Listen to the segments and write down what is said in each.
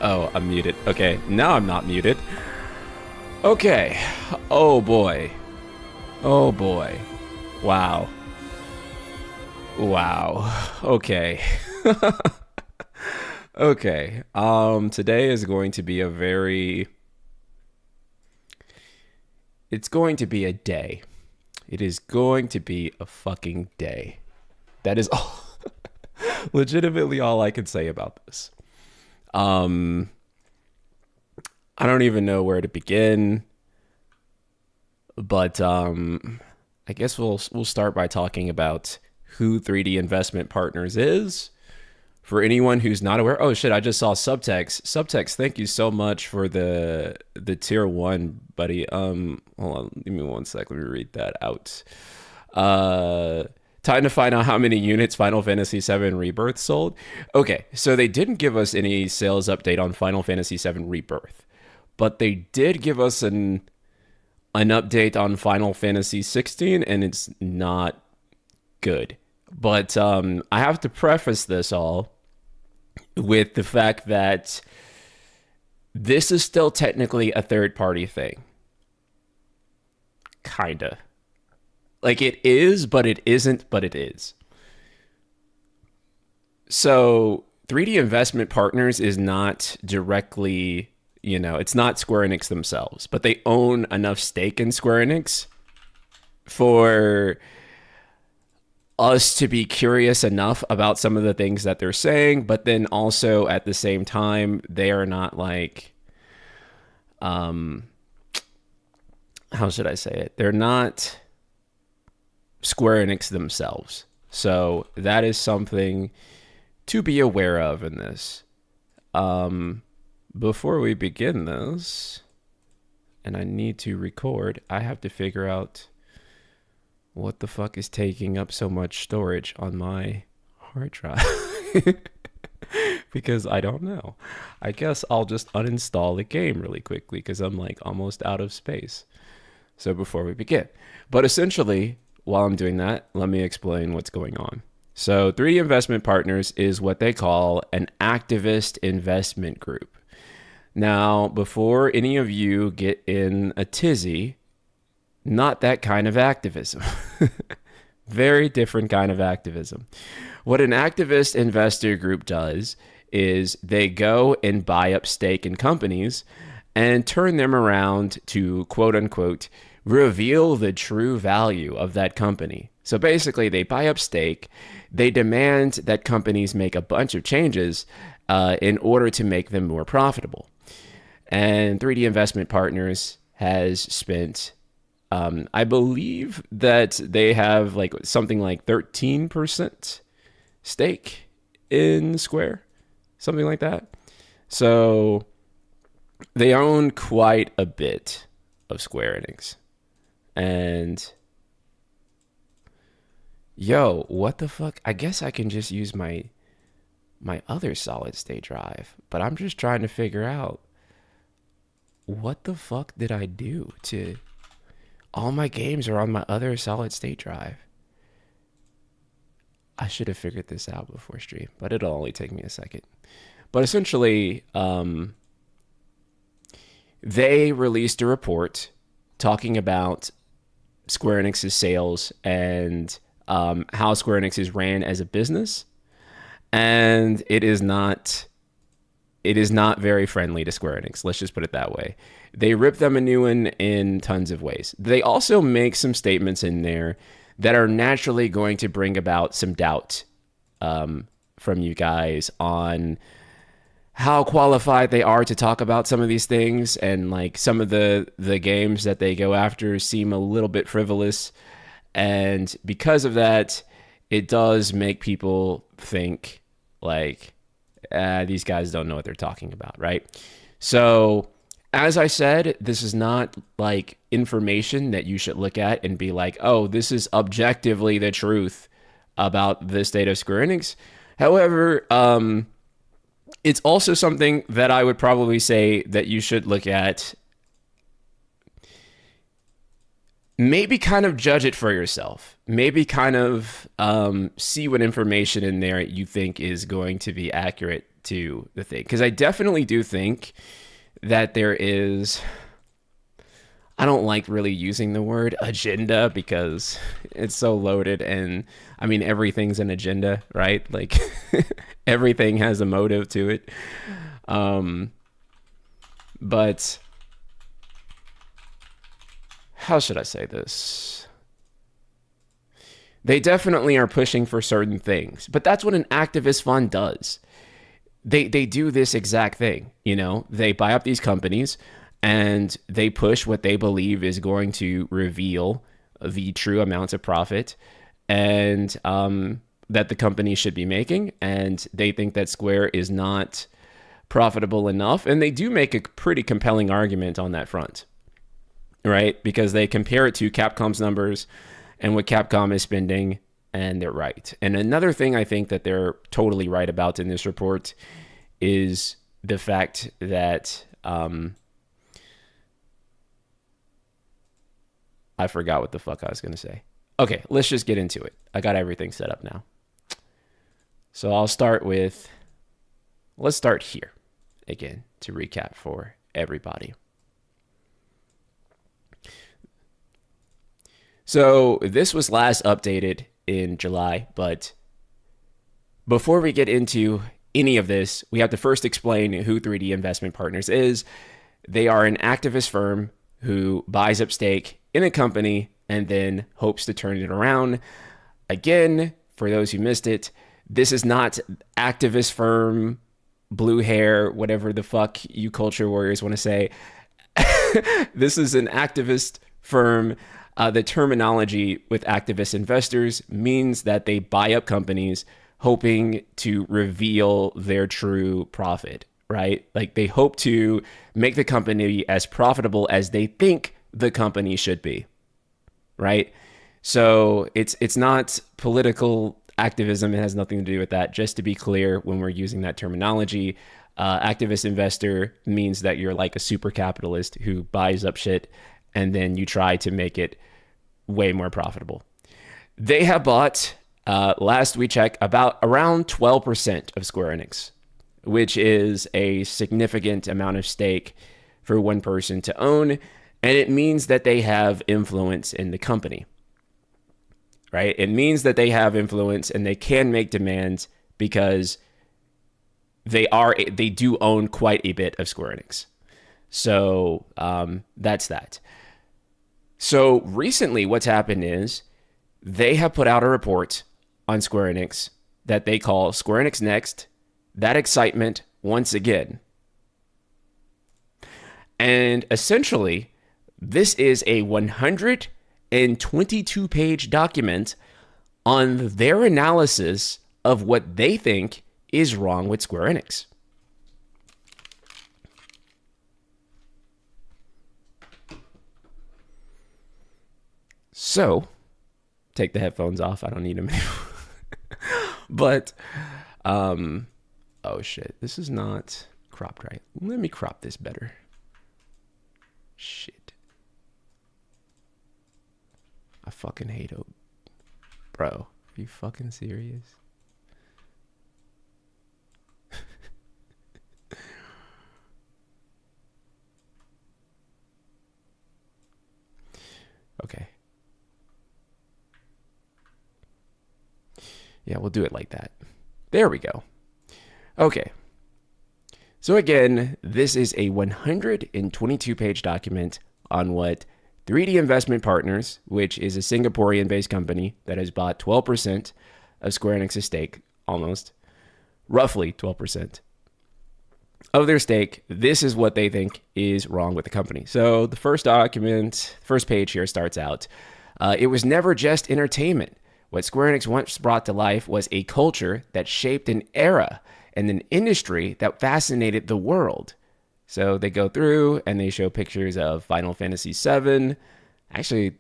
Oh, I'm muted. Okay, now I'm not muted. Okay. Oh boy. Oh boy. Wow. Wow. Okay. Okay. Today is going to be a very it's going to be a day. It is going to be a fucking day. That is all legitimately all I can say about this. Um I don't even know where to begin, but I guess we'll start by talking about who 3D Investment Partners is. For anyone who's not aware, oh shit, I just saw Subtext. Subtext, thank you so much for the tier 1, buddy. Hold on, give me one sec. Let me read that out. Time to find out how many units Final Fantasy VII Rebirth sold. Okay, so they didn't give us any sales update on Final Fantasy VII Rebirth, but they did give us an update on Final Fantasy 16, and it's not good. But I have to preface this all with the fact that this is still technically a third-party thing. Kinda. Like, it is, but it isn't, but it is. So 3D Investment Partners is not directly, it's not Square Enix themselves, but they own enough stake in Square Enix for us to be curious enough about some of the things that they're saying, but then also at the same time, they are not like, how should I say it? They're not Square Enix themselves. So that is something to be aware of in this. Before we begin this, and I need to record, I have to figure out what the fuck is taking up so much storage on my hard drive. Because I don't know. I guess I'll just uninstall the game really quickly because I'm like almost out of space. So before we begin. But essentially, while I'm doing that, let me explain what's going on. So 3D Investment Partners is what they call an activist investment group. Now, before any of you get in a tizzy, not that kind of activism. Very different kind of activism. What an activist investor group does is they go and buy up stake in companies and turn them around to, quote unquote, reveal the true value of that company. So basically, they buy up stake, they demand that companies make a bunch of changes in order to make them more profitable. And 3D Investment Partners has spent, I believe that they have like something like 13% stake in Square, something like that. So they own quite a bit of Square Enix. And yo, what the fuck? I guess I can just use my other solid state drive, but I'm just trying to figure out what the fuck did I do to all my games are on my other solid state drive. I should have figured this out before stream, but it'll only take me a second. But essentially, they released a report talking about Square Enix's sales and how Square Enix is ran as a business. And it is not very friendly to Square Enix. Let's just put it that way. They rip them a new one in tons of ways. They also make some statements in there that are naturally going to bring about some doubt from you guys on how qualified they are to talk about some of these things. And like some of the games that they go after seem a little bit frivolous. And because of that, it does make people think like, these guys don't know what they're talking about, right? So, as I said, this is not like information that you should look at and be like, oh, this is objectively the truth about the state of Square Enix. However, it's also something that I would probably say that you should look at. Maybe kind of judge it for yourself. Maybe kind of see what information in there you think is going to be accurate to the thing. Because I definitely do think that there is, I don't like really using the word agenda because it's so loaded. And I mean, everything's an agenda, right? Like everything has a motive to it. But how should I say this? They definitely are pushing for certain things, but that's what an activist fund does. They do this exact thing, you know. They buy up these companies and they push what they believe is going to reveal the true amounts of profit and that the company should be making, and they think that Square is not profitable enough, and they do make a pretty compelling argument on that front, right? Because they compare it to Capcom's numbers and what Capcom is spending, and they're right. And another thing I think that they're totally right about in this report is the fact that I forgot what the fuck I was going to say. Okay, let's just get into it. I got everything set up now. So let's start here again to recap for everybody. So this was last updated in July, but before we get into any of this, we have to first explain who 3D Investment Partners is. They are an activist firm who buys up stake in a company and then hopes to turn it around. Again, for those who missed it, this is not activist firm, blue hair, whatever the fuck you culture warriors want to say. This is an activist firm. The terminology with activist investors means that they buy up companies hoping to reveal their true profit, right? Like they hope to make the company as profitable as they think the company should be, right? So it's not political activism. It has nothing to do with that. Just to be clear, when we're using that terminology, activist investor means that you're like a super capitalist who buys up shit and then you try to make it way more profitable. They have bought, last we checked, around 12% of Square Enix, which is a significant amount of stake for one person to own. And it means that they have influence in the company, right? It means that they have influence and they can make demands because they do own quite a bit of Square Enix. So that's that. So recently what's happened is they have put out a report on Square Enix that they call Square Enix Next, That Excitement Once Again. And essentially, this is a 122-page document on their analysis of what they think is wrong with Square Enix. So, take the headphones off. I don't need them anymore. But, oh shit, this is not cropped right. Let me crop this better. Shit. I fucking hate it. Bro, are you fucking serious? Okay. Yeah, we'll do it like that. There we go. Okay. So again, this is a 122-page document on what 3D Investment Partners, which is a Singaporean-based company that has bought 12% of Square Enix's stake, almost, roughly 12% of their stake. This is what they think is wrong with the company. So the first page here starts out. It was never just entertainment. What Square Enix once brought to life was a culture that shaped an era and an industry that fascinated the world. So they go through and they show pictures of Final Fantasy VII. Actually,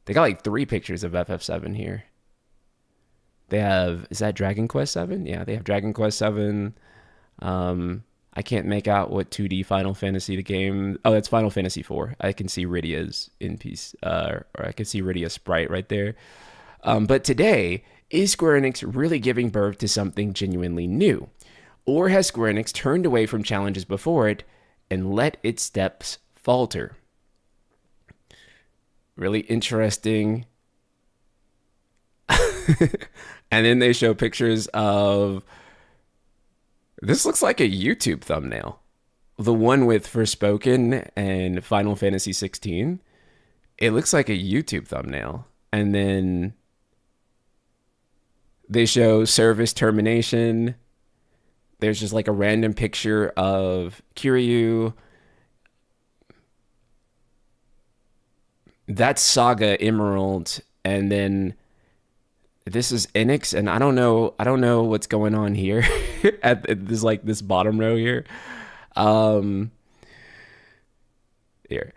they got like 3 pictures of FF7 here. They have, is that Dragon Quest VII? Yeah, they have Dragon Quest VII. I can't make out what 2D Final Fantasy the game. Oh, that's Final Fantasy IV. I can see Rydia's in piece, or I can see Rydia's sprite right there. But today, is Square Enix really giving birth to something genuinely new? Or has Square Enix turned away from challenges before it and let its steps falter? Really interesting. And then they show pictures of this looks like a YouTube thumbnail. The one with Forspoken and Final Fantasy 16. It looks like a YouTube thumbnail. And then they show service termination. There's just like a random picture of Kiryu. That's Saga Emerald, and then this is Enix, and I don't know what's going on here at this like this bottom row here. Um, here,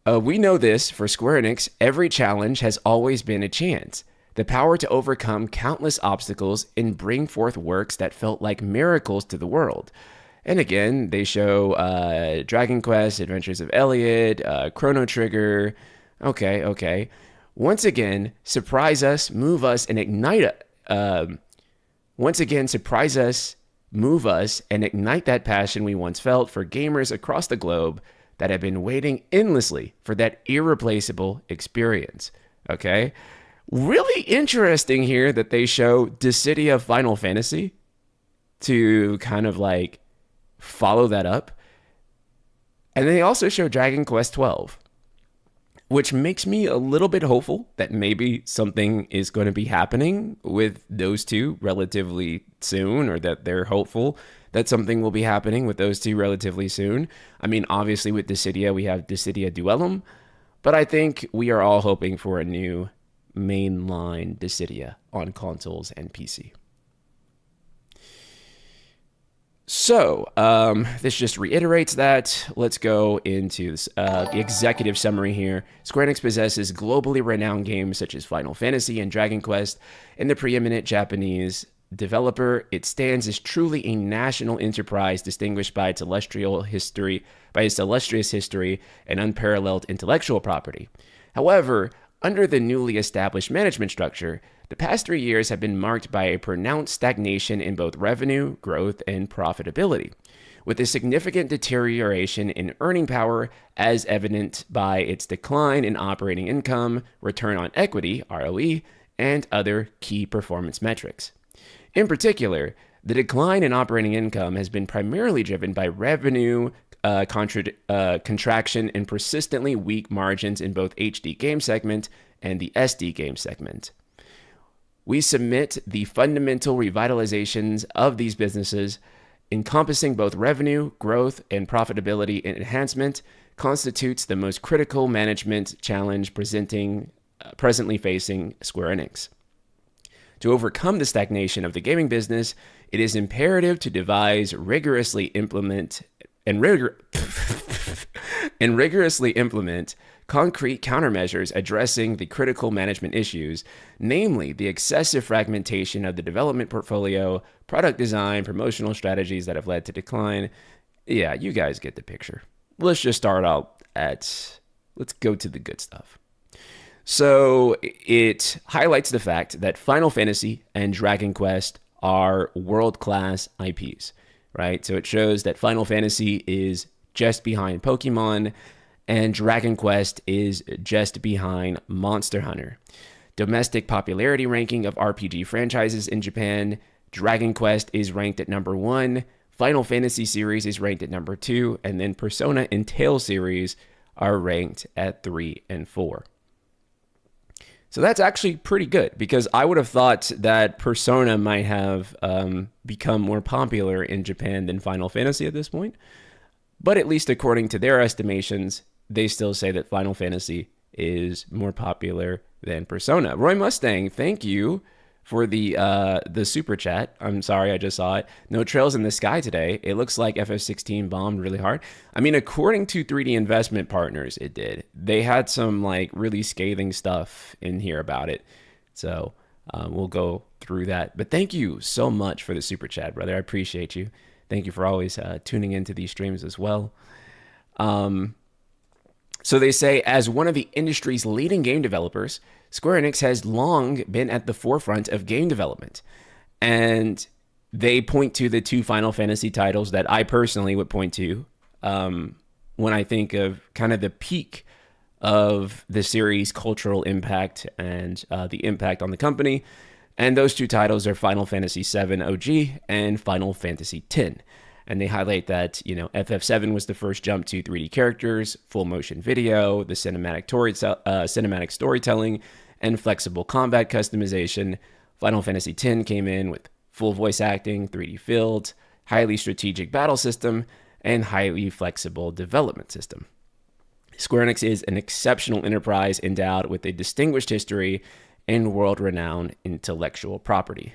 we know this for Square Enix. Every challenge has always been a chance. The power to overcome countless obstacles and bring forth works that felt like miracles to the world. And again, they show Dragon Quest, Adventures of Elliot, Chrono Trigger. Okay. Once again, surprise us, move us, and ignite. Once again, surprise us, move us, and ignite that passion we once felt for gamers across the globe that have been waiting endlessly for that irreplaceable experience. Okay, really interesting here that they show Dissidia Final Fantasy to kind of like follow that up, and they also show Dragon Quest 12. Which makes me a little bit hopeful that maybe something is going to be happening with those two relatively soon, or that they're hopeful that something will be happening with those two relatively soon. I mean, obviously with Dissidia, we have Dissidia Duellum, but I think we are all hoping for a new mainline Dissidia on consoles and PC. So, this just reiterates that. Let's go into the executive summary here. Square Enix possesses globally renowned games such as Final Fantasy and Dragon Quest, and the preeminent Japanese developer. It stands as truly a national enterprise distinguished by its illustrious history, and unparalleled intellectual property. However, under the newly established management structure, the past 3 years have been marked by a pronounced stagnation in both revenue, growth, and profitability, with a significant deterioration in earning power as evident by its decline in operating income, return on equity, ROE, and other key performance metrics. In particular, the decline in operating income has been primarily driven by revenue contraction and persistently weak margins in both HD game segment and the SD game segment. We submit the fundamental revitalizations of these businesses, encompassing both revenue, growth, and profitability enhancement, constitutes the most critical management challenge presently facing Square Enix. To overcome the stagnation of the gaming business, it is imperative to devise rigorously implement concrete countermeasures addressing the critical management issues, namely the excessive fragmentation of the development portfolio, product design, promotional strategies that have led to decline. Yeah, you guys get the picture. Let's just start out let's go to the good stuff. So it highlights the fact that Final Fantasy and Dragon Quest are world-class IPs, right? So it shows that Final Fantasy is just behind Pokemon, and Dragon Quest is just behind Monster Hunter. Domestic popularity ranking of RPG franchises in Japan, Dragon Quest is ranked at number 1, Final Fantasy series is ranked at number 2, and then Persona and Tales series are ranked at 3 and 4. So that's actually pretty good, because I would have thought that Persona might have become more popular in Japan than Final Fantasy at this point. But at least according to their estimations, they still say that Final Fantasy is more popular than Persona. Roy Mustang, thank you for the super chat. I'm sorry, I just saw it. No trails in the sky today. It looks like FF16 bombed really hard. I mean, according to 3D Investment Partners, it did. They had some like really scathing stuff in here about it. So we'll go through that. But thank you so much for the super chat, brother. I appreciate you. Thank you for always tuning into these streams as well. So they say, as one of the industry's leading game developers, Square Enix has long been at the forefront of game development. And they point to the two Final Fantasy titles that I personally would point to when I think of kind of the peak of the series' cultural impact and the impact on the company. And those two titles are Final Fantasy VII OG and Final Fantasy X. And they highlight that, FF7 was the first jump to 3D characters, full motion video, the cinematic storytelling, and flexible combat customization. Final Fantasy X came in with full voice acting, 3D fields, highly strategic battle system, and highly flexible development system. Square Enix is an exceptional enterprise endowed with a distinguished history and world-renowned intellectual property.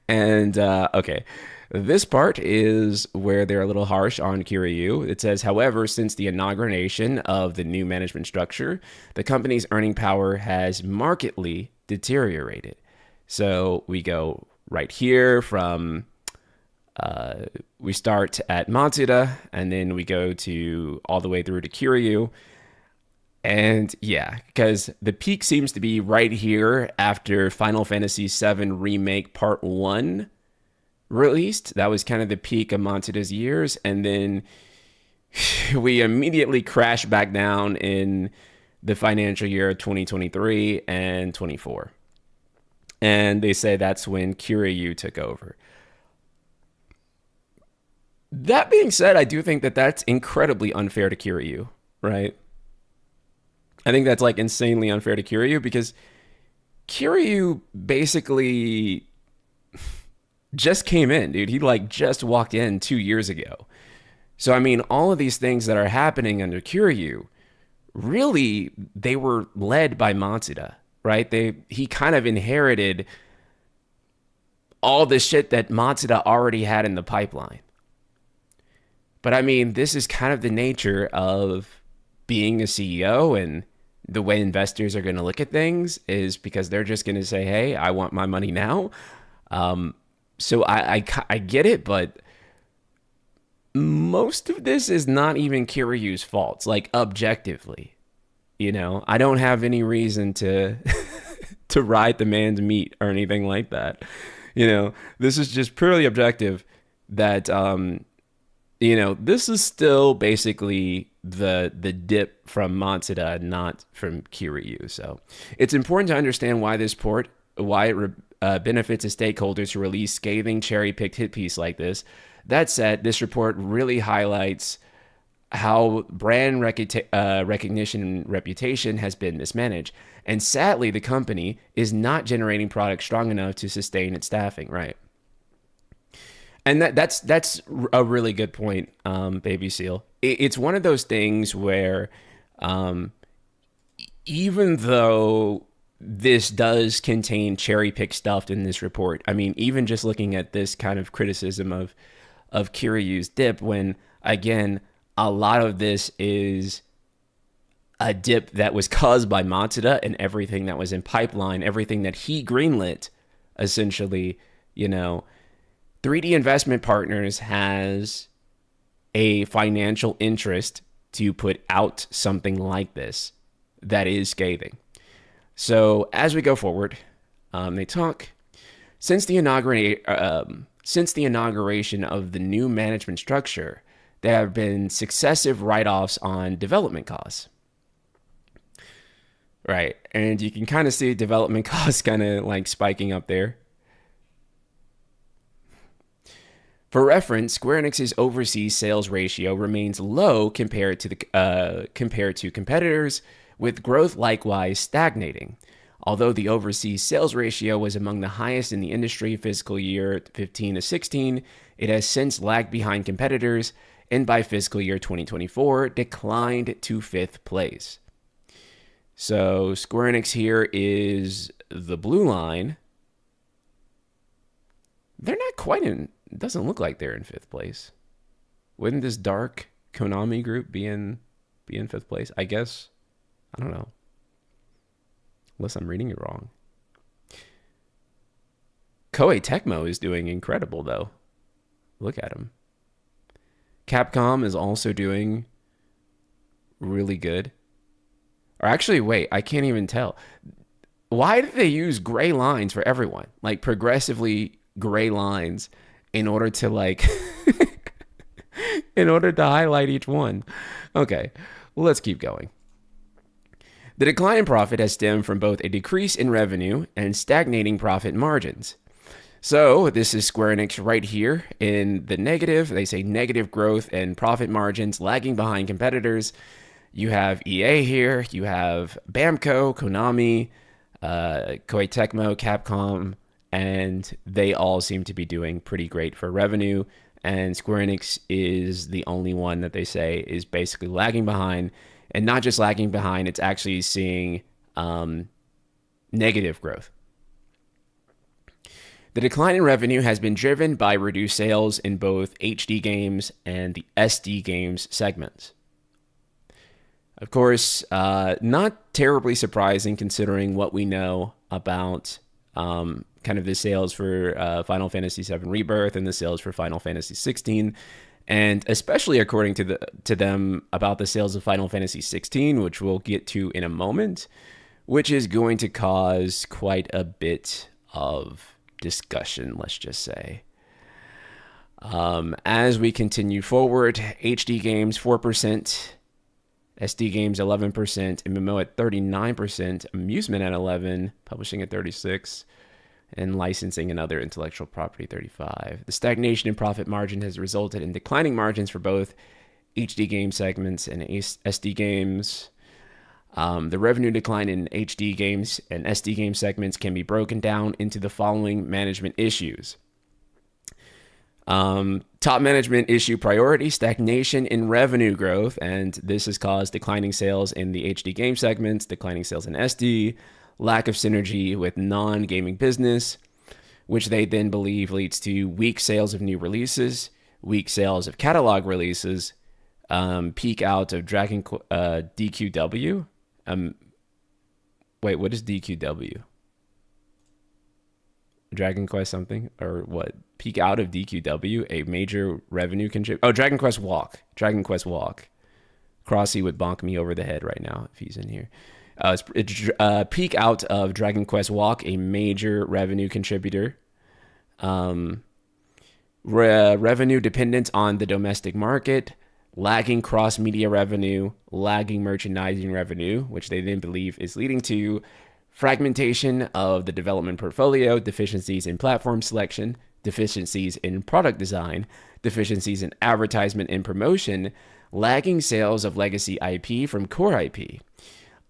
Okay, this part is where they're a little harsh on Kiryu. It says, however, since the inauguration of the new management structure, the company's earning power has markedly deteriorated. So we go right here from, we start at Matsuda, and then we go to all the way through to Kiryu. And yeah, because the peak seems to be right here after Final Fantasy VII Remake Part 1 released. That was kind of the peak of Matsuda's years. And then we immediately crash back down in the financial year 2023 and 24. And they say that's when Kiryu took over. That being said, I do think that that's incredibly unfair to Kiryu, right? I think that's like insanely unfair to Kiryu because Kiryu basically just came in, dude. He like just walked in 2 years ago. So, I mean, all of these things that are happening under Kiryu, really, they were led by Matsuda, right? He kind of inherited all the shit that Matsuda already had in the pipeline. But I mean, this is kind of the nature of being a CEO, and the way investors are going to look at things is because they're just going to say, hey, I want my money now. So I get it, but most of this is not even Kiryu's faults, like objectively. I don't have any reason to to ride the man's meat or anything like that. This is just purely objective that this is still basically the dip from Matsuda, not from Kiryu. So it's important to understand why this port, why it benefits its stakeholders to release scathing cherry-picked hit piece like this. That said, this report really highlights how brand recognition and reputation has been mismanaged. And sadly, the company is not generating products strong enough to sustain its staffing, right? And that's a really good point, Baby Seal. It's one of those things where even though this does contain cherry-picked stuff in this report, I mean, even just looking at this kind of criticism of Kiryu's dip, when, again, a lot of this is a dip that was caused by Matsuda and everything that was in pipeline, everything that he greenlit, essentially, 3D Investment Partners has a financial interest to put out something like this that is scathing. So as we go forward, they talk, since the inauguration of the new management structure, there have been successive write-offs on development costs. Right, and you can kind of see development costs kind of like spiking up there. For reference, Square Enix's overseas sales ratio remains low compared to competitors, with growth likewise stagnating. Although the overseas sales ratio was among the highest in the industry fiscal year 15 to 16, it has since lagged behind competitors and by fiscal year 2024 declined to 5th place. So Square Enix here is the blue line. They're not quite in... It doesn't look like they're in 5th place. Wouldn't this dark Konami group be in 5th place? I guess. I don't know. Unless I'm reading it wrong. Koei Tecmo is doing incredible, though. Look at him. Capcom is also doing really good. Or actually, wait, I can't even tell. why did they use gray lines for everyone? Like progressively gray lines in order to like in order to highlight each one. Okay, well, let's keep going. The decline in profit has stemmed from both a decrease in revenue and stagnating profit margins. So this is Square Enix right here in the negative. They say negative growth and profit margins lagging behind competitors. You have EA here. You have Bamco, Konami, Koei Tecmo, Capcom, and they all seem to be doing pretty great for revenue. And Square Enix is the only one that they say is basically lagging behind. And not just lagging behind, it's actually seeing negative growth. The decline in revenue has been driven by reduced sales in both HD games and the SD games segments. Of course, not terribly surprising considering what we know about kind of the sales for Final Fantasy VII Rebirth and the sales for Final Fantasy XVI, and especially according to them about the sales of Final Fantasy XVI, which we'll get to in a moment, which is going to cause quite a bit of discussion, let's just say. As we continue forward, HD games 4%, SD games 11%, MMO at 39%, amusement at 11%, publishing at 36%, and licensing and other intellectual property 35%. The stagnation in profit margin has resulted in declining margins for both HD game segments and SD games. The revenue decline in HD games and SD game segments can be broken down into the following management issues. Top management issue priority, stagnation in revenue growth, and this has caused declining sales in the HD game segments, declining sales in SD, lack of synergy with non-gaming business, which they then believe leads to weak sales of new releases, weak sales of catalog releases, peak out of DQW. Wait, what is DQW? Dragon Quest something? Or what? Peak out of DQW, a major revenue contributor. Oh, Dragon Quest Walk. Dragon Quest Walk. Crossy would bonk me over the head right now if he's in here. Peak out of Dragon Quest Walk, a major revenue contributor. Revenue dependence on the domestic market, lagging cross-media revenue, lagging merchandising revenue, which they then believe is leading to fragmentation of the development portfolio, deficiencies in platform selection, deficiencies in product design, deficiencies in advertisement and promotion, lagging sales of legacy IP from core IP,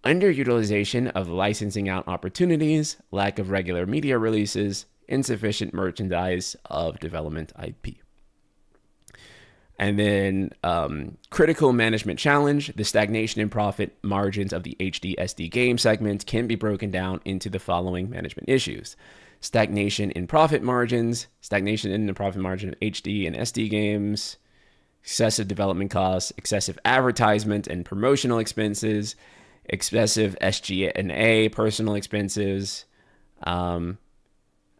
underutilization of licensing out opportunities, lack of regular media releases, insufficient merchandise of development IP. And then critical management challenge, the stagnation in profit margins of the HD SD game segment can be broken down into the following management issues. Stagnation in profit margins, stagnation in the profit margin of HD and SD games, excessive development costs, excessive advertisement and promotional expenses, excessive SG&A personal expenses,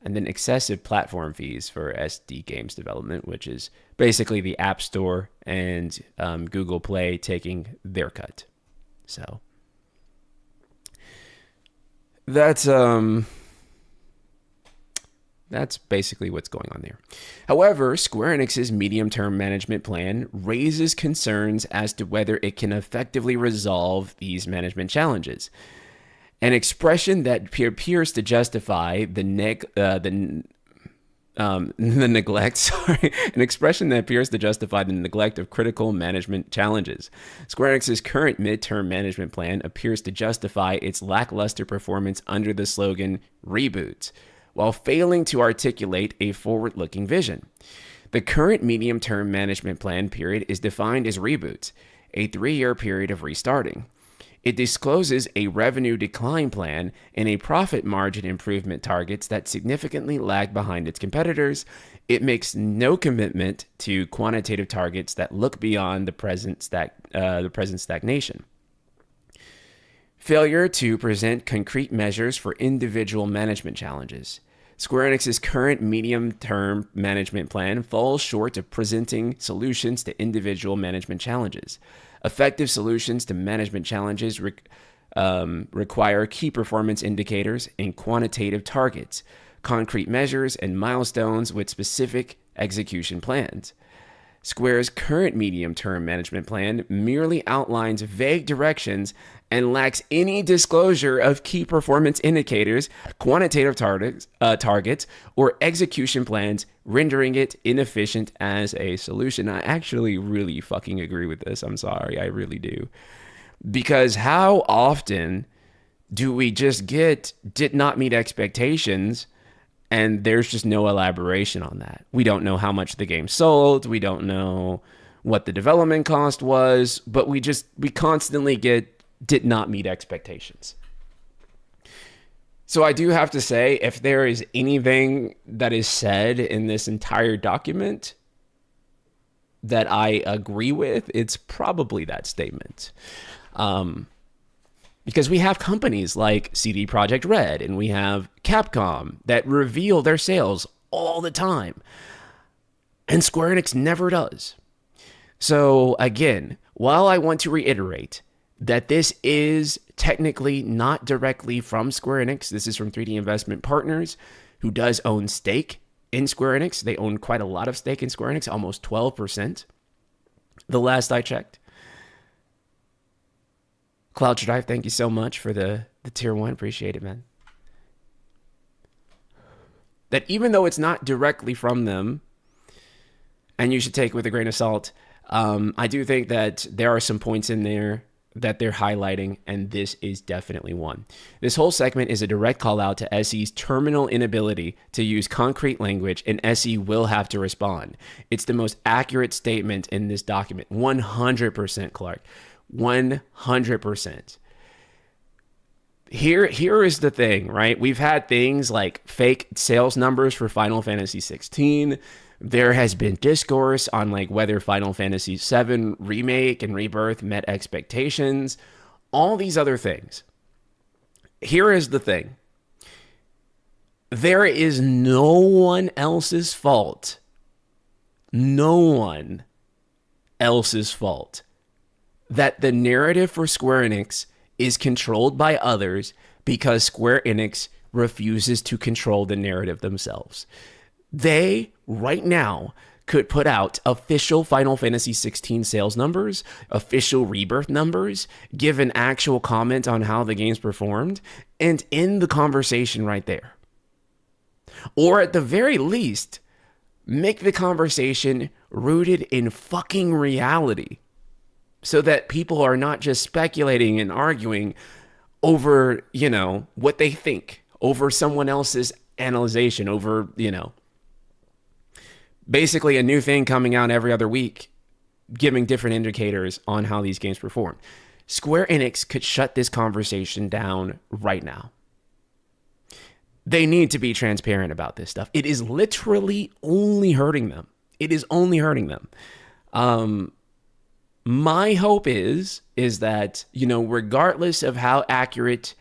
and then excessive platform fees for SD games development, which is basically the App Store and Google Play taking their cut. So that's basically what's going on there. However, Square Enix's medium-term management plan raises concerns as to whether it can effectively resolve these management challenges. An expression that appears to justify the neglect. Sorry, an expression that appears to justify the neglect of critical management challenges. Square Enix's current midterm management plan appears to justify its lackluster performance under the slogan "Reboot," while failing to articulate a forward-looking vision. The current medium-term management plan period is defined as Reboot, a 3-year period of restarting. It discloses a revenue decline plan and a profit margin improvement targets that significantly lag behind its competitors. It makes no commitment to quantitative targets that look beyond the present stagnation. Failure to present concrete measures for individual management challenges. Square Enix's current medium-term management plan falls short of presenting solutions to individual management challenges. Effective solutions to management challenges require key performance indicators and quantitative targets, concrete measures and milestones with specific execution plans. Square's current medium-term management plan merely outlines vague directions and lacks any disclosure of key performance indicators, quantitative targets, or execution plans, rendering it inefficient as a solution. I actually really fucking agree with this. I'm sorry, I really do. Because how often do we just get did not meet expectations and there's just no elaboration on that? We don't know how much the game sold. We don't know what the development cost was, but we constantly get did not meet expectations. So I do have to say, if there is anything that is said in this entire document that I agree with, it's probably that statement. Because we have companies like CD Projekt Red and we have Capcom that reveal their sales all the time. And Square Enix never does. So again, while I want to reiterate that this is technically not directly from Square Enix, this is from 3D Investment Partners, who does own stake in Square Enix. They own quite a lot of stake in Square Enix, almost 12%, the last I checked. Cloud Drive, thank you so much for the tier 1. Appreciate it, man. That even though it's not directly from them, and you should take it with a grain of salt, I do think that there are some points in there that they're highlighting, and this is definitely one. This whole segment is a direct call out to SE's terminal inability to use concrete language, and SE will have to respond. It's the most accurate statement in this document. 100%, Clark. 100%. Here is the thing, right? We've had things like fake sales numbers for Final Fantasy 16. There has been discourse on like whether Final Fantasy 7 Remake and Rebirth met expectations. All these other things. Here is the thing. There is no one else's fault. No one else's fault that the narrative for Square Enix is controlled by others because Square Enix refuses to control the narrative themselves. They, right now, could put out official Final Fantasy 16 sales numbers, official Rebirth numbers, give an actual comment on how the game's performed, and end the conversation right there. Or at the very least, make the conversation rooted in fucking reality, so that people are not just speculating and arguing over, what they think, over someone else's analyzation, over, basically a new thing coming out every other week, giving different indicators on how these games perform. Square Enix could shut this conversation down right now. They need to be transparent about this stuff. It is literally only hurting them. It is only hurting them. My hope is that, regardless of how accurate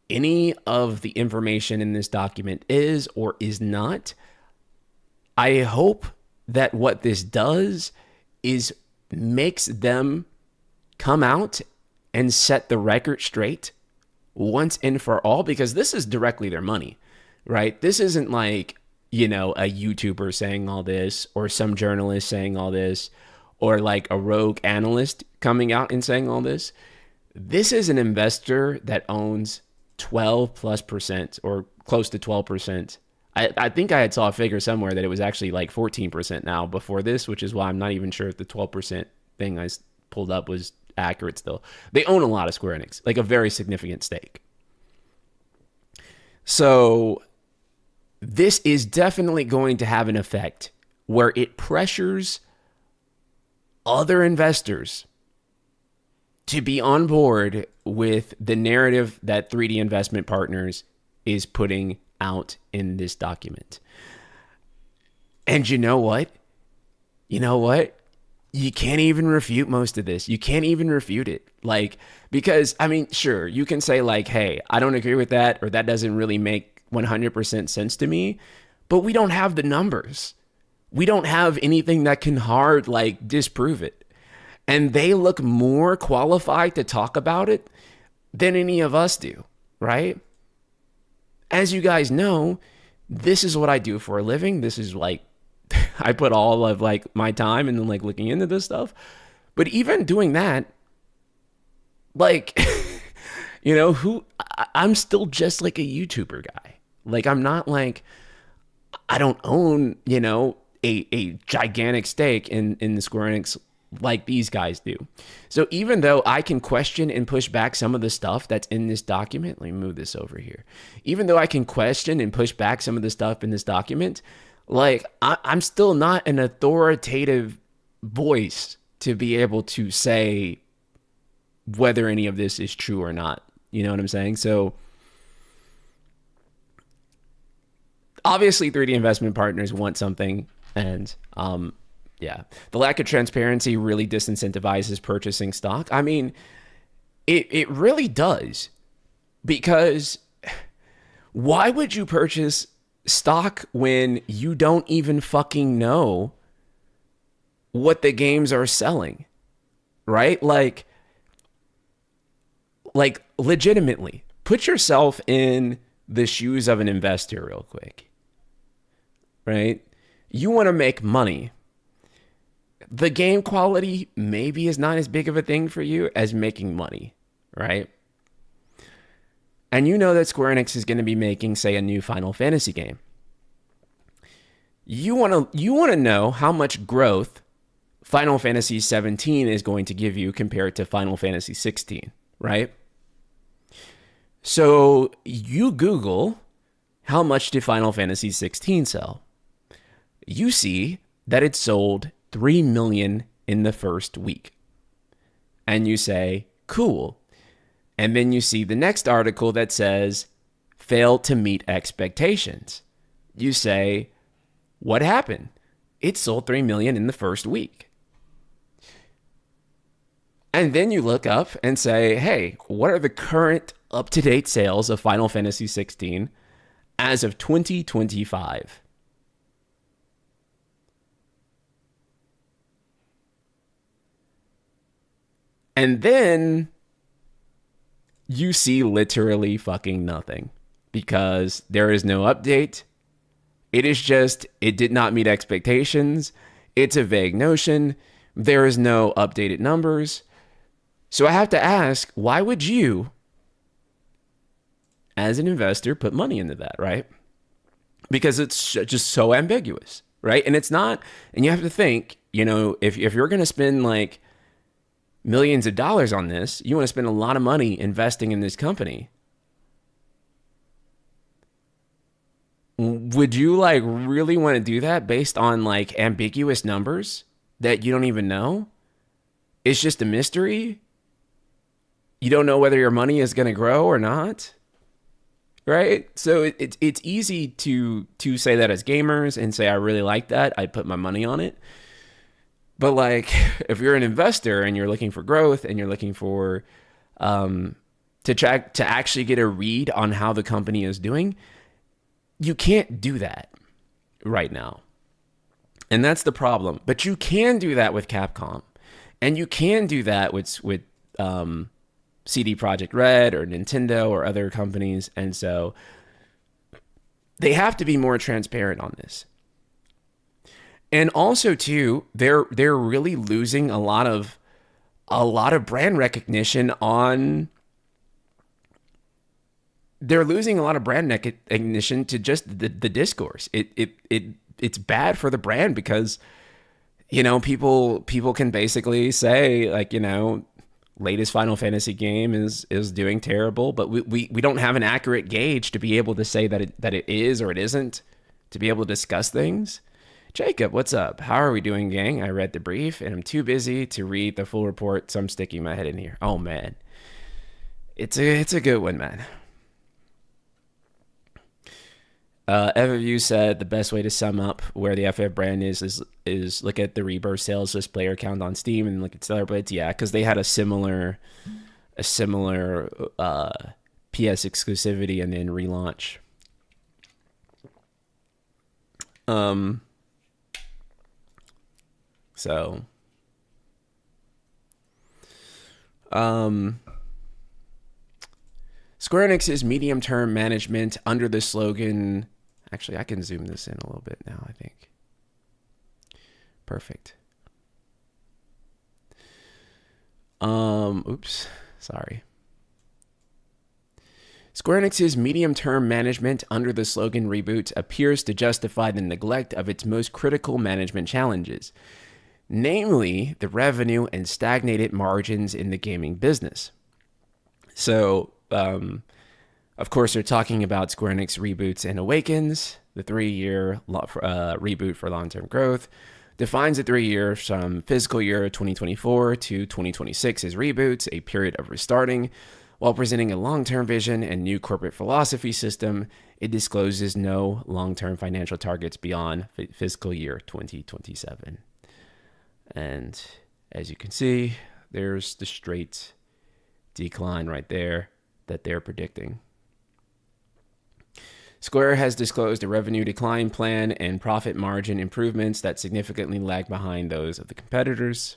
any of the information in this document is or is not, I hope that what this does is makes them come out and set the record straight once and for all, because this is directly their money, right? This isn't like, a YouTuber saying all this or some journalist saying all this, or like a rogue analyst coming out and saying all this. This is an investor that owns 12+% or close to 12%. I think I had saw a figure somewhere that it was actually like 14% now before this, which is why I'm not even sure if the 12% thing I pulled up was accurate still. They own a lot of Square Enix, like a very significant stake. So this is definitely going to have an effect where it pressures other investors to be on board with the narrative that 3D Investment Partners is putting out in this document. And you know what? You can't even refute most of this. You can't even refute it. Because, sure, you can say hey, I don't agree with that, or that doesn't really make 100% sense to me, but we don't have the numbers. We don't have anything that can hard disprove it. And they look more qualified to talk about it than any of us do, right? As you guys know, this is what I do for a living. This is like I put all of like my time into like looking into this stuff. But even doing that, like who I'm still just like a YouTuber guy. Like I'm not like I don't own, a gigantic stake in the Square Enix like these guys do. So even though I can question and push back some of the stuff that's in this document, let me move this over here. Even though I can question and push back some of the stuff in this document, like I'm still not an authoritative voice to be able to say whether any of this is true or not. You know what I'm saying? So obviously 3D investment partners want something, and yeah, the lack of transparency really disincentivizes purchasing stock. I mean, it really does, because why would you purchase stock when you don't even fucking know what the games are selling, right? Like legitimately put yourself in the shoes of an investor real quick, right? You want to make money. The game quality maybe is not as big of a thing for you as making money, right? And you know that Square Enix is going to be making, say, a new Final Fantasy game. You want to know how much growth Final Fantasy 17 is going to give you compared to Final Fantasy 16, right? So you Google how much did Final Fantasy 16 sell? You see that it sold 3 million in the first week. And you say, cool. And then you see the next article that says, failed to meet expectations. You say, what happened? It sold 3 million in the first week. And then you look up and say, hey, what are the current up-to-date sales of Final Fantasy 16 as of 2025? And then you see literally fucking nothing, because there is no update. It is just, it did not meet expectations. It's a vague notion. There is no updated numbers. So I have to ask, why would you, as an investor, put money into that, right? Because it's just so ambiguous, right? And it's not, and you have to think, if you're going to spend like millions of dollars on this, you want to spend a lot of money investing in this company. Would you like really want to do that based on like ambiguous numbers that you don't even know? It's just a mystery. You don't know whether your money is going to grow or not, right? So it's easy to say that as gamers and say, I really like that, I put my money on it. But like, if you're an investor and you're looking for growth and you're looking for to actually get a read on how the company is doing, you can't do that right now. And that's the problem. But you can do that with Capcom, and you can do that with CD Projekt Red or Nintendo or other companies. And so they have to be more transparent on this. And also too, they're really losing a lot of brand recognition on. They're losing a lot of brand recognition to just the discourse. It's bad for the brand, because people can basically say like, latest Final Fantasy game is doing terrible, but we don't have an accurate gauge to be able to say that it is or it isn't, to be able to discuss things. Jacob, what's up? How are we doing, gang? I read the brief and I'm too busy to read the full report, so I'm sticking my head in here. Oh man, it's a good one, man. Everview said the best way to sum up where the FF brand is look at the Rebirth sales list player count on Steam and look at Stellar Blades. Yeah, because they had a similar PS exclusivity and then relaunch. So Square Enix's medium-term management under the slogan... Actually, I can zoom this in a little bit now, I think. Perfect. Oops, sorry. Square Enix's medium-term management under the slogan reboot appears to justify the neglect of its most critical management challenges, namely the revenue and stagnated margins in the gaming business. So, of course, they're talking about Square Enix Reboots and Awakens, the 3-year reboot for long-term growth. Defines the 3 years from fiscal year 2024 to 2026 as reboots, a period of restarting. While presenting a long-term vision and new corporate philosophy system, it discloses no long-term financial targets beyond fiscal year 2027. And as you can see, there's the straight decline right there that they're predicting. Square has disclosed a revenue decline plan and profit margin improvements that significantly lag behind those of the competitors.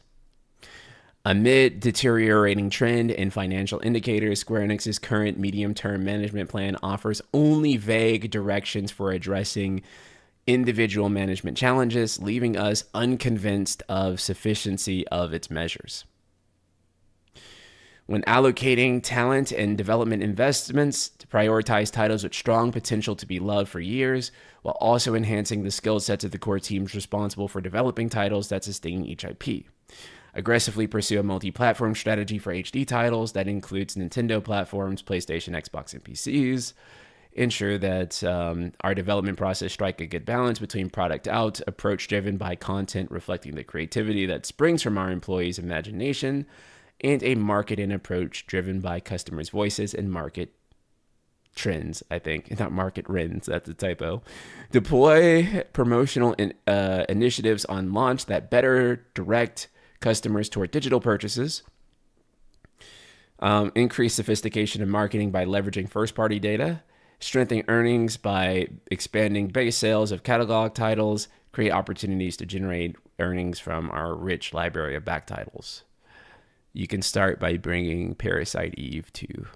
Amid deteriorating trend in financial indicators, Square Enix's current medium-term management plan offers only vague directions for addressing individual management challenges, leaving us unconvinced of sufficiency of its measures. When allocating talent and development investments to prioritize titles with strong potential to be loved for years, while also enhancing the skill sets of the core teams responsible for developing titles that sustain each IP. Aggressively pursue a multi-platform strategy for HD titles that includes Nintendo platforms, PlayStation, Xbox, and PCs. Ensure that our development process strike a good balance between product out, approach driven by content reflecting the creativity that springs from our employees' imagination, and a marketing approach driven by customers' voices and market trends, I think. Not market trends, that's a typo. Deploy promotional initiatives on launch that better direct customers toward digital purchases. Increase sophistication in marketing by leveraging first-party data. Strengthen earnings by expanding base sales of catalog titles. Create opportunities to generate earnings from our rich library of back titles. You can start by bringing Parasite Eve to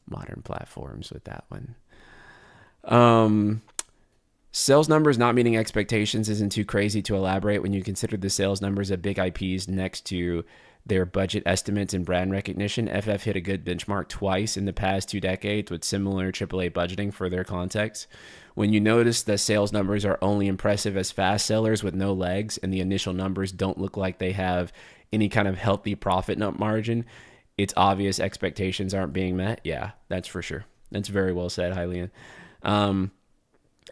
modern platforms with that one. Sales numbers not meeting expectations isn't too crazy to elaborate when you consider the sales numbers of big IPs next to their budget estimates and brand recognition. FF hit a good benchmark twice in the past 2 decades with similar AAA budgeting for their context. When you notice that sales numbers are only impressive as fast sellers with no legs and the initial numbers don't look like they have any kind of healthy profit margin, it's obvious expectations aren't being met. Yeah, that's for sure. That's very well said, Hylian.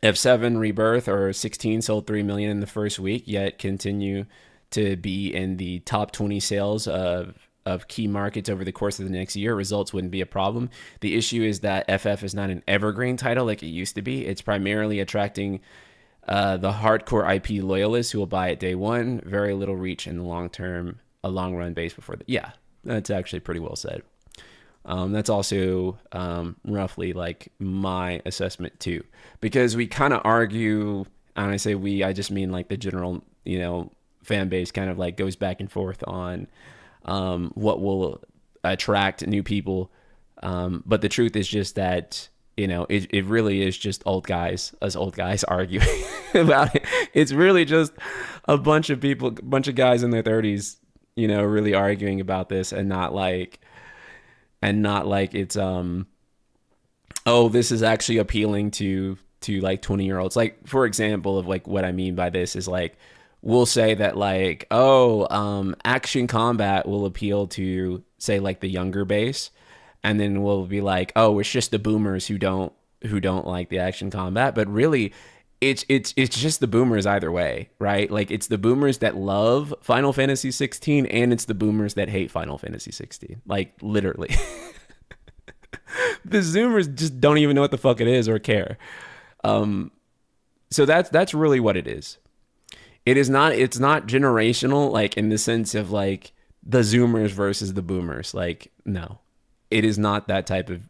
F7 Rebirth or 16 sold 3 million in the first week, yet continue to be in the top 20 sales of key markets over the course of the next year. Results wouldn't be a problem. The issue is that FF is not an evergreen title like it used to be. It's primarily attracting the hardcore IP loyalists who will buy it day one. Very little reach in the long term, a long run base before that. Yeah, that's actually pretty well said. That's also roughly like my assessment too, because we kind of argue, and I say we, I just mean like the general, fan base kind of like goes back and forth on what will attract new people. But the truth is just that, it really is just us old guys arguing about it. It's really just a bunch of people, a bunch of guys in their 30s, really arguing about this and not like it's this is actually appealing to like 20-year-olds. Like, for example, of like what I mean by this is like we'll say that like action combat will appeal to say like the younger base, and then we'll be like, it's just the boomers who don't like the action combat. But really it's just the boomers either way, right? Like it's the boomers that love Final Fantasy 16 and it's the boomers that hate Final Fantasy 16. Like literally. The Zoomers just don't even know what the fuck it is or care. So that's really what it is. It's not generational, like in the sense of like the Zoomers versus the boomers. Like, no, it is not that type of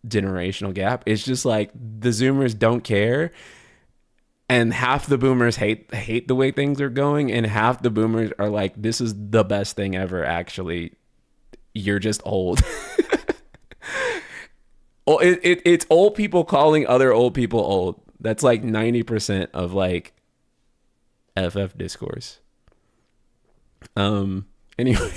generational gap. It's just like the Zoomers don't care. And half the boomers hate the way things are going, and half the boomers are like, this is the best thing ever. Actually, you're just old. Oh, it's old people calling other old people old. That's like 90% of like FF discourse. Um. Anyway,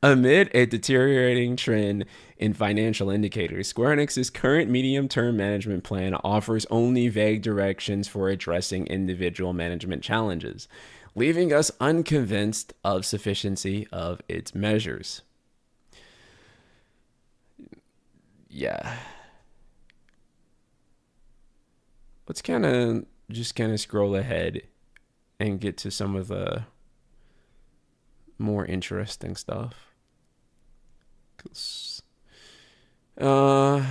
amid a deteriorating trend in financial indicators, Square Enix's current medium-term management plan offers only vague directions for addressing individual management challenges, leaving us unconvinced of sufficiency of its measures. Yeah. Let's kind of scroll ahead and get to some of the more interesting stuff. Uh,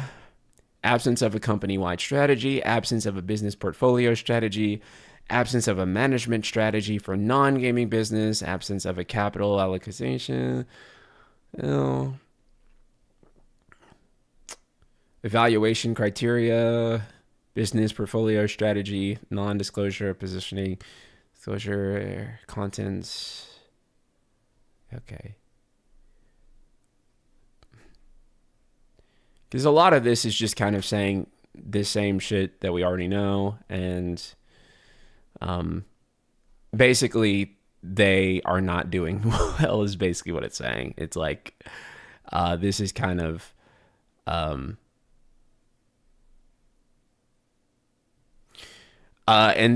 Absence of a company-wide strategy, absence of a business portfolio strategy, absence of a management strategy for non-gaming business, absence of a capital allocation, evaluation criteria, business portfolio strategy, non-disclosure positioning, disclosure contents. Okay. Because a lot of this is just kind of saying the same shit that we already know, and basically they are not doing well is basically what it's saying. It's like this is kind of and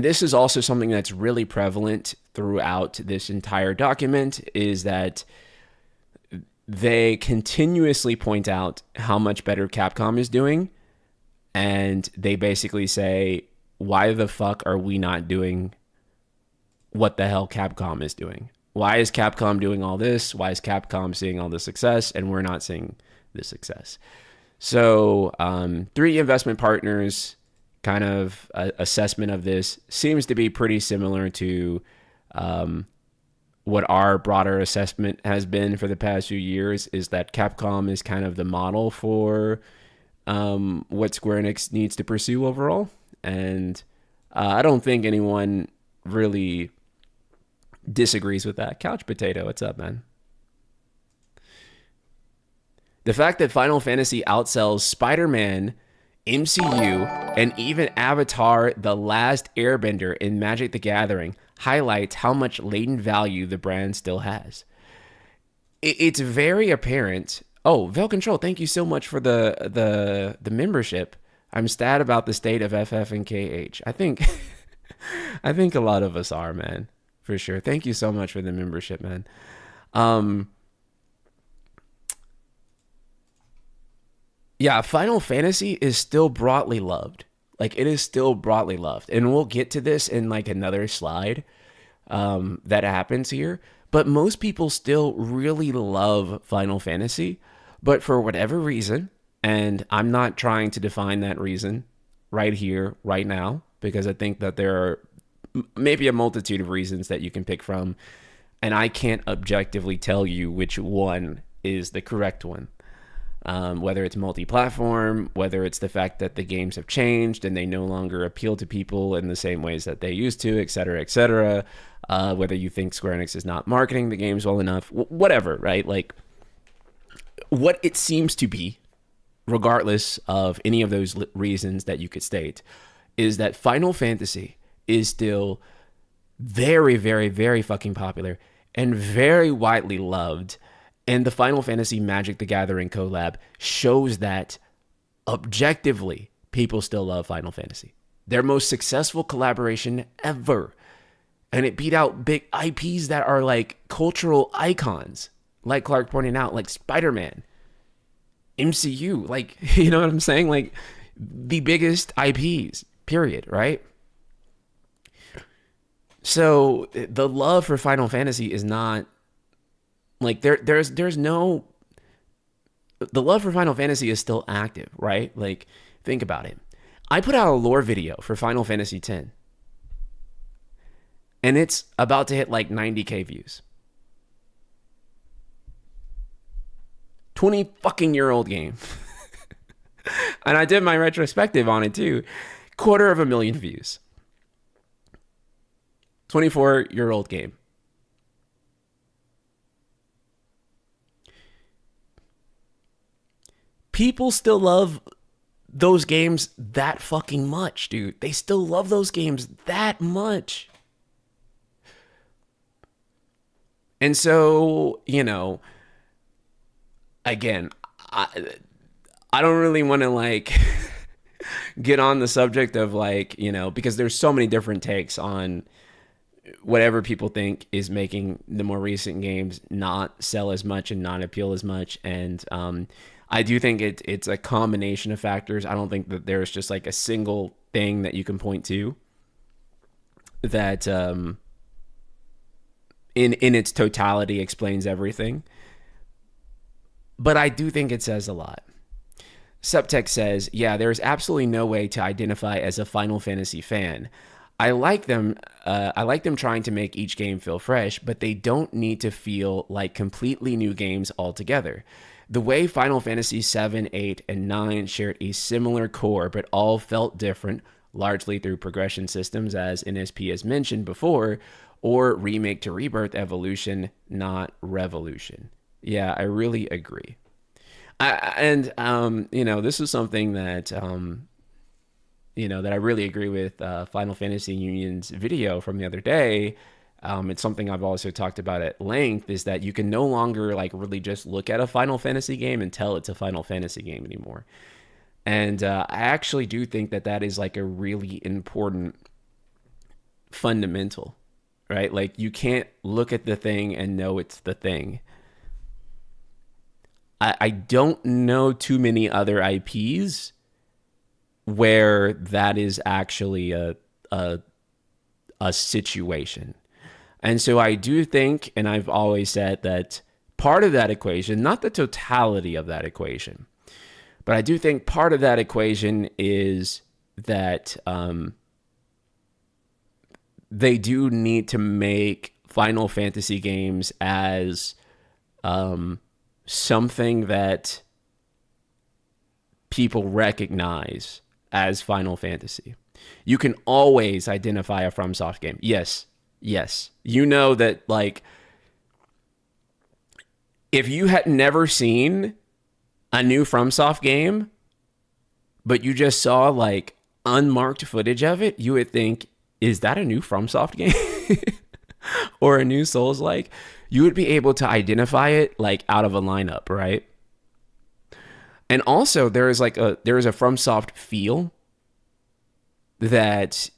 this is also something that's really prevalent throughout this entire document, is that they continuously point out how much better Capcom is doing, and they basically say, why the fuck are we not doing what the hell Capcom is doing? Why is Capcom doing all this? Why is Capcom seeing all the success and we're not seeing the success? So 3 investment partners kind of assessment of this seems to be pretty similar to what our broader assessment has been for the past few years, is that Capcom is kind of the model for what Square Enix needs to pursue overall. And I don't think anyone really disagrees with that. Couch Potato, what's up, man? The fact that Final Fantasy outsells Spider-Man, MCU, and even Avatar The Last Airbender in Magic the Gathering highlights how much latent value the brand still has. It's very apparent. Oh, Vel Control, thank you so much for the membership. I'm sad about the state of FF and KH. I think I think a lot of us are, man, for sure. Thank you so much for the membership, man. Yeah, Final Fantasy is still broadly loved. Like, it is still broadly loved. And we'll get to this in like another slide that happens here. But most people still really love Final Fantasy. But for whatever reason, and I'm not trying to define that reason right here, right now, because I think that there are maybe a multitude of reasons that you can pick from. And I can't objectively tell you which one is the correct one. Whether it's multi-platform, whether it's the fact that the games have changed and they no longer appeal to people in the same ways that they used to, et cetera, et cetera. Whether you think Square Enix is not marketing the games well enough, whatever, right? Like, what it seems to be, regardless of any of those reasons that you could state, is that Final Fantasy is still very, very, very fucking popular and very widely loved. And the Final Fantasy Magic the Gathering collab shows that objectively, people still love Final Fantasy. Their most successful collaboration ever. And it beat out big IPs that are like cultural icons, like Clark pointed out, like Spider-Man, MCU, like, you know what I'm saying? Like, the biggest IPs, period, right? So the love for Final Fantasy is not like there's no, the love for Final Fantasy is still active, right? Like, think about it. I put out a lore video for Final Fantasy X, and it's about to hit like 90K views. 20 fucking year old game. And I did my retrospective on it too. 250,000 views. 24-year-old game. People still love those games that fucking much, dude. They still love those games that much. And so, again, I don't really want to like get on the subject of like, because there's so many different takes on whatever people think is making the more recent games not sell as much and not appeal as much. And I do think it's a combination of factors. I don't think that there's just like a single thing that you can point to that in its totality explains everything. But I do think it says a lot. Subtext says, yeah, there is absolutely no way to identify as a Final Fantasy fan. I like them trying to make each game feel fresh, but they don't need to feel like completely new games altogether. The way Final Fantasy 7, 8, and 9 shared a similar core, but all felt different, largely through progression systems, as NSP has mentioned before, or remake to rebirth evolution, not revolution. Yeah, I really agree. This is something that, that I really agree with Final Fantasy Union's video from the other day. It's something I've also talked about at length, is that you can no longer like really just look at a Final Fantasy game and tell it's a Final Fantasy game anymore. And I actually do think that that is like a really important fundamental, right? Like you can't look at the thing and know it's the thing. I don't know too many other IPs where that is actually a situation. And so I do think, and I've always said that part of that equation, not the totality of that equation, but I do think part of that equation is that they do need to make Final Fantasy games as something that people recognize as Final Fantasy. You can always identify a FromSoft game. Yes. You know that, like, if you had never seen a new FromSoft game, but you just saw, like, unmarked footage of it, you would think, is that a new FromSoft game? Or a new Souls-like? You would be able to identify it, like, out of a lineup, right? And also, there is a FromSoft feel that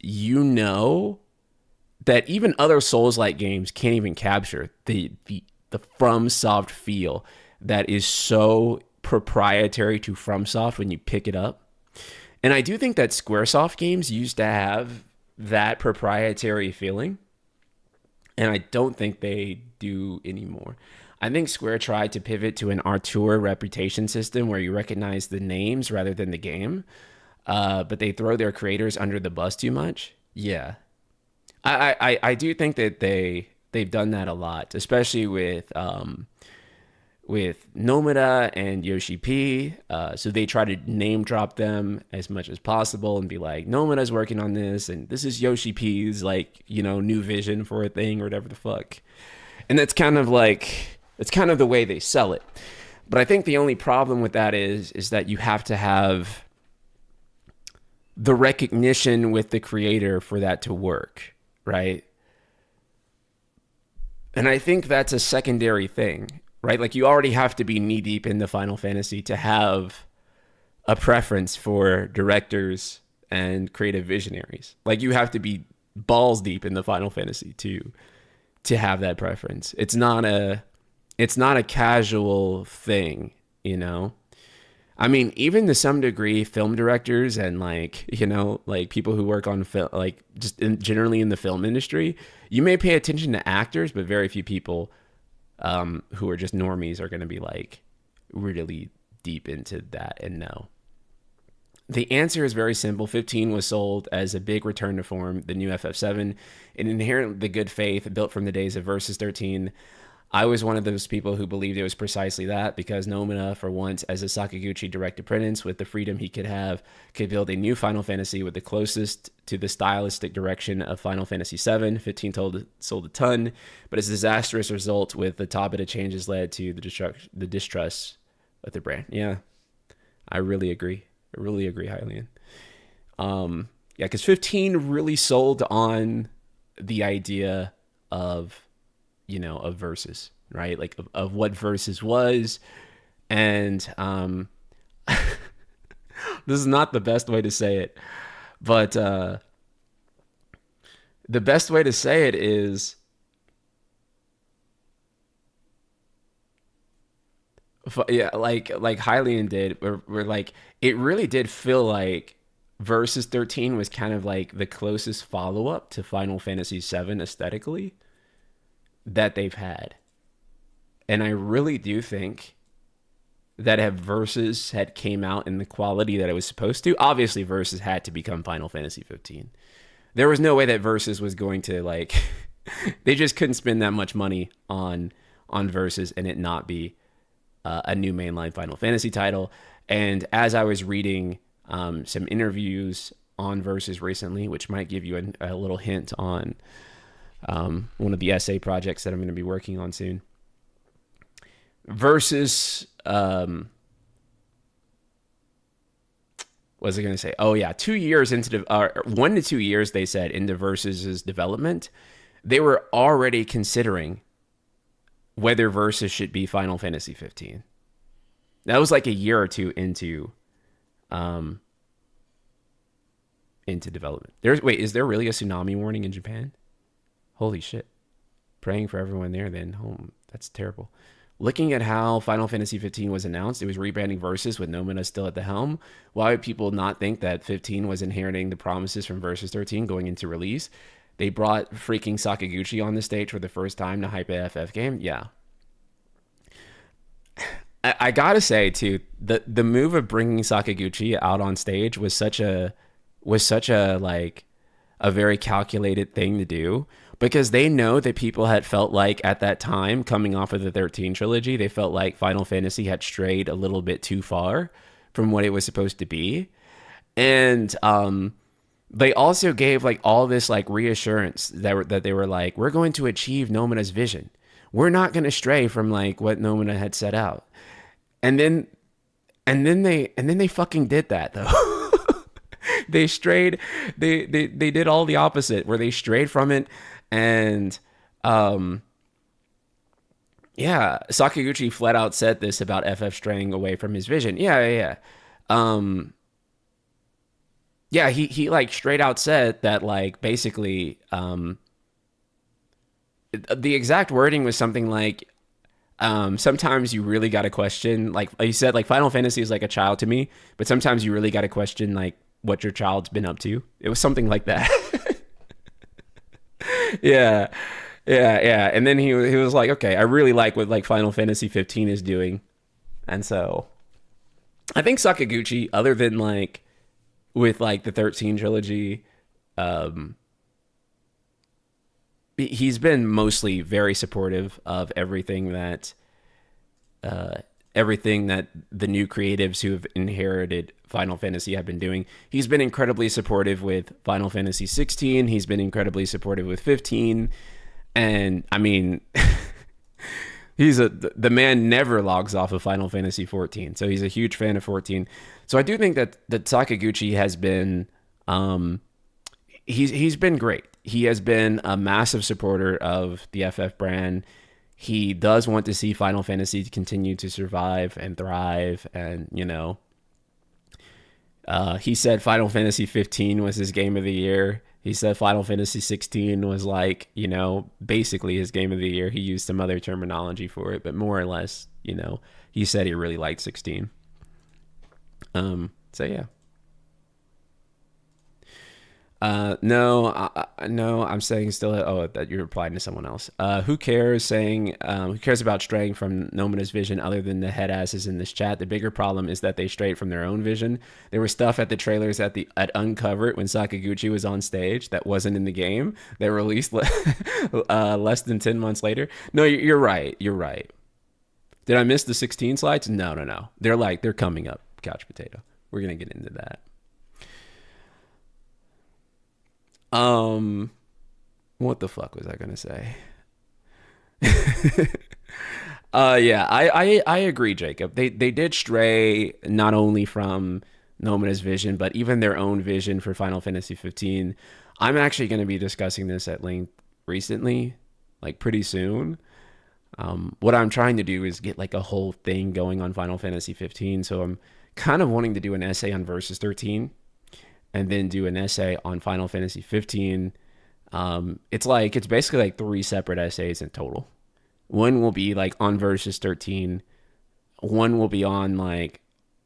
that even other Souls-like games can't even capture. The FromSoft feel that is so proprietary to FromSoft when you pick it up. And I do think that Squaresoft games used to have that proprietary feeling, and I don't think they do anymore. I think Square tried to pivot to an auteur reputation system where you recognize the names rather than the game, but they throw their creators under the bus too much. Yeah, I do think that they've done that a lot, especially with Nomura and Yoshi P. So they try to name drop them as much as possible and be like, Nomura's working on this, and this is Yoshi P's new vision for a thing or whatever the fuck. And that's kind of the way they sell it. But I think the only problem with that is that you have to have the recognition with the creator for that to work, right? And I think that's a secondary thing, right? Like, you already have to be knee deep in the Final Fantasy to have a preference for directors and creative visionaries. Like, you have to be balls deep in the Final Fantasy to have that preference. It's not a casual thing, I mean, even to some degree, film directors and people who work on film, generally in the film industry, you may pay attention to actors, but very few people who are just normies are going to be really deep into that and know. The answer is very simple. 15 was sold as a big return to form, the new FF7, and inherently the good faith built from the days of Versus 13. I was one of those people who believed it was precisely that, because Nomura, for once, as a Sakaguchi direct apprentice, with the freedom he could have, could build a new Final Fantasy with the closest to the stylistic direction of Final Fantasy VII. 15 sold a ton, but its disastrous result with the Tabata changes led to the distrust of the brand. Yeah. I really agree. I really agree, Hylian. Yeah, because 15 really sold on the idea of, of versus, right? Like of what versus was. And this is not the best way to say it, but the best way to say it is, yeah, like Hylian did, where like it really did feel like Versus 13 was kind of like the closest follow up to Final Fantasy 7 aesthetically that they've had. And I really do think that if Versus had came out in the quality that it was supposed to, obviously Versus had to become Final Fantasy 15. There was no way that Versus was going to like they just couldn't spend that much money on Versus and it not be a new mainline Final Fantasy title. And as I was reading some interviews on Versus recently, which might give you a little hint on one of the essay projects that I'm going to be working on soon. Versus, what was I going to say? Oh yeah, 2 years into 1 to 2 years they said into Versus's development, they were already considering whether Versus should be Final Fantasy 15. That was like a year or two into development. Is there really a tsunami warning in Japan? Holy shit. Praying for everyone there then. Oh, that's terrible. Looking at how Final Fantasy 15 was announced, it was rebranding Versus with Nomina still at the helm. Why would people not think that 15 was inheriting the promises from Versus 13 going into release? They brought freaking Sakaguchi on the stage for the first time to hype a FF game. Yeah. I gotta say too, the move of bringing Sakaguchi out on stage was such a like a very calculated thing to do, because they know that people had felt like at that time, coming off of the 13 trilogy, they felt like Final Fantasy had strayed a little bit too far from what it was supposed to be. And they also gave like all this like reassurance that they were like, we're going to achieve Nomina's vision. We're not going to stray from like what Nomina had set out. And then they fucking did that though. They strayed. They did all the opposite, where they strayed from it. And yeah, Sakaguchi flat out said this about FF straying away from his vision. Yeah. He like straight out said that, like, basically the exact wording was something like, sometimes you really got to question, like he said, like Final Fantasy is like a child to me, but sometimes you really got to question like what your child's been up to. It was something like that. Yeah. Yeah. And then he was like, okay, I really like what like Final Fantasy 15 is doing. And so I think Sakaguchi, other than like with like the 13 trilogy, he's been mostly very supportive of everything that the new creatives who have inherited Final Fantasy have been doing. He's been incredibly supportive with Final Fantasy 16. He's been incredibly supportive with 15. And I mean, the man never logs off of Final Fantasy 14. So he's a huge fan of 14. So I do think that Sakaguchi has been, he's been great. He has been a massive supporter of the FF brand. He does want to see Final Fantasy continue to survive and thrive. And, he said Final Fantasy 15 was his game of the year. He said Final Fantasy 16 was like, basically his game of the year. He used some other terminology for it, but more or less, he said he really liked 16. So yeah. No, I'm saying still. Oh, that you're replying to someone else. Who cares? Saying, who cares about straying from Nomina's vision other than the head asses in this chat? The bigger problem is that they strayed from their own vision. There was stuff at the trailers at Uncovered when Sakaguchi was on stage that wasn't in the game that released less than 10 months later. No, you're right. You're right. Did I miss the 16 slides? No. They're coming up. Couch potato. We're gonna get into that. What the fuck was I gonna say? Yeah, I agree, Jacob. They did stray not only from Nomina's vision, but even their own vision for Final Fantasy 15. I'm actually going to be discussing this at length recently, like pretty soon. What I'm trying to do is get like a whole thing going on Final Fantasy 15. So I'm kind of wanting to do an essay on Versus 13 and then do an essay on Final Fantasy 15. It's basically like three separate essays in total. One will be like on Versus 13. One will be on like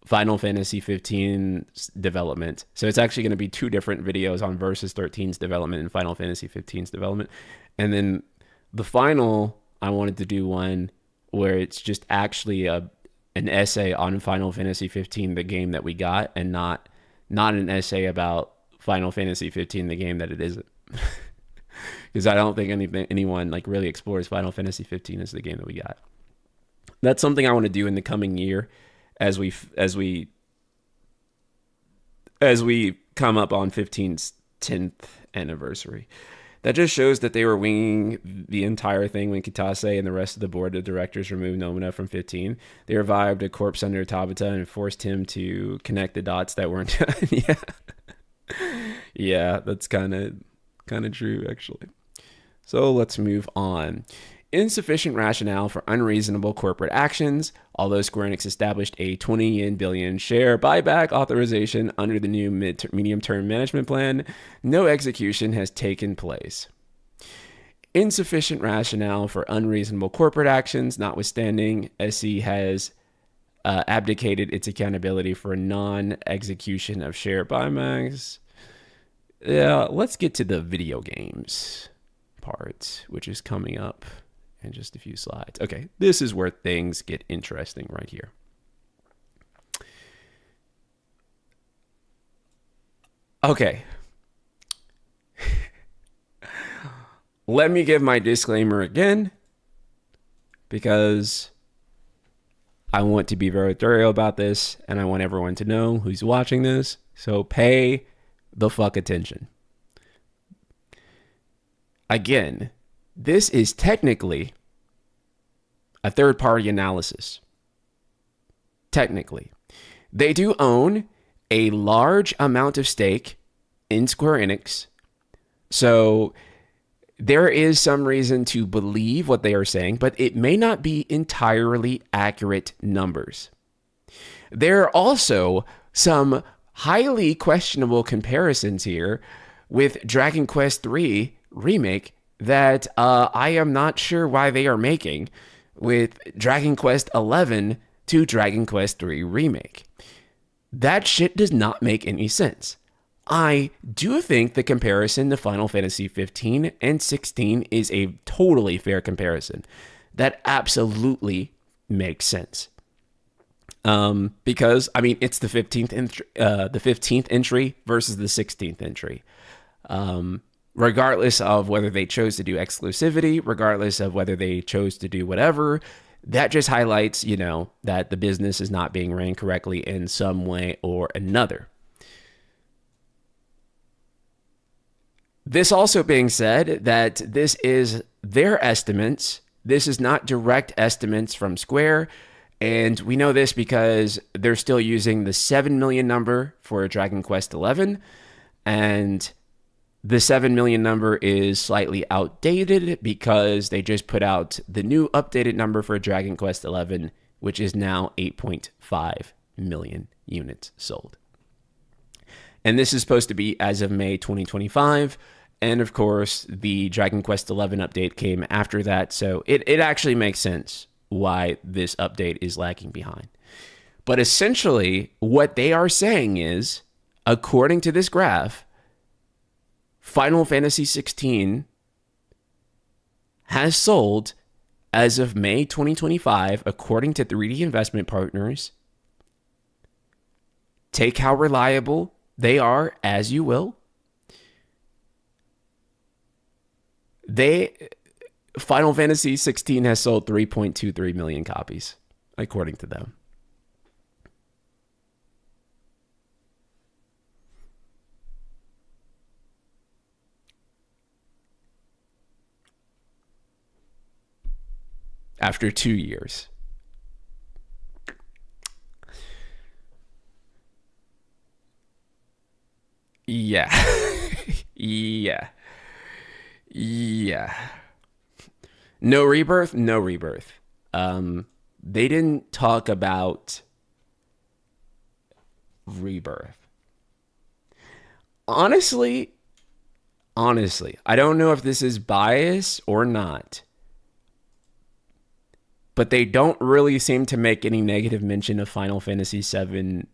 Final Fantasy 15's development. So it's actually going to be two different videos on Versus 13's development and Final Fantasy 15's development. And then the final, I wanted to do one where it's just actually an essay on Final Fantasy 15, the game that we got, and not an essay about Final Fantasy 15, the game that it isn't. Because I don't think anyone like really explores Final Fantasy 15 as the game that we got. That's something I want to do in the coming year, as we come up on 15's 10th anniversary. That just shows that they were winging the entire thing when Kitase and the rest of the board of directors removed Nomina from 15. They revived a corpse under Tabata and forced him to connect the dots that weren't done. Yeah, yeah, that's kind of true actually. So let's move on. Insufficient rationale for unreasonable corporate actions. Although Square Enix established a 20 billion share buyback authorization under the new medium-term management plan, no execution has taken place. Insufficient rationale for unreasonable corporate actions notwithstanding, SE has abdicated its accountability for non-execution of share buybacks. Yeah, let's get to the video games part, which is coming up in just a few slides. Okay, this is where things get interesting right here. Okay. Let me give my disclaimer again because I want to be very thorough about this and I want everyone to know who's watching this. So pay the fuck attention. Again, this is technically a third-party analysis. Technically. They do own a large amount of stake in Square Enix. So there is some reason to believe what they are saying, but it may not be entirely accurate numbers. There are also some highly questionable comparisons here with Dragon Quest III Remake that I am not sure why they are making with Dragon Quest XI to Dragon Quest III Remake. That shit does not make any sense. I do think the comparison to Final Fantasy 15 and 16 is a totally fair comparison. That absolutely makes sense. Because I mean, it's the 15th entry versus the 16th entry. Regardless of whether they chose to do exclusivity, regardless of whether they chose to do whatever, that just highlights, that the business is not being ran correctly in some way or another. This also being said, that this is their estimates. This is not direct estimates from Square. And we know this because they're still using the 7 million number for Dragon Quest XI. And the 7 million number is slightly outdated because they just put out the new updated number for Dragon Quest XI, which is now 8.5 million units sold. And this is supposed to be as of May 2025. And of course, the Dragon Quest XI update came after that. So it actually makes sense why this update is lagging behind. But essentially, what they are saying is, according to this graph, Final Fantasy 16 has sold as of May 2025, according to 3D Investment Partners. Take how reliable they are as you will. Final Fantasy 16 has sold 3.23 million copies, according to them. after 2 years. Yeah. Yeah. Yeah. No rebirth, no rebirth. They didn't talk about rebirth. Honestly, I don't know if this is bias or not, but they don't really seem to make any negative mention of Final Fantasy VII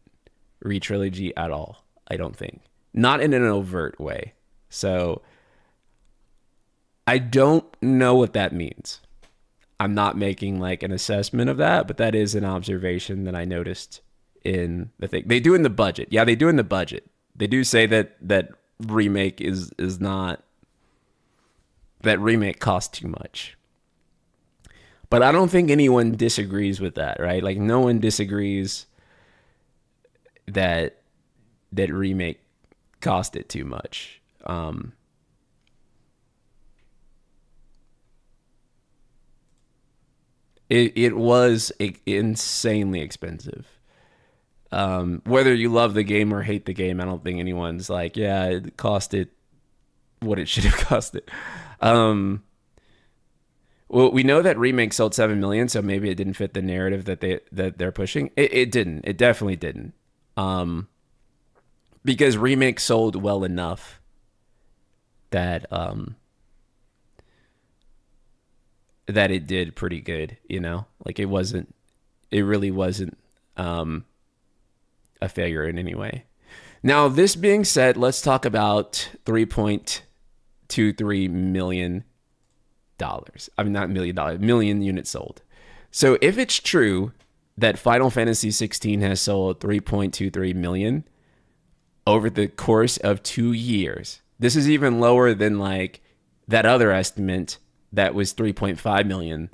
retrilogy at all. I don't think. Not in an overt way. So I don't know what that means. I'm not making like an assessment of that, but that is an observation that I noticed in the thing. They do in the budget. Yeah, they do in the budget. They do say that remake is not, that remake costs too much. But I don't think anyone disagrees with that, right? Like no one disagrees that remake cost it too much. It was insanely expensive. Whether you love the game or hate the game, I don't think anyone's like, yeah, it cost it what it should have cost it. Well, we know that remake sold 7 million, so maybe it didn't fit the narrative that they're pushing. It didn't. It definitely didn't. Because remake sold well enough that that it did pretty good, you know? Like it really wasn't a failure in any way. Now, this being said, let's talk about $3.23 million. I mean, not $1 million, million units sold. So if it's true that Final Fantasy 16 has sold 3.23 million over the course of 2 years, this is even lower than like that other estimate that was 3.5 million.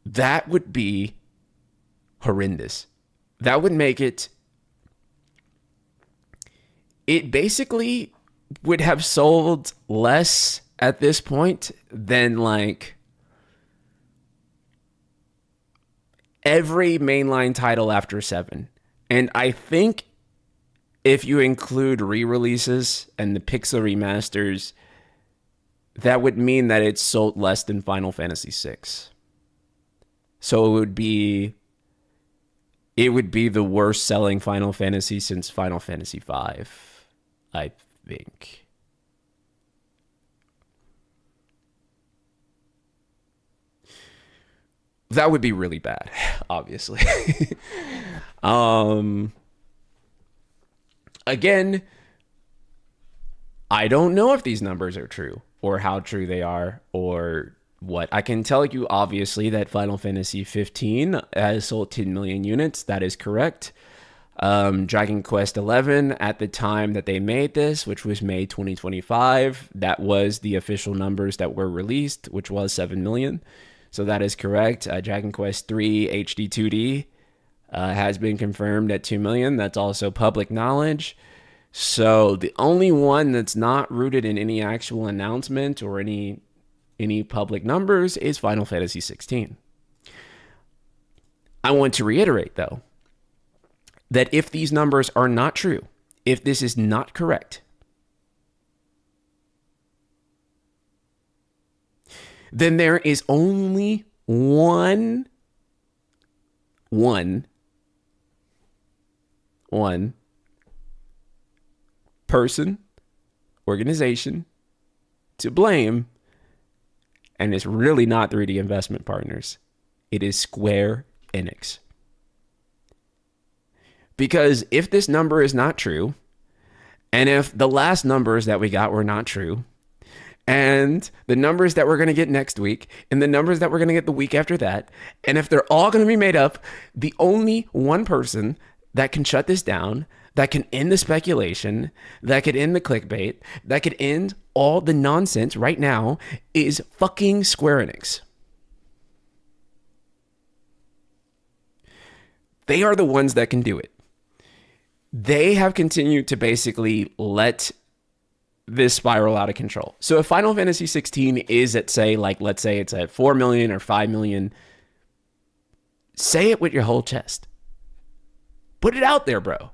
That would be horrendous. That would make it basically would have sold less at this point than like every mainline title after 7. And I think if you include re-releases and the pixel remasters, that would mean that it's sold less than Final Fantasy 6. So it would be the worst selling Final Fantasy since Final Fantasy 5, I think. That would be really bad, obviously. Again, I don't know if these numbers are true or how true they are or what. I can tell you, obviously, that Final Fantasy 15 has sold 10 million units. That is correct. Dragon Quest 11, at the time that they made this, which was May 2025, that was the official numbers that were released, which was 7 million. So that is correct. Dragon Quest 3 HD 2D has been confirmed at 2 million. That's also public knowledge. So the only one that's not rooted in any actual announcement or any public numbers is Final Fantasy 16. I want to reiterate, though, that if these numbers are not true, if this is not correct, then there is only one person, organization to blame, and it's really not 3D Investment Partners. It is Square Enix. Because if this number is not true, and if the last numbers that we got were not true, and the numbers that we're going to get next week, and the numbers that we're going to get the week after that, and if they're all going to be made up, the only one person that can shut this down, that can end the speculation, that could end the clickbait, that could end all the nonsense right now is fucking Square Enix. They are the ones that can do it. They have continued to basically let this spiral out of control. So if Final Fantasy 16 is at, say, like, let's say it's at 4 million or 5 million Say it with your whole chest. Put it out there, bro.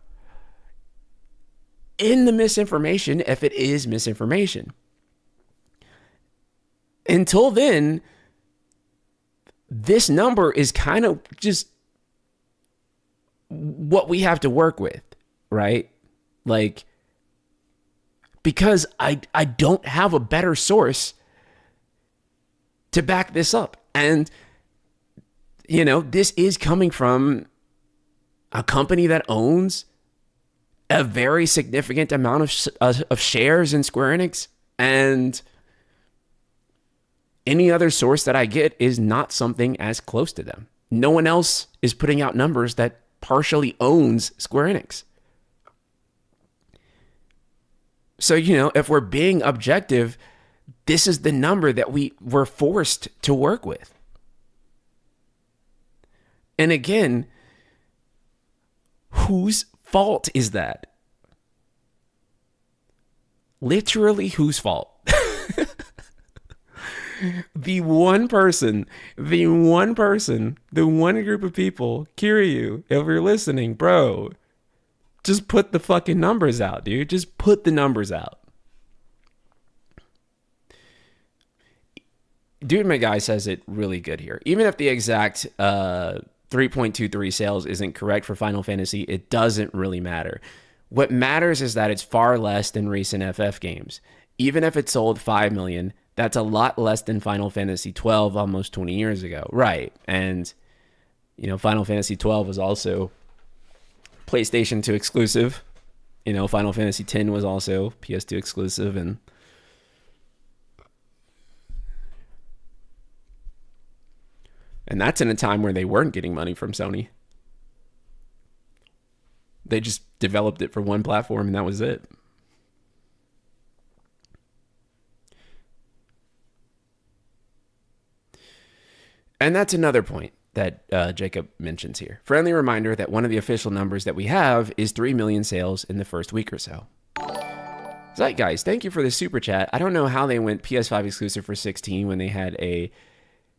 In the misinformation, if it is misinformation. Until then, this number is kind of just what we have to work with, right? Like, because I don't have a better source to back this up. And, this is coming from a company that owns a very significant amount of shares in Square Enix. And any other source that I get is not something as close to them. No one else is putting out numbers that partially owns Square Enix. So, if we're being objective, this is the number that we were forced to work with. And again, whose fault is that? Literally, whose fault? The one group of people, Kiryu, if you're listening, bro, just put the fucking numbers out, dude. Just put the numbers out. Dude, my guy says it really good here. Even if the exact 3.23 sales isn't correct for Final Fantasy, it doesn't really matter. What matters is that it's far less than recent FF games. Even if it sold 5 million, that's a lot less than Final Fantasy 12 almost 20 years ago. Right. And, Final Fantasy 12 was also PlayStation 2 exclusive. Final Fantasy 10 was also PS2 exclusive. And that's in a time where they weren't getting money from Sony. They just developed it for one platform and that was it. And that's another point that Jacob mentions here. Friendly reminder that one of the official numbers that we have is 3 million sales in the first week or so. Zeitgeist, thank you for the super chat. I don't know how they went PS5 exclusive for 16 when they had a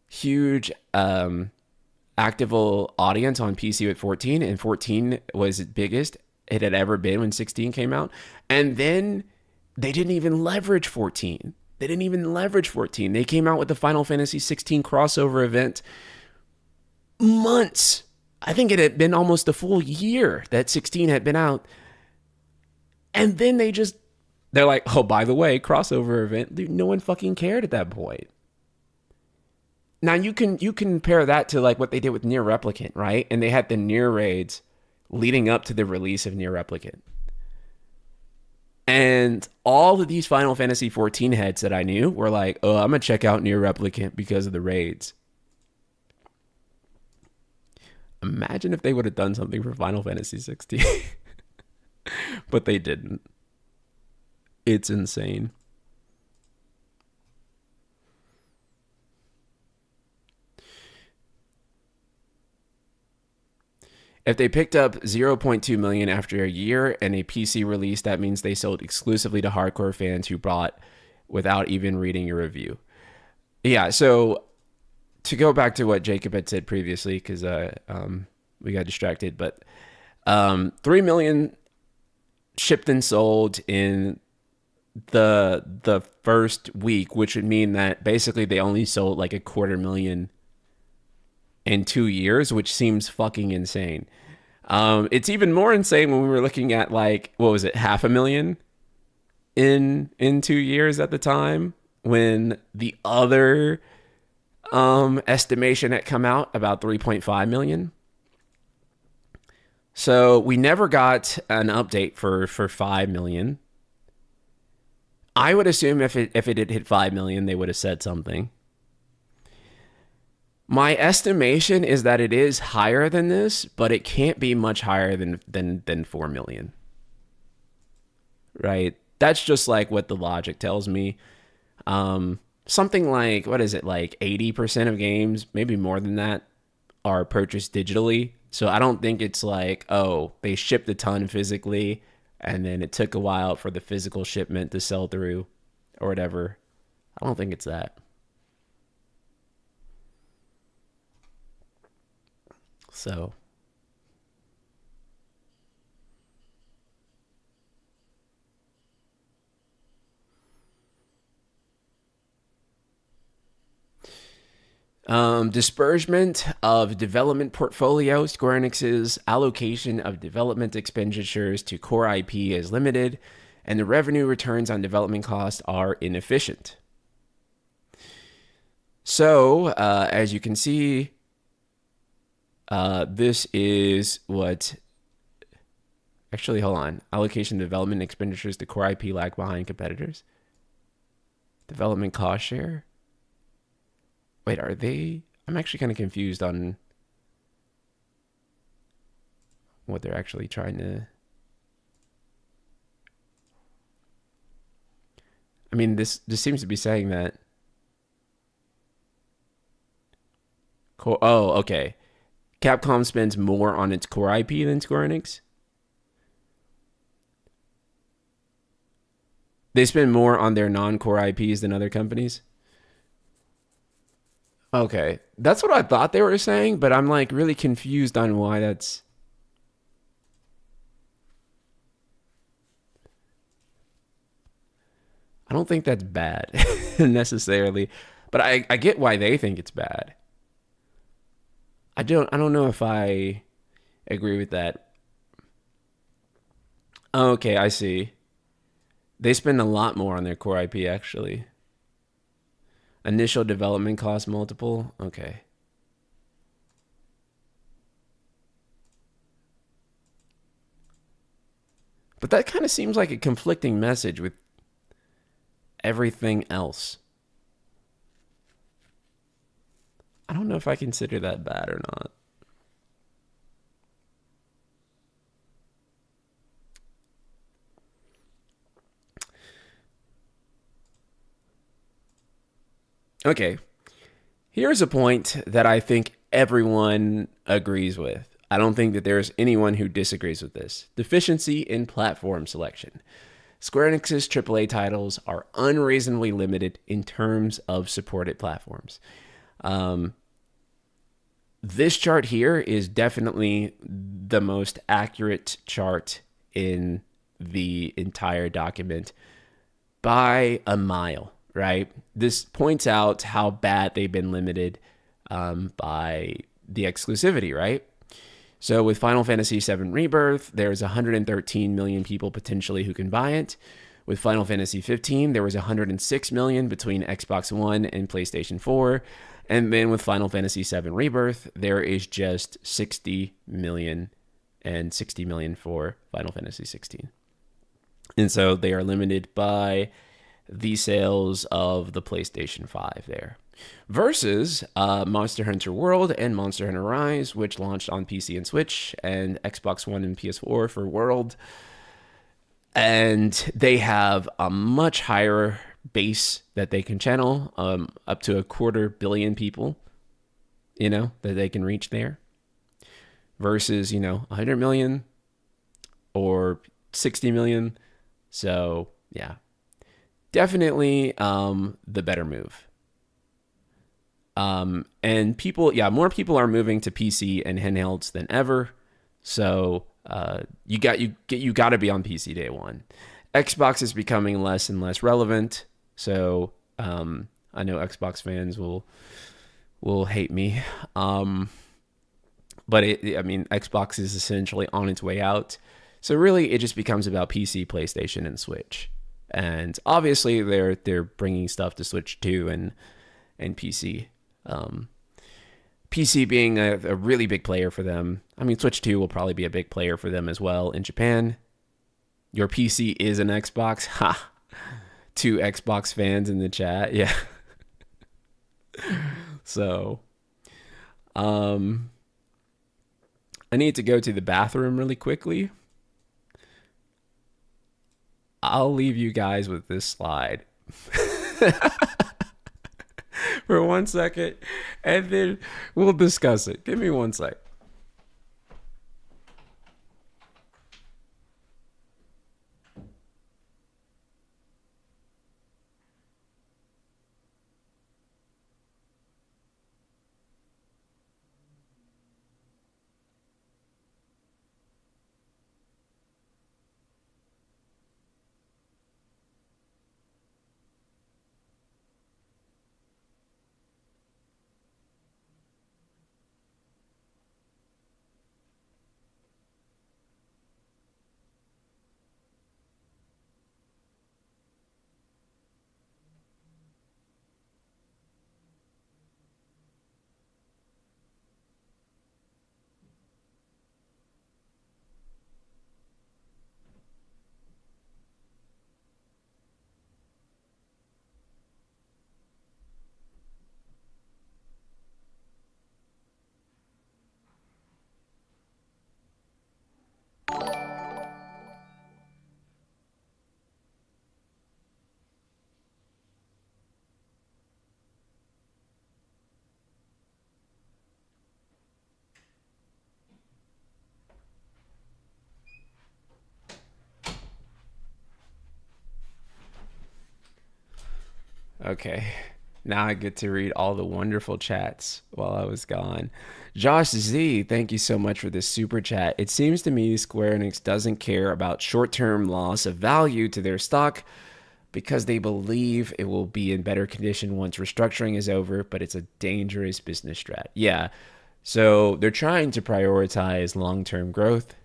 huge active audience on PC with 14, and 14 was the biggest it had ever been when 16 came out. And then they didn't even leverage 14. They came out with the Final Fantasy 16 crossover event months. I think it had been almost a full year that 16 had been out. And then they're like, oh, by the way, crossover event. Dude, no one fucking cared at that point. Now you can compare that to like what they did with Nier Replicant, right? And they had the Nier raids leading up to the release of Nier Replicant. And all of these Final Fantasy 14 heads that I knew were like, oh, I'm going to check out Nier Replicant because of the raids. Imagine if they would have done something for Final Fantasy 16. But they didn't. It's insane. If they picked up 0.2 million after a year and a PC release, that means they sold exclusively to hardcore fans who bought without even reading a review. Yeah, so to go back to what Jacob had said previously, because we got distracted, but 3 million shipped and sold in the first week, which would mean that basically they only sold like 250,000 in 2 years, which seems fucking insane. It's even more insane when we were looking at like, what was it, 500,000 in 2 years at the time, when the other estimation had come out about 3.5 million. So we never got an update for 5 million. I would assume if it had hit 5 million, they would have said something. My estimation is that it is higher than this, but it can't be much higher than 4 million. Right? That's just like what the logic tells me. Something like, what is it, like 80% of games, maybe more than that, are purchased digitally. So I don't think it's like, oh, they shipped a ton physically and then it took a while for the physical shipment to sell through or whatever. I don't think it's that. So, disbursement of development portfolio. Square Enix's allocation of development expenditures to core IP is limited, and the revenue returns on development costs are inefficient. So, as you can see, this is what. Actually, hold on. Allocation development expenditures to core IP lag behind competitors. Development cost share. Wait, are they? I'm actually kind of confused on what they're actually trying to. I mean, this seems to be saying that. Oh, okay. Capcom spends more on its core IP than Square Enix. They spend more on their non-core IPs than other companies. Okay, that's what I thought they were saying, but I'm like really confused on why that's. I don't think that's bad necessarily, but I get why they think it's bad. I don't know if I agree with that. Okay, I see. They spend a lot more on their core IP actually. Initial development cost multiple. Okay. But that kind of seems like a conflicting message with everything else. I don't know if I consider that bad or not. Okay. Here's a point that I think everyone agrees with. I don't think that there's anyone who disagrees with this. Deficiency in platform selection. Square Enix's AAA titles are unreasonably limited in terms of supported platforms. Um, this chart here is definitely the most accurate chart in the entire document by a mile, right? This points out how bad they've been limited by the exclusivity, right? So with Final Fantasy VII Rebirth, there's 113 million people potentially who can buy it. With Final Fantasy 15, there was 106 million between Xbox One and PlayStation 4. And then with Final Fantasy VII Rebirth, there is just 60 million and 60 million for Final Fantasy 16. And so they are limited by the sales of the PlayStation 5 there. Versus Monster Hunter World and Monster Hunter Rise, which launched on PC and Switch and Xbox One and PS4 for World. And they have a much higher base that they can channel, up to 250 million people, that they can reach there. Versus, 100 million or 60 million. So, yeah. Definitely the better move. And more people are moving to PC and handhelds than ever. So you got to be on PC day one. Xbox is becoming less and less relevant. So I know Xbox fans will hate me. But Xbox is essentially on its way out. So really, it just becomes about PC, PlayStation, and Switch. And obviously, they're bringing stuff to Switch too, and PC. PC being a really big player for them. I mean, Switch 2 will probably be a big player for them as well in Japan. Your PC is an Xbox. Ha! 2 Xbox fans in the chat. Yeah. So, I need to go to the bathroom really quickly. I'll leave you guys with this slide for 1 second, and then we'll discuss it. Give me 1 sec. Okay. Now I get to read all the wonderful chats while I was gone. Josh Z, thank you so much for this super chat. It seems to me Square Enix doesn't care about short term loss of value to their stock because they believe it will be in better condition once restructuring is over, but it's a dangerous business strat. Yeah. So they're trying to prioritize long term growth,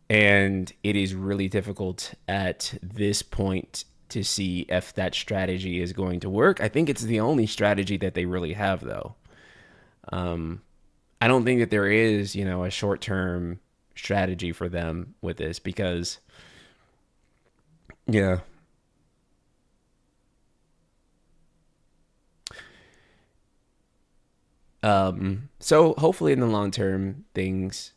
and it is really difficult at this point to see if that strategy is going to work. I think it's the only strategy that they really have, though. Um, I don't think that there is, a short term strategy for them with this because, yeah. So hopefully in the long term, things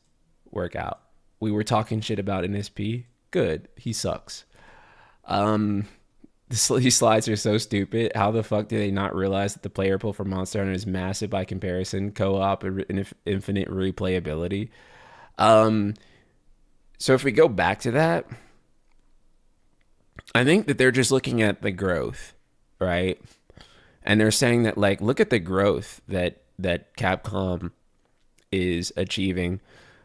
work out. We were talking shit about NSP. Good. He sucks. Um, these slides are so stupid. How the fuck do they not realize that the player pool for Monster Hunter is massive by comparison? Co-op and infinite replayability. Um, so if we go back to that, I think that they're just looking at the growth, right? And they're saying that like, look at the growth that Capcom is achieving.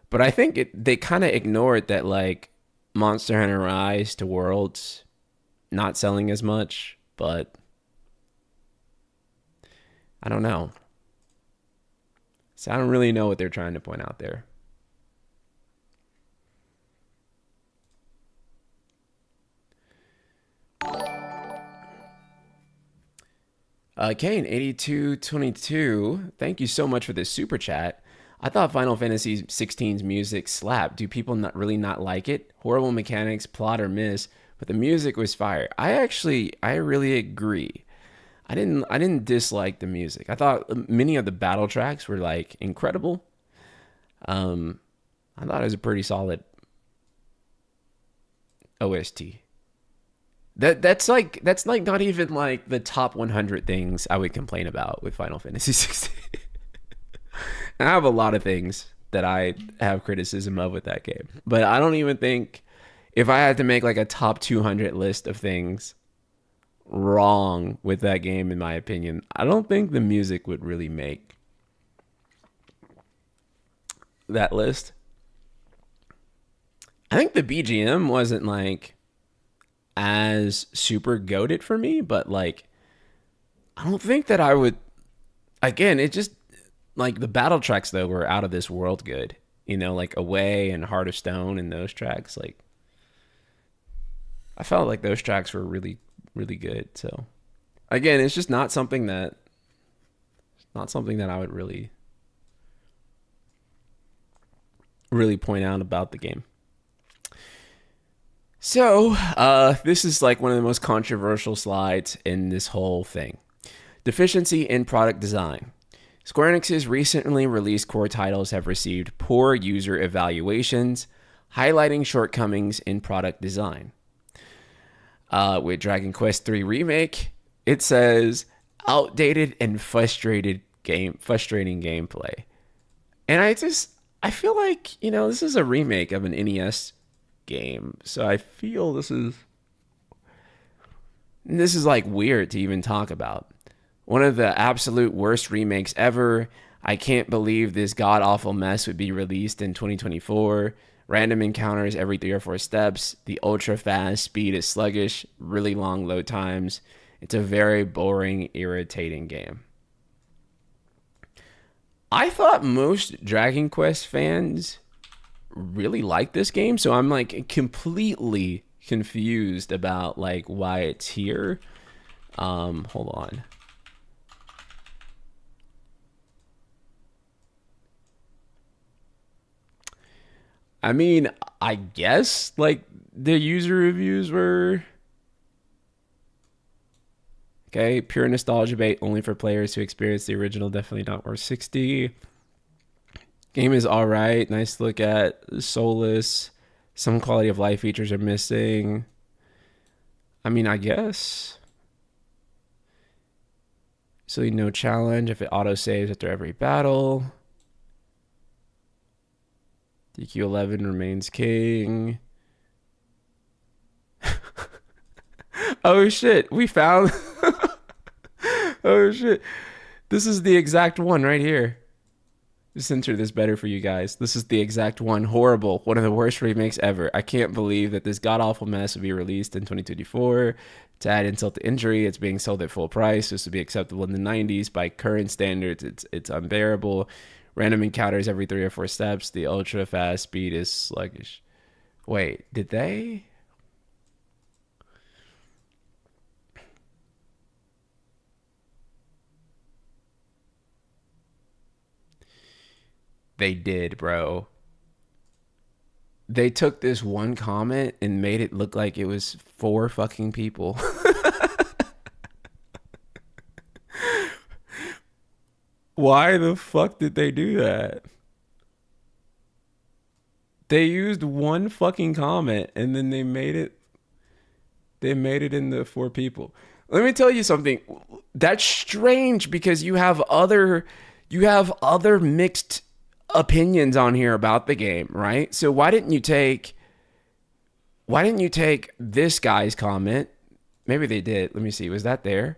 But I think they kind of ignored that like Monster Hunter Rise to Worlds not selling as much, but I don't know. So I don't really know what they're trying to point out there. Kane 8222, thank you so much for this super chat. I thought Final Fantasy 16's music slapped. Do people not really not like it? Horrible mechanics, plot or miss, but the music was fire. I really agree. I didn't dislike the music. I thought many of the battle tracks were like incredible. Um, I thought it was a pretty solid OST. That's like not even like the top 100 things I would complain about with Final Fantasy 16. I have a lot of things that I have criticism of with that game, but I don't even think if I had to make like a top 200 list of things wrong with that game, in my opinion, I don't think the music would really make that list. I think the BGM wasn't like as super goated for me, but like I don't think that I would. Again, it just like the battle tracks though were out of this world good. Like Away and Heart of Stone and those tracks. Like I felt like those tracks were really really good. So again, it's just not something that I would really point out about the game. So, this is like one of the most controversial slides in this whole thing. Deficiency in product design. Square Enix's recently released core titles have received poor user evaluations, highlighting shortcomings in product design. With Dragon Quest III Remake, it says outdated and frustrating gameplay. And I feel like, this is a remake of an NES game. So I feel this is like weird to even talk about. One of the absolute worst remakes ever. I can't believe this god awful mess would be released in 2024. Random encounters every 3 or 4 steps. The ultra fast speed is sluggish, really long load times. It's a very boring, irritating game. I thought most Dragon Quest fans really like this game, so I'm like completely confused about like why it's here. Hold on. I mean, I guess like the user reviews were okay. Pure nostalgia bait, only for players who experience the original. Definitely not worth 60. Game is all right. Nice to look at. Soulless. Some quality of life features are missing. I mean, I guess. So no challenge if it auto saves after every battle. DQ11 remains king. Oh shit, we found. Oh shit, this is the exact one right here. Censor this better for you guys. This is the exact one. Horrible. One of the worst remakes ever. I can't believe that this god awful mess will be released in 2024. To add insult to injury, it's being sold at full price. This would be acceptable in the 90s. By current standards, it's unbearable. Random encounters every 3 or 4 steps. The ultra fast speed is sluggish. Wait, did they? They did, bro. They took this one comment and made it look like it was 4 fucking people. Why the fuck did they do that? They used one fucking comment and then they made it into 4 people. Let me tell you something. That's strange because you have other mixed opinions on here about the game, right? So why didn't you take this guy's comment? Maybe they did. Let me see. Was that there?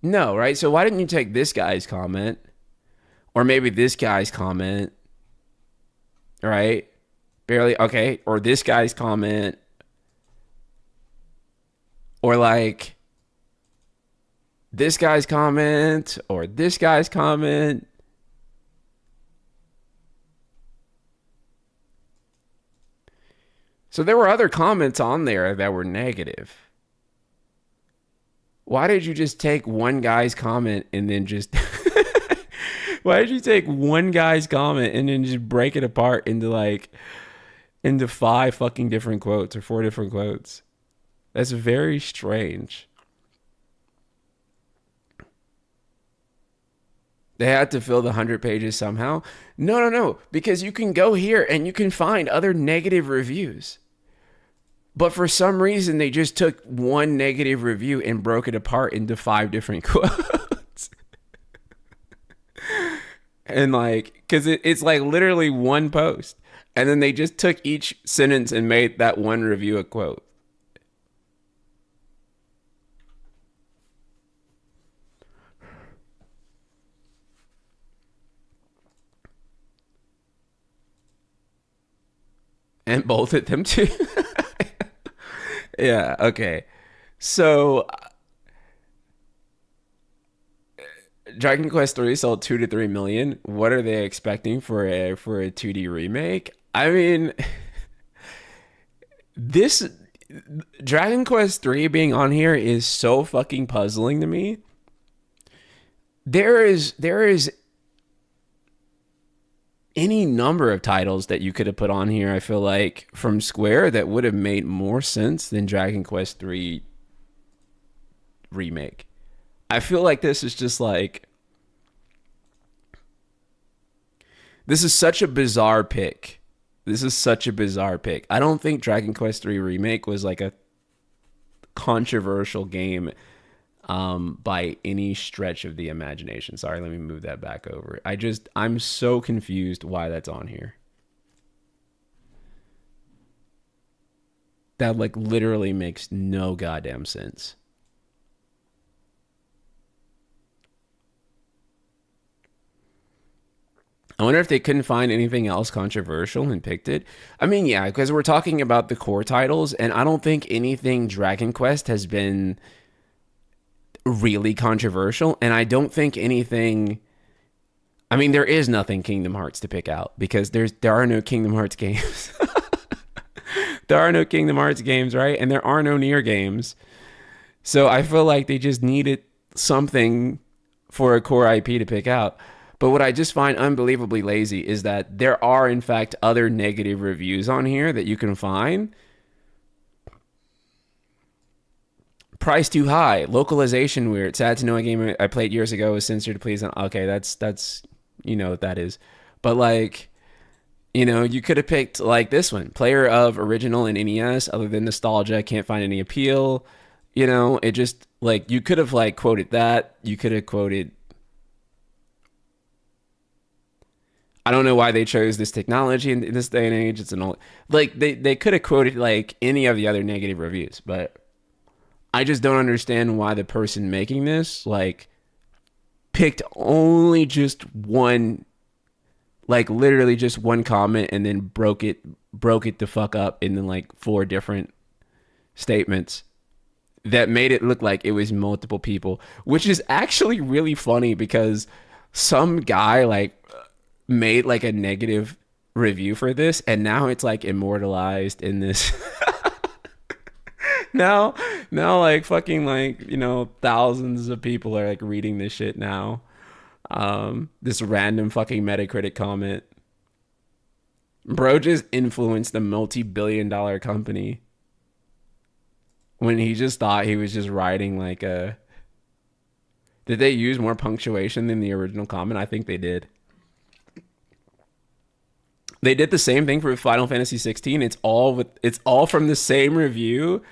No, right? So why didn't you take this guy's comment? Or maybe this guy's comment, right? Barely okay, or this guy's comment, or like this guy's comment, or this guy's comment. So there were other comments on there that were negative. Why did you just take one guy's comment and then just why did you take one guy's comment and then just break it apart into 5 fucking different quotes or 4 different quotes? That's very strange. They had to fill the 100 pages somehow. No, no, no, because you can go here and you can find other negative reviews. But for some reason, they just took one negative review and broke it apart into 5 different quotes. And like, because it's like literally one post. And then they just took each sentence and made that one review a quote. And both of them too. Yeah, okay. So Dragon Quest 3 sold 2 to 3 million. What are they expecting for a 2D remake? I mean, this Dragon Quest 3 being on here is so fucking puzzling to me. There is any number of titles that you could have put on here, I feel like, from Square that would have made more sense than Dragon Quest 3 remake. I feel like this is such a bizarre pick. This is such a bizarre pick. I don't think Dragon Quest 3 remake was like a controversial game by any stretch of the imagination. Sorry, let me move that back over. I'm so confused why that's on here. That like literally makes no goddamn sense. I wonder if they couldn't find anything else controversial and picked it. I mean, yeah, because we're talking about the core titles, and I don't think anything Dragon Quest has been really controversial, and I don't think anything. I mean, there is nothing Kingdom Hearts to pick out because there are no Kingdom Hearts games. There are no Kingdom Hearts games, right? And there are no Nier games. So I feel like they just needed something for a core IP to pick out. But what I just find unbelievably lazy is that there are, in fact, other negative reviews on here that you can find. Price too high, localization weird. Sad to know a game I played years ago was censored. Please, okay, that's you know what that is. But like, you could have picked like this one, player of original and NES. Other than nostalgia, can't find any appeal. It just like you could have like quoted that. You could have quoted. I don't know why they chose this technology in this day and age. It's an old, like they could have quoted like any of the other negative reviews, but I just don't understand why the person making this like picked only just one, like literally just one comment and then broke it the fuck up into like 4 different statements that made it look like it was multiple people, which is actually really funny because some guy like made like a negative review for this and now it's like immortalized in this now like fucking like, you know, thousands of people are like reading this shit now. This random fucking Metacritic comment. Bro just influenced a multi-billion-dollar company when he just thought he was just writing like a... Did they use more punctuation than the original comment? I think they did. They did the same thing for Final Fantasy 16. It's all from the same review.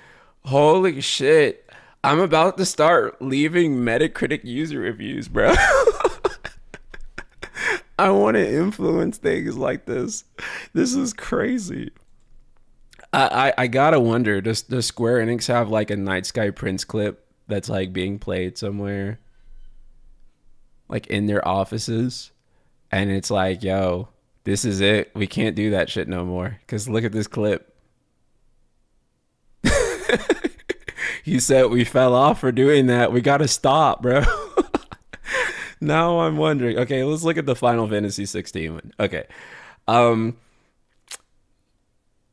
Holy shit. I'm about to start leaving Metacritic user reviews, bro. I want to influence things like this. This is crazy. I gotta wonder, does Square Enix have like a Night Sky Prince clip that's like being played somewhere? Like in their offices? And it's like, yo, this is it. We can't do that shit no more. Because look at this clip. He said we fell off for doing that. We gotta stop, bro. Now I'm wondering. Okay, let's look at the Final Fantasy 16 one. Okay.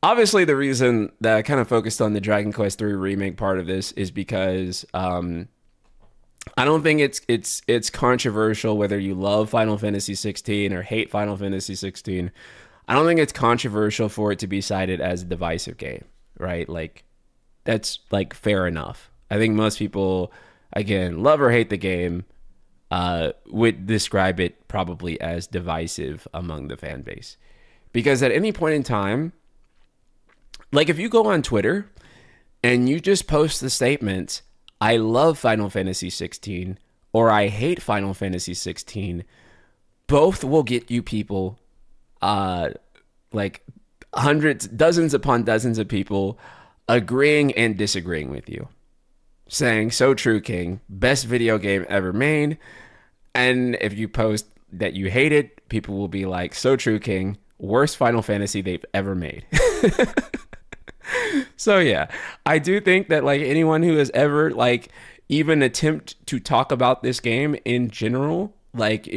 Obviously, the reason that I kind of focused on the Dragon Quest III remake part of this is because I don't think it's controversial whether you love Final Fantasy 16 or hate Final Fantasy 16. I don't think it's controversial for it to be cited as a divisive game, right? Like, that's like fair enough. I think most people, again, love or hate the game, would describe it probably as divisive among the fan base. Because at any point in time, like if you go on Twitter and you just post the statement, I love Final Fantasy 16 or I hate Final Fantasy 16, both will get you people, like hundreds, dozens upon dozens of people agreeing and disagreeing with you. Saying, so true, King, best video game ever made. And if you post that you hate it, people will be like, so true, King, worst Final Fantasy they've ever made. So yeah, I do think that like anyone who has ever like even attempt to talk about this game in general, like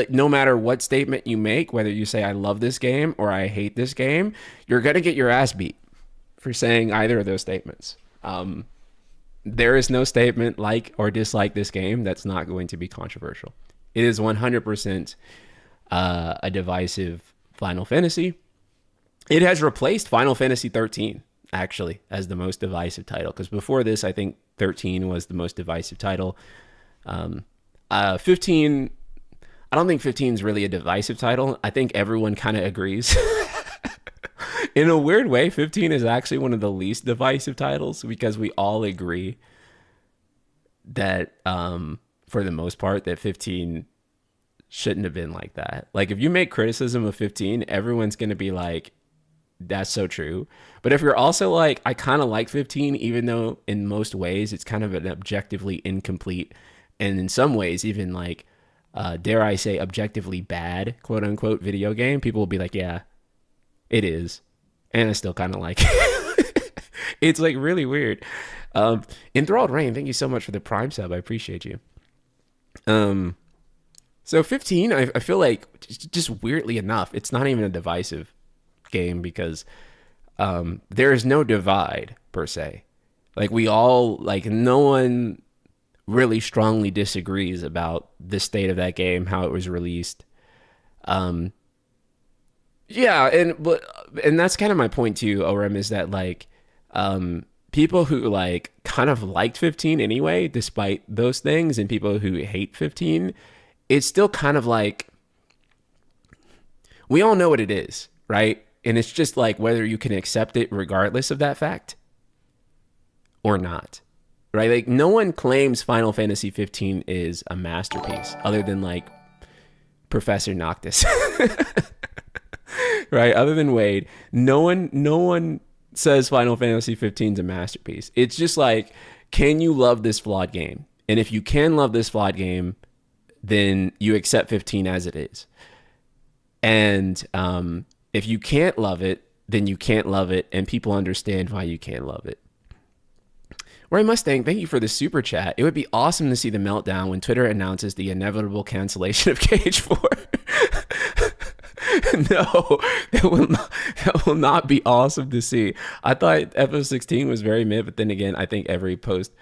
no matter what statement you make, whether you say I love this game or I hate this game, you're gonna get your ass beat for saying either of those statements. There is no statement like or dislike this game that's not going to be controversial. It is 100% a divisive Final Fantasy. It has replaced Final Fantasy 13 actually as the most divisive title, because before this I think 13 was the most divisive title. 15, I don't think 15 is really a divisive title. I think everyone kind of agrees. In a weird way, 15 is actually one of the least divisive titles because we all agree that for the most part that 15 shouldn't have been like that. Like if you make criticism of 15, everyone's going to be like, that's so true. But if you're also like, I kind of like 15, even though in most ways it's kind of an objectively incomplete and in some ways even like, dare I say, objectively bad, quote unquote, video game, people will be like, yeah, it is. And I still kind of like it. It's like really weird. Enthralled Rain, thank you so much for the Prime sub. I appreciate you. So 15, I feel like just weirdly enough, it's not even a divisive game because there is no divide per se. Like we all, like no one really strongly disagrees about the state of that game, how it was released. Yeah, and that's kind of my point too, Orem, is that like people who like kind of liked 15 anyway, despite those things, and people who hate 15, it's still kind of like we all know what it is, right? And it's just like whether you can accept it regardless of that fact or not, right? Like no one claims Final Fantasy 15 is a masterpiece other than like Professor Noctis. right? Other than Wade, no one says Final Fantasy 15 is a masterpiece. It's just like, can you love this flawed game? And if you can love this flawed game, then you accept 15 as it is. And if you can't love it, then you can't love it, and people understand why you can't love it. Roy Mustang, thank you for the super chat. It would be awesome to see the meltdown when Twitter announces the inevitable cancellation of Cage 4. No, that will not be awesome to see. I thought FF16 was very mid, but then again, I think every post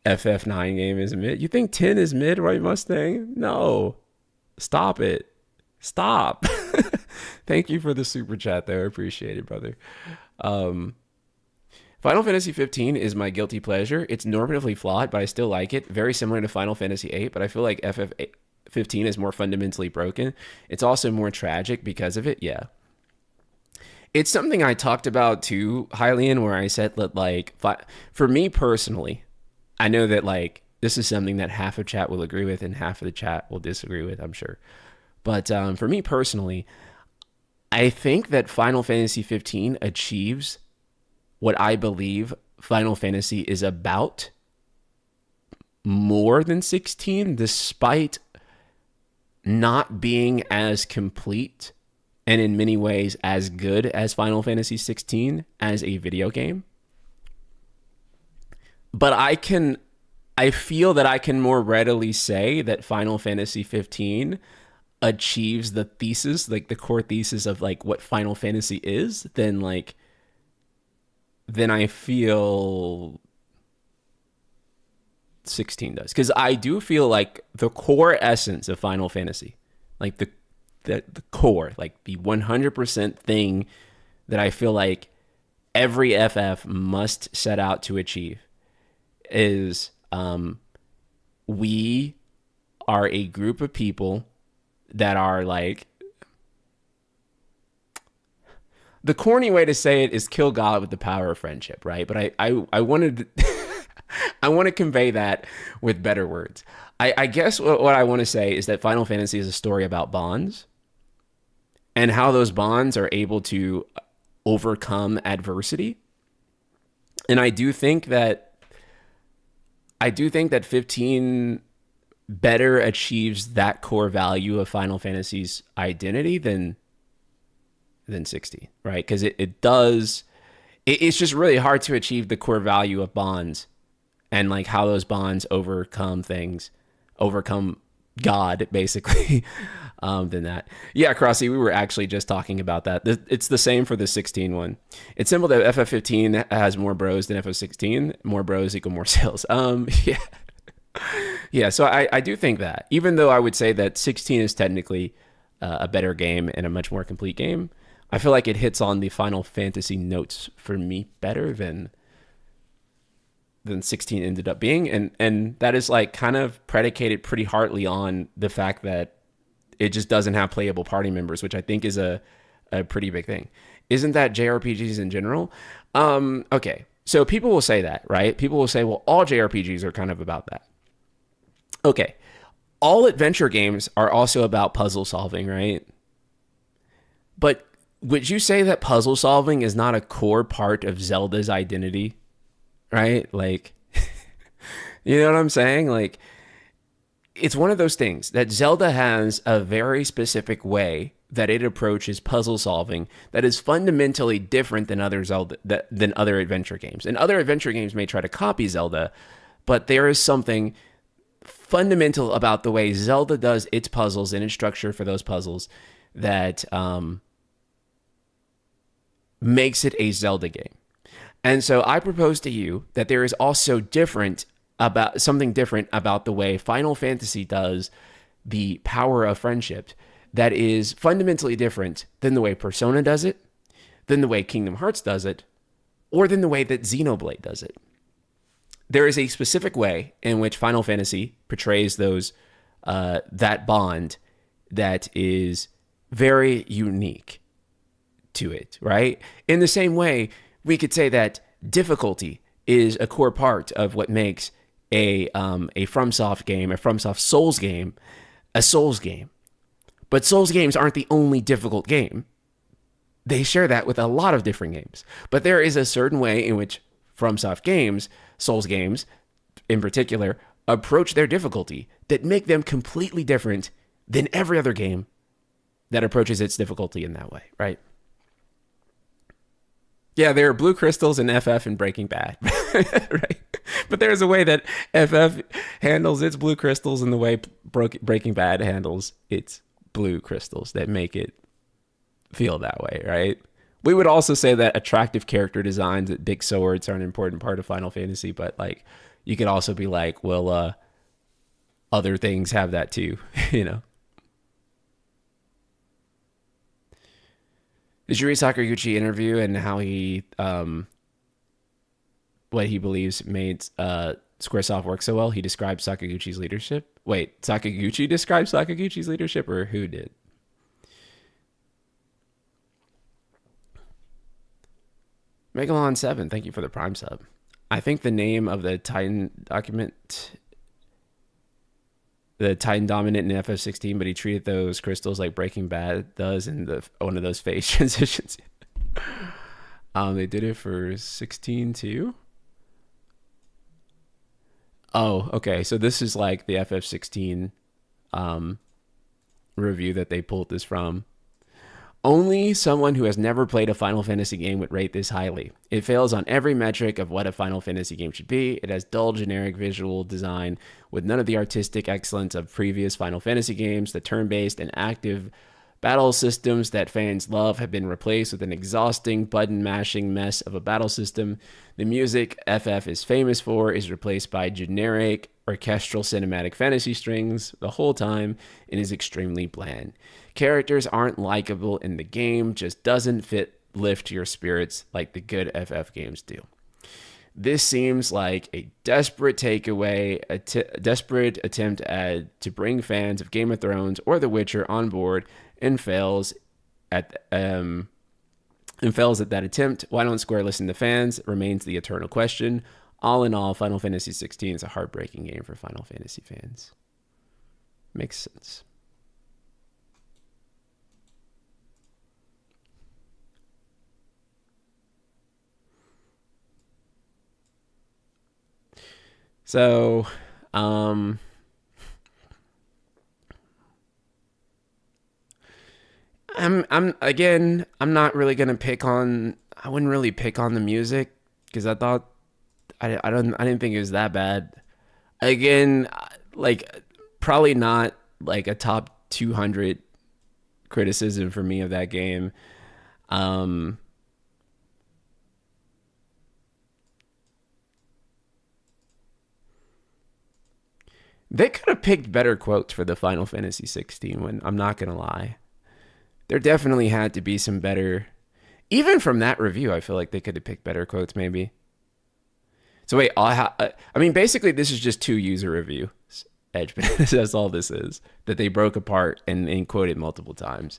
FF9 game is mid. You think 10 is mid, Roy Mustang? No. Stop it. Stop. Thank you for the super chat there. I appreciate it, brother. Final Fantasy 15 is my guilty pleasure. It's normatively flawed, but I still like it. Very similar to Final Fantasy 8, but I feel like FF15 is more fundamentally broken. It's also more tragic because of it. Yeah. It's something I talked about too, Hylian, where I said that, like, for me personally, I know that, like, this is something that half of chat will agree with and half of the chat will disagree with, I'm sure. But for me personally, I think that Final Fantasy 15 achieves what I believe Final Fantasy is about more than 16, despite not being as complete and in many ways as good as Final Fantasy 16 as a video game. But I feel that I can more readily say that Final Fantasy 15 achieves the thesis, like the core thesis of like what Final Fantasy is, than I feel 16 does. Because I do feel like the core essence of Final Fantasy, like the core, like the 100% thing that I feel like every FF must set out to achieve, is we are a group of people that are like, the corny way to say it is kill God with the power of friendship, right? But I wanted I want to convey that with better words. I guess what I want to say is that Final Fantasy is a story about bonds and how those bonds are able to overcome adversity. And I do think that 15 better achieves that core value of Final Fantasy's identity than 16, right? Because it does. It's just really hard to achieve the core value of bonds and like how those bonds overcome God, basically, than that. Yeah, Crossy, we were actually just talking about that. It's the same for the 16 one. It's simple that FF15 has more bros than FF16. More bros equal more sales. Yeah. Yeah, so I do think that, even though I would say that 16 is technically a better game and a much more complete game, I feel like it hits on the Final Fantasy notes for me better than 16 ended up being. And that is like kind of predicated pretty hardly on the fact that it just doesn't have playable party members, which I think is a pretty big thing. Isn't that JRPGs in general? Okay, so people will say that, right? People will say, well, all JRPGs are kind of about that. Okay, all adventure games are also about puzzle solving, right? But would you say that puzzle solving is not a core part of Zelda's identity, right? Like, you know what I'm saying? Like, it's one of those things that Zelda has a very specific way that it approaches puzzle solving that is fundamentally different than other adventure games. And other adventure games may try to copy Zelda, but there is something fundamental about the way Zelda does its puzzles and its structure for those puzzles that makes it a Zelda game. And so I propose to you that there is also something different about the way Final Fantasy does the power of friendship that is fundamentally different than the way Persona does it, than the way Kingdom Hearts does it, or than the way that Xenoblade does it. There is a specific way in which Final Fantasy portrays that bond that is very unique to it, right? In the same way, we could say that difficulty is a core part of what makes a FromSoft game, a FromSoft Souls game, a Souls game. But Souls games aren't the only difficult game. They share that with a lot of different games. But there is a certain way in which FromSoft games, Souls games in particular, approach their difficulty that make them completely different than every other game that approaches its difficulty in that way, right? Yeah, there are blue crystals in FF and Breaking Bad, right? But there's a way that FF handles its blue crystals and the way Breaking Bad handles its blue crystals that make it feel that way, right? We would also say that attractive character designs, that big swords are an important part of Final Fantasy, but like you could also be like, well, other things have that too, you know? The Yuri Sakaguchi interview and how he, what he believes made Squaresoft work so well, he described Sakaguchi's leadership. Wait, Sakaguchi described Sakaguchi's leadership, or who did? Megalon7, thank you for the Prime sub. I think the name of the Titan document, the Titan dominant in FF16, but he treated those crystals like Breaking Bad does in one of those phase transitions. They did it for 16 too. Oh, okay. So this is like the FF16 review that they pulled this from. Only someone who has never played a Final Fantasy game would rate this highly. It fails on every metric of what a Final Fantasy game should be. It has dull, generic visual design with none of the artistic excellence of previous Final Fantasy games. The turn-based and active battle systems that fans love have been replaced with an exhausting button-mashing mess of a battle system. The music FF is famous for is replaced by generic orchestral cinematic fantasy strings the whole time and is extremely bland. Characters aren't likable in the game, just doesn't lift your spirits like the good FF games do. This seems like a desperate takeaway, desperate attempt to bring fans of Game of Thrones or The Witcher on board, and fails at that attempt. Why don't Square listen to fans? Remains the eternal question. All in all, Final Fantasy 16 is a heartbreaking game for Final Fantasy fans. Makes sense. So, I'm not really gonna pick on. I wouldn't really pick on the music because I didn't think it was that bad. Again, like probably not like a top 200 criticism for me of that game. They could have picked better quotes for the Final Fantasy 16 one. I'm not gonna lie. There definitely had to be some better. Even from that review, I feel like they could have picked better quotes, maybe. So wait, I mean, basically, this is just two user reviews. Edge, but that's all this is. That they broke apart and quoted multiple times.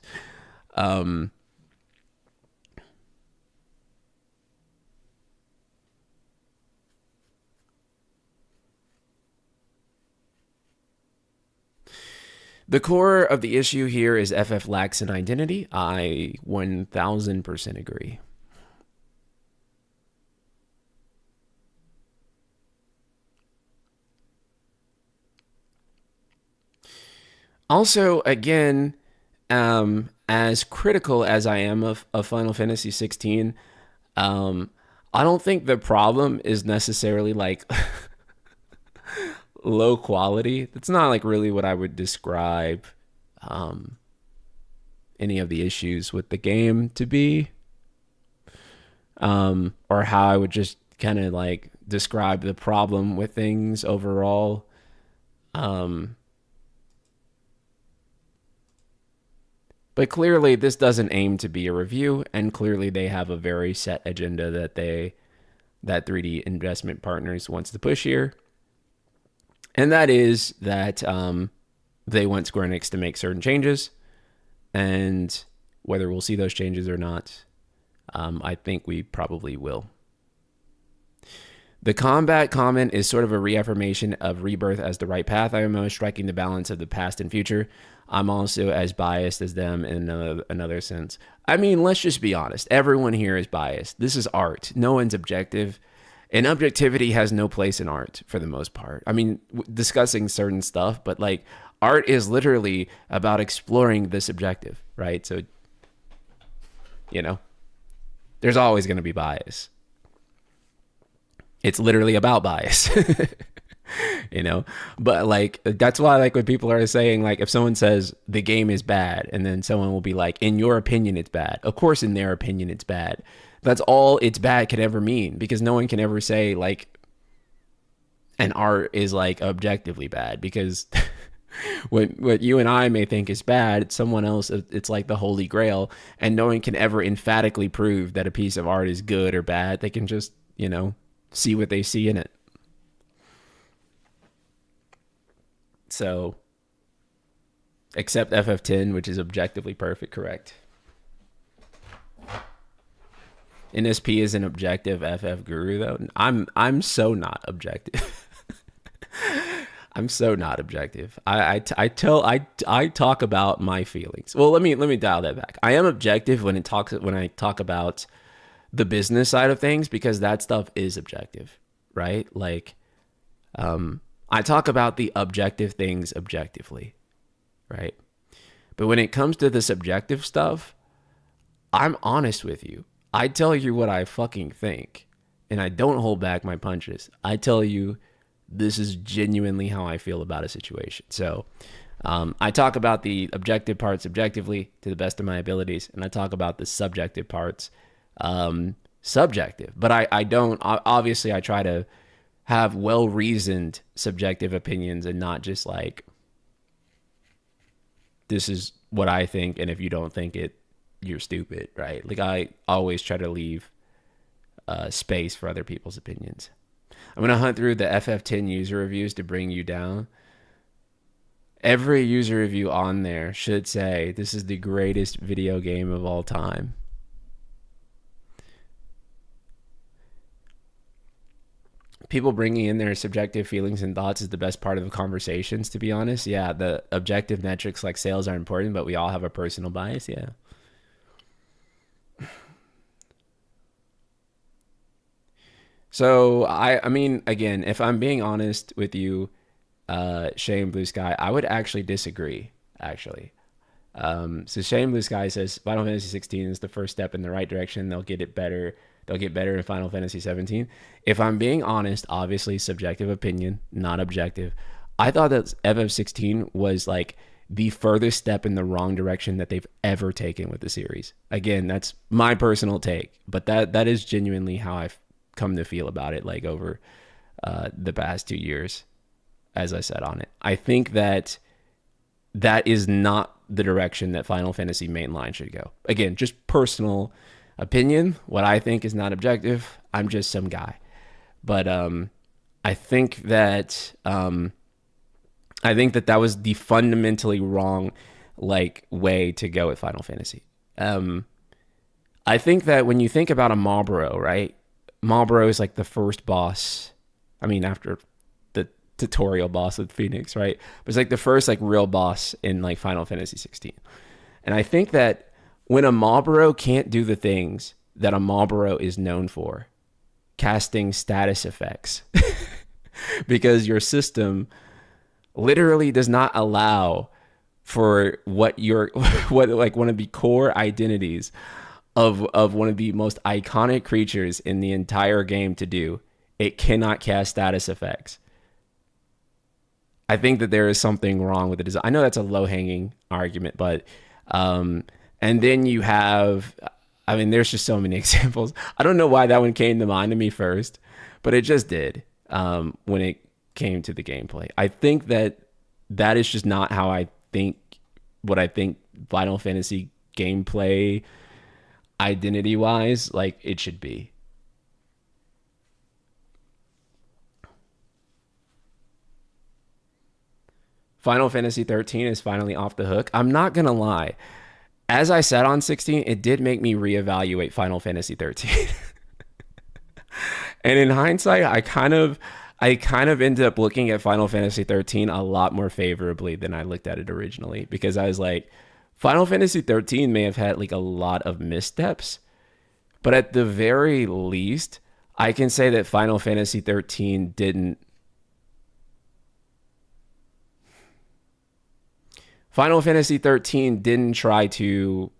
The core of the issue here is FF lacks an identity. I 1000% agree. Also, again, as critical as I am of Final Fantasy 16, I don't think the problem is necessarily like low quality. That's not like really what I would describe any of the issues with the game to be, or how I would just kind of like describe the problem with things overall. But clearly this doesn't aim to be a review, and clearly they have a very set agenda that 3D Investment Partners wants to push here. And that is that they want Square Enix to make certain changes, and whether we'll see those changes or not, I think we probably will. The combat comment is sort of a reaffirmation of Rebirth as the right path. IMO striking the balance of the past and future. I'm also as biased as them in another sense. I mean, let's just be honest. Everyone here is biased. This is art. No one's objective. And objectivity has no place in art for the most part. I mean, discussing certain stuff, but like art is literally about exploring the subjective, right? So, you know, there's always going to be bias. It's literally about bias. You know, but like that's why, like, when people are saying, like, if someone says the game is bad and then someone will be like, in your opinion it's bad, of course in their opinion it's bad. That's all it's bad could ever mean, because no one can ever say like an art is like objectively bad, because what you and I may think is bad, someone else, it's like the holy grail, and no one can ever emphatically prove that a piece of art is good or bad. They can just, you know, see what they see in it. So, except FF10, which is objectively perfect, correct? NSP is an objective FF guru, though. I'm so not objective. I'm so not objective. I talk about my feelings. Well, let me dial that back. I am objective when I talk about the business side of things, because that stuff is objective, right? Like, I talk about the objective things objectively, right? But when it comes to the subjective stuff, I'm honest with you. I tell you what I fucking think, and I don't hold back my punches. I tell you this is genuinely how I feel about a situation. So I talk about the objective parts objectively to the best of my abilities, and I talk about the subjective parts subjective. But I don't, obviously I try to have well-reasoned subjective opinions and not just like, this is what I think, and if you don't think it, you're stupid, right? Like, I always try to leave space for other people's opinions. I'm going to hunt through the FF10 user reviews to bring you down. Every user review on there should say, this is the greatest video game of all time. People bringing in their subjective feelings and thoughts is the best part of the conversations, to be honest. Yeah, the objective metrics like sales are important, but we all have a personal bias. Yeah. So I mean, again, if I'm being honest with you, Shane Blue Sky, I would actually disagree. Actually, so Shane Blue Sky says Final Fantasy 16 is the first step in the right direction. They'll get it better. They'll get better in Final Fantasy 17. If I'm being honest, obviously subjective opinion, not objective. I thought that FF16 was like the furthest step in the wrong direction that they've ever taken with the series. Again, that's my personal take, but that is genuinely how I've come to feel about it, like over the past 2 years, as I said on it. I think that is not the direction that Final Fantasy mainline should go. Again, just personal opinion. What I think is not objective. I'm just some guy. But I think that that was the fundamentally wrong like way to go with Final Fantasy. I think that when you think about a Marlboro, right? Marlboro is like the first boss. I mean, after the tutorial boss with Phoenix, right? But it's like the first like real boss in like Final Fantasy 16. And I think that when a Marlboro can't do the things that a Marlboro is known for, casting status effects, because your system literally does not allow for what like one of the core identities of one of the most iconic creatures in the entire game to do. It cannot cast status effects. I think that there is something wrong with the design. I know that's a low-hanging argument, but and then you have, I mean, there's just so many examples. I don't know why that one came to mind to me first, but it just did when it came to the gameplay. I think that is just not how I think, what I think Final Fantasy gameplay identity-wise, like, it should be. Final Fantasy 13 is finally off the hook. I'm not going to lie. As I said on 16, it did make me reevaluate Final Fantasy 13. And in hindsight, I kind of ended up looking at Final Fantasy 13 a lot more favorably than I looked at it originally, because I was like, Final Fantasy 13 may have had like a lot of missteps, but at the very least, I can say that Final Fantasy 13 didn't. Final Fantasy 13 didn't try to.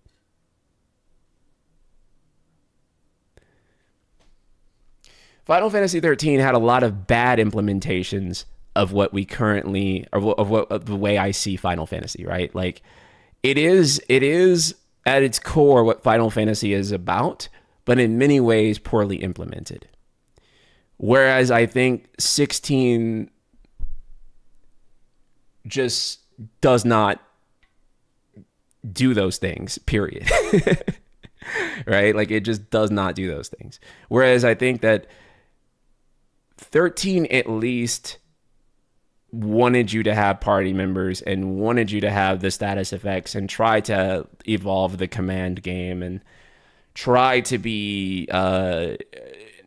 Final Fantasy 13 had a lot of bad implementations of what we currently, of the way I see Final Fantasy, right? Like, it is at its core what Final Fantasy is about, but in many ways poorly implemented. Whereas I think 16 just does not do those things, period. Right? Like, it just does not do those things. Whereas I think that 13 at least wanted you to have party members and wanted you to have the status effects and try to evolve the command game and try to be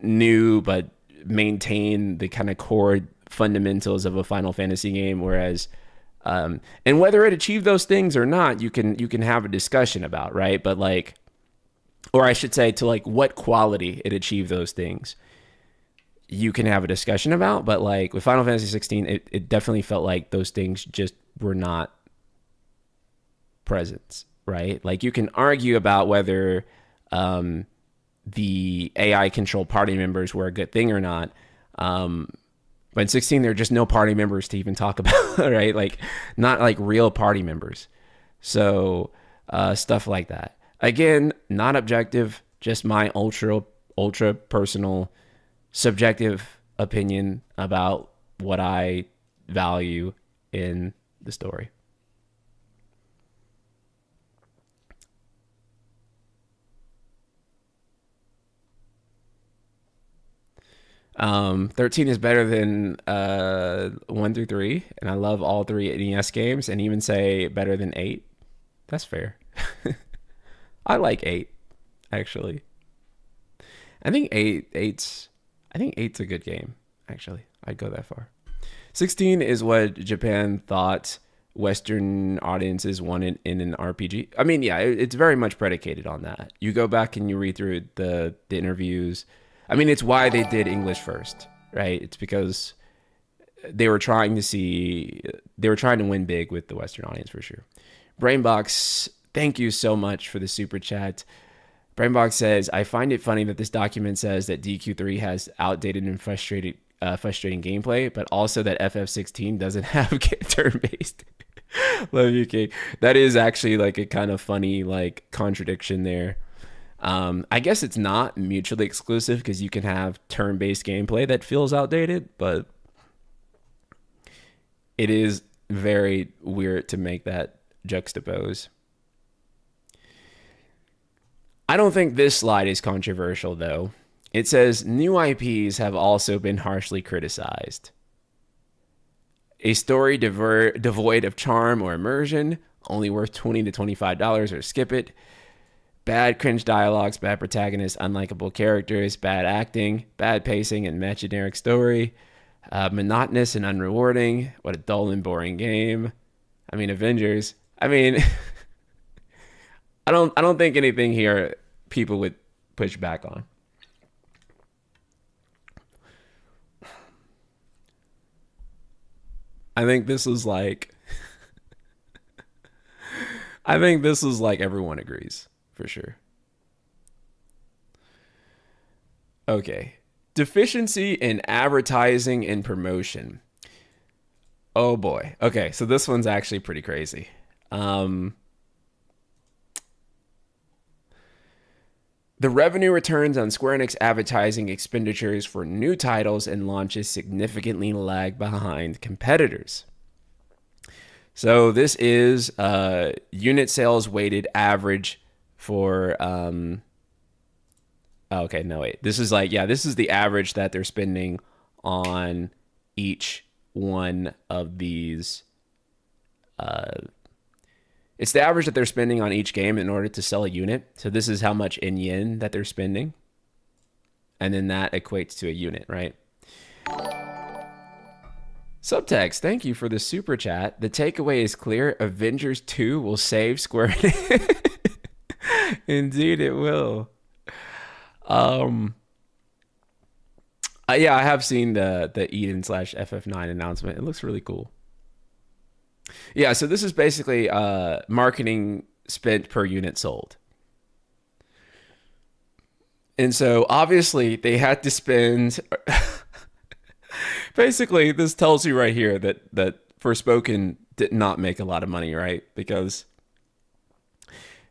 new but maintain the kind of core fundamentals of a Final Fantasy game. Whereas and whether it achieved those things or not, you can have a discussion about, right? But like, or I should say, to like what quality it achieved those things, you can have a discussion about. But like with Final Fantasy 16, it definitely felt like those things just were not present, right? Like, you can argue about whether the AI controlled party members were a good thing or not. But in 16, there are just no party members to even talk about, right? Like, not like real party members. So stuff like that. Again, not objective, just my ultra personal subjective opinion about what I value in the story. 13 is better than 1 through 3, and I love all three NES games, and even say better than 8. That's fair. I like 8, actually. I think 8's a good game, actually. I'd go that far. 16 is what Japan thought Western audiences wanted in an RPG. I mean, yeah, it's very much predicated on that. You go back and you read through the interviews. I mean, it's why they did English first, right? It's because they were trying to win big with the Western audience, for sure. Brainbox, thank you so much for the super chat. Brainbox says, I find it funny that this document says that DQ3 has outdated and frustrating gameplay, but also that FF16 doesn't have turn-based. Love you, King. That is actually like a kind of funny like contradiction there. I guess it's not mutually exclusive, because you can have turn-based gameplay that feels outdated, but it is very weird to make that juxtapose. I don't think this slide is controversial, though. It says, new IPs have also been harshly criticized. A story devoid of charm or immersion, only worth $20 to $25, or skip it. Bad cringe dialogues, bad protagonists, unlikable characters, bad acting, bad pacing, and meh generic story. Monotonous and unrewarding. What a dull and boring game. I mean, Avengers. I mean, I don't think anything here people would push back on. I think this is like everyone agrees, for sure. Okay. Deficiency in advertising and promotion. Oh boy. Okay, so this one's actually pretty crazy. The revenue returns on Square Enix advertising expenditures for new titles and launches significantly lag behind competitors. So this is unit sales weighted average for okay, no wait. This is the average that they're spending on each one of these it's the average that they're spending on each game in order to sell a unit. So this is how much in yen that they're spending. and then that equates to a unit, right? Subtext, thank you for the super chat. The takeaway is clear. Avengers 2 will save Square Enix. Indeed, it will. Yeah, I have seen the Eden slash FF9 announcement. It looks really cool. Yeah, so this is basically marketing spent per unit sold. And so obviously they had to spend. Basically, this tells you right here that Forspoken did not make a lot of money, right? Because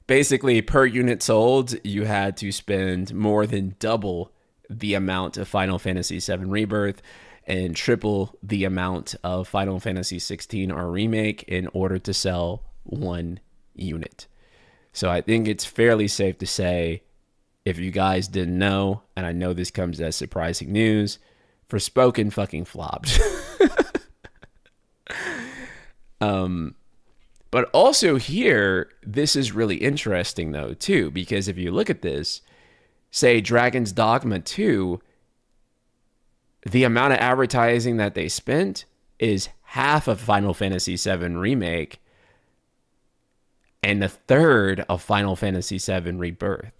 basically per unit sold, you had to spend more than double the amount of Final Fantasy VII Rebirth and triple the amount of Final Fantasy 16 or Remake in order to sell one unit. So I think it's fairly safe to say, if you guys didn't know, and I know this comes as surprising news, Forspoken fucking flopped. But also here, this is really interesting though too, because if you look at this, say Dragon's Dogma 2, the amount of advertising that they spent is half of Final Fantasy VII Remake and a third of Final Fantasy VII Rebirth.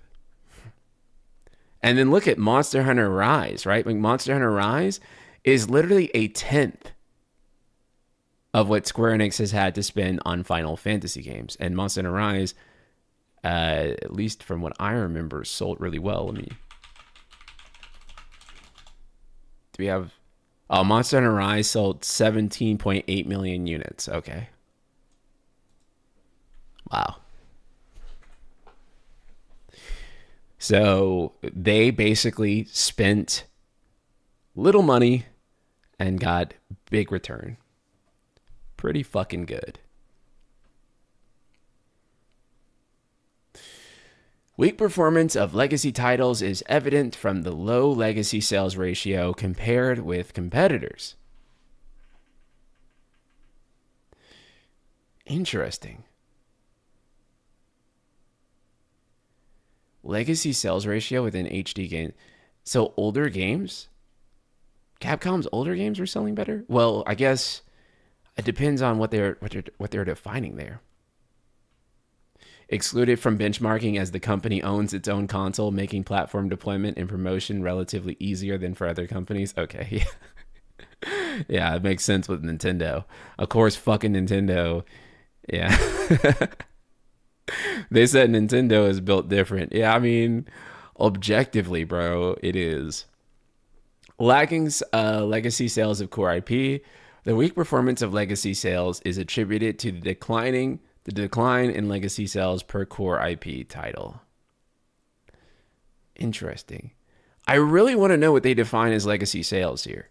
And then look at Monster Hunter Rise, right? Like Monster Hunter Rise is literally a tenth of what Square Enix has had to spend on Final Fantasy games. And Monster Hunter Rise, at least from what I remember, sold really well. Let me... Do we have... Oh, Monster Hunter Rise sold 17.8 million units. Okay. Wow. So they basically spent little money and got big return. Pretty fucking good. Weak performance of legacy titles is evident from the low legacy sales ratio compared with competitors. Interesting. Legacy sales ratio within HD games. So older games? Capcom's older games were selling better? Well, I guess it depends on what they're defining there. Excluded from benchmarking as the company owns its own console, making platform deployment and promotion relatively easier than for other companies. Okay, yeah. Yeah, it makes sense with Nintendo. Of course, fucking Nintendo. Yeah. They said Nintendo is built different. Yeah, I mean, objectively, bro, it is. Lacking legacy sales of core IP, the weak performance of legacy sales is attributed to the decline in legacy sales per core IP title. Interesting. I really want to know what they define as legacy sales here.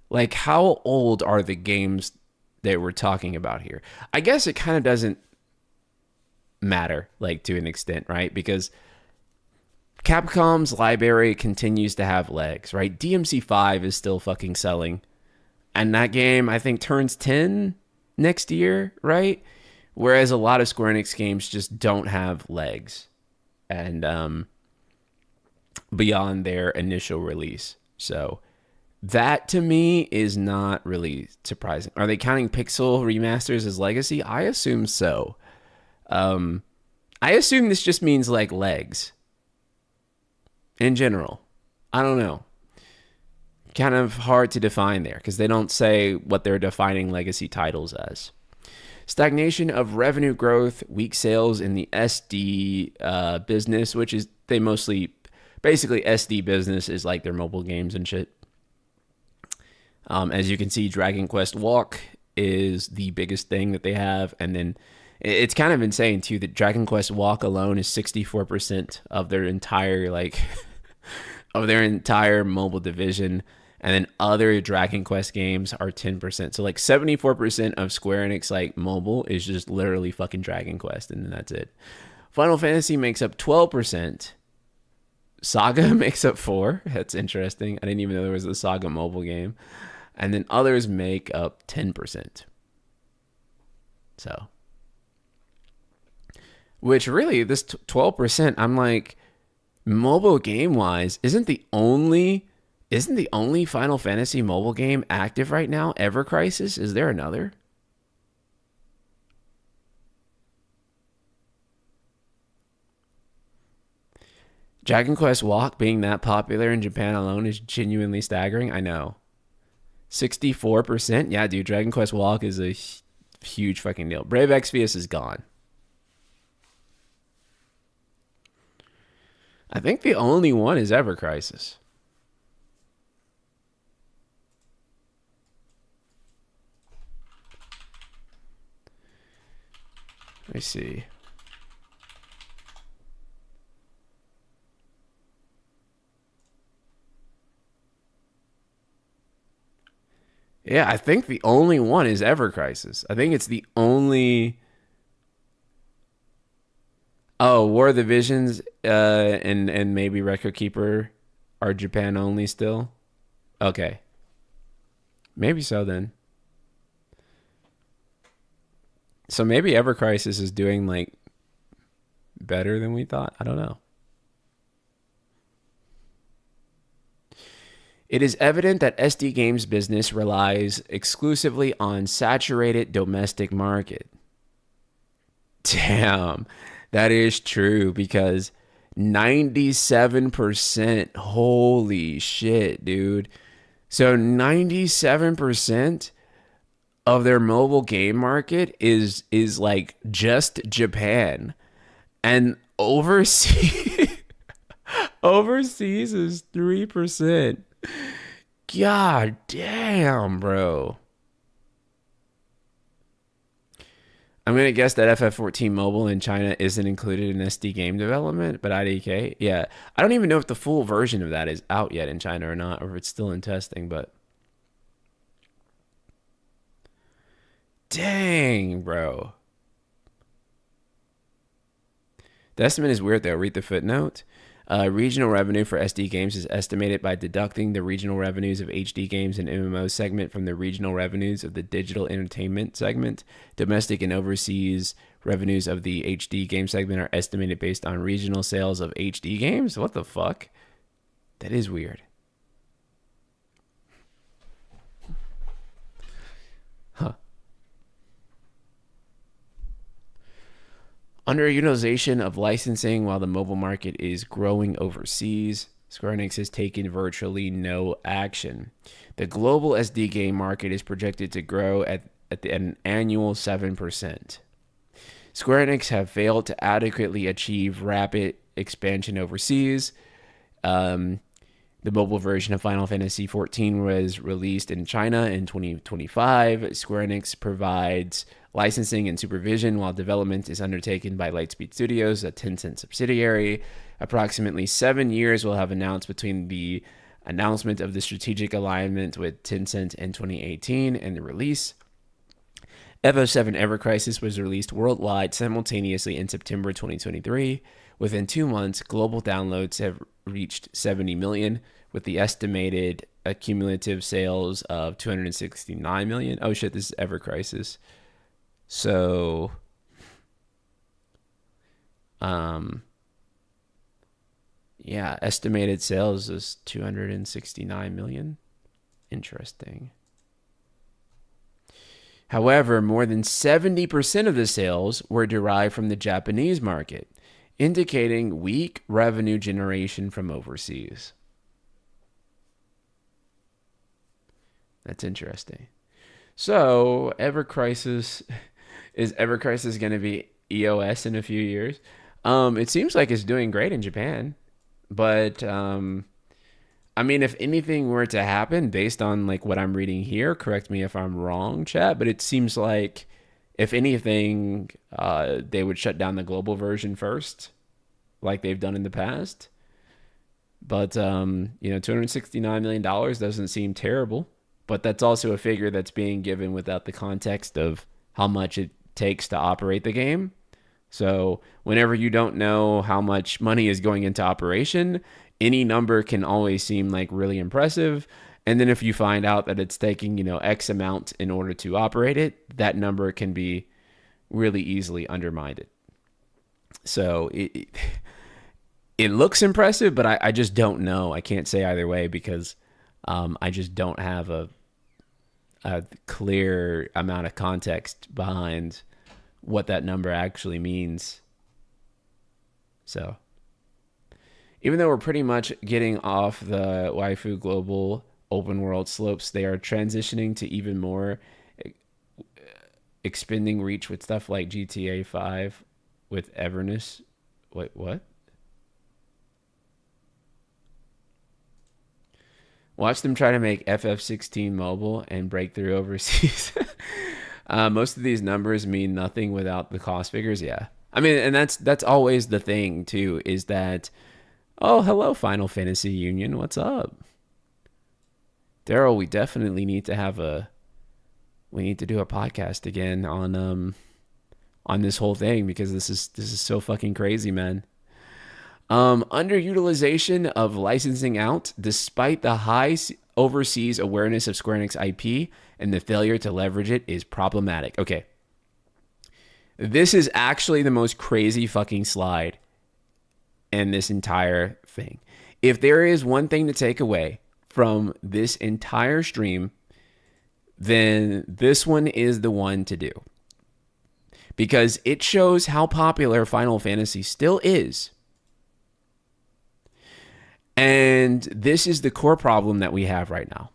Like, how old are the games that we're talking about here? I guess it kind of doesn't matter, like, to an extent, right? Because Capcom's library continues to have legs, right? DMC5 is still fucking selling. And that game, I think, turns 10 next year, right? Whereas a lot of Square Enix games just don't have legs. And beyond their initial release. So that to me is not really surprising. Are they counting Pixel remasters as legacy? I assume so. I assume this just means like legs in general. I don't know. Kind of hard to define there because they don't say what they're defining legacy titles as. Stagnation of revenue growth, weak sales in the SD business, which is they mostly, basically SD business is like their mobile games and shit. As you can see, Dragon Quest Walk is the biggest thing that they have. And then it's kind of insane too that Dragon Quest Walk alone is 64% of their entire of their entire mobile division. And then other Dragon Quest games are 10%. So like 74% of Square Enix like mobile is just literally fucking Dragon Quest, and then that's it. Final Fantasy makes up 12%. Saga makes up 4%. That's interesting. I didn't even know there was a Saga mobile game. And then others make up 10%. So, which really, this 12%, I'm like, Mobile game wise, isn't the only Final Fantasy mobile game active right now Ever Crisis? Is there another? Dragon Quest Walk being that popular in Japan alone is genuinely staggering. I know. 64%? Yeah, dude, Dragon Quest Walk is a huge fucking deal. Brave Exvius is gone. I think the only one is Ever Crisis. Let me see. Yeah, I think the only one is Ever Crisis. I think it's the only. Oh, War of the Visions, and maybe Record Keeper are Japan only still. Okay, maybe so then. So maybe Ever Crisis is doing like better than we thought. I don't know. It is evident that SD Games business relies exclusively on saturated domestic market. Damn, that is true because 97%, holy shit, dude. So 97% of their mobile game market is like just Japan. And overseas overseas is 3%. God damn, bro. I'm gonna guess that FF14 mobile in China isn't included in SD game development, but IDK, yeah, I don't even know if the full version of that is out yet in China or not, or if it's still in testing. But dang, bro, the estimate is weird though. Read the footnote. Regional revenue for SD games is estimated by deducting the regional revenues of HD games and MMO segment from the regional revenues of the digital entertainment segment. Domestic and overseas revenues of the HD game segment are estimated based on regional sales of HD games. What the fuck? That is weird. Huh. Underutilization of licensing while the mobile market is growing overseas. Square Enix has taken virtually no action. The global SD game market is projected to grow at an annual 7%. Square Enix have failed to adequately achieve rapid expansion overseas. The mobile version of Final Fantasy XIV was released in China in 2025. Square Enix provides licensing and supervision while development is undertaken by Lightspeed Studios, a Tencent subsidiary. Approximately 7 years will have announced between the announcement of the strategic alignment with Tencent in 2018 and the release. FF7 Ever Crisis was released worldwide simultaneously in September 2023. Within 2 months, global downloads have reached 70 million, with the estimated cumulative sales of 269 million. Oh shit, this is Ever Crisis. So, yeah, estimated sales is 269 million. Interesting. However, more than 70% of the sales were derived from the Japanese market, indicating weak revenue generation from overseas. That's interesting. So, Ever Crisis is Ever Crisis going to be EOS in a few years? It seems like it's doing great in Japan, but I mean, if anything were to happen based on like what I'm reading here, correct me if I'm wrong, chat, but it seems like if anything, they would shut down the global version first, like they've done in the past. But $269 million doesn't seem terrible, but that's also a figure that's being given without the context of how much it takes to operate the game. So whenever you don't know how much money is going into operation, any number can always seem like really impressive. And then if you find out that it's taking, X amount in order to operate it, that number can be really easily undermined. So It looks impressive, but I just don't know. I can't say either way because I just don't have a clear amount of context behind what that number actually means. So, even though we're pretty much getting off the waifu global open world slopes, they are transitioning to even more expanding reach with stuff like GTA 5 with Everness. Wait, what? Watch them try to make FF16 mobile and break through overseas. Most of these numbers mean nothing without the cost figures. Yeah, I mean, and that's always the thing too. Is that oh hello Final Fantasy Union, what's up, Daryl? We definitely need to have a we need to do a podcast again on this whole thing because this is so fucking crazy, man. Underutilization of licensing out despite the high overseas awareness of Square Enix IP and the failure to leverage it is problematic. Okay. This is actually the most crazy fucking slide in this entire thing. If there is one thing to take away from this entire stream, then this one is the one to do. Because it shows how popular Final Fantasy still is. And this is the core problem that we have right now.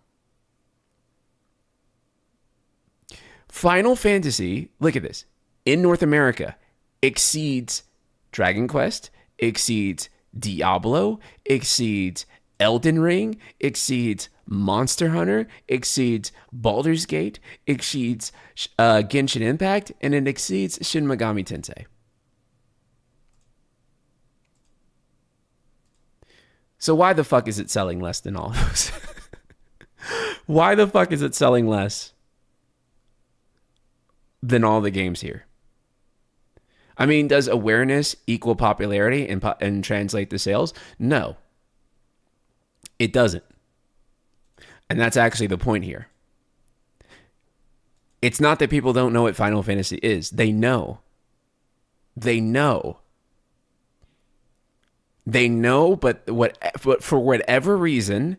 Final Fantasy, look at this, in North America exceeds Dragon Quest, exceeds Diablo, exceeds Elden Ring, exceeds Monster Hunter, exceeds Baldur's Gate, exceeds Genshin Impact, and it exceeds Shin Megami Tensei. So why the fuck is it selling less than all of those? Why the fuck is it selling less than all the games here? I mean, does awareness equal popularity and translate to sales? No. It doesn't. And that's actually the point here. It's not that people don't know what Final Fantasy is. They know. They know. They know, but for whatever reason,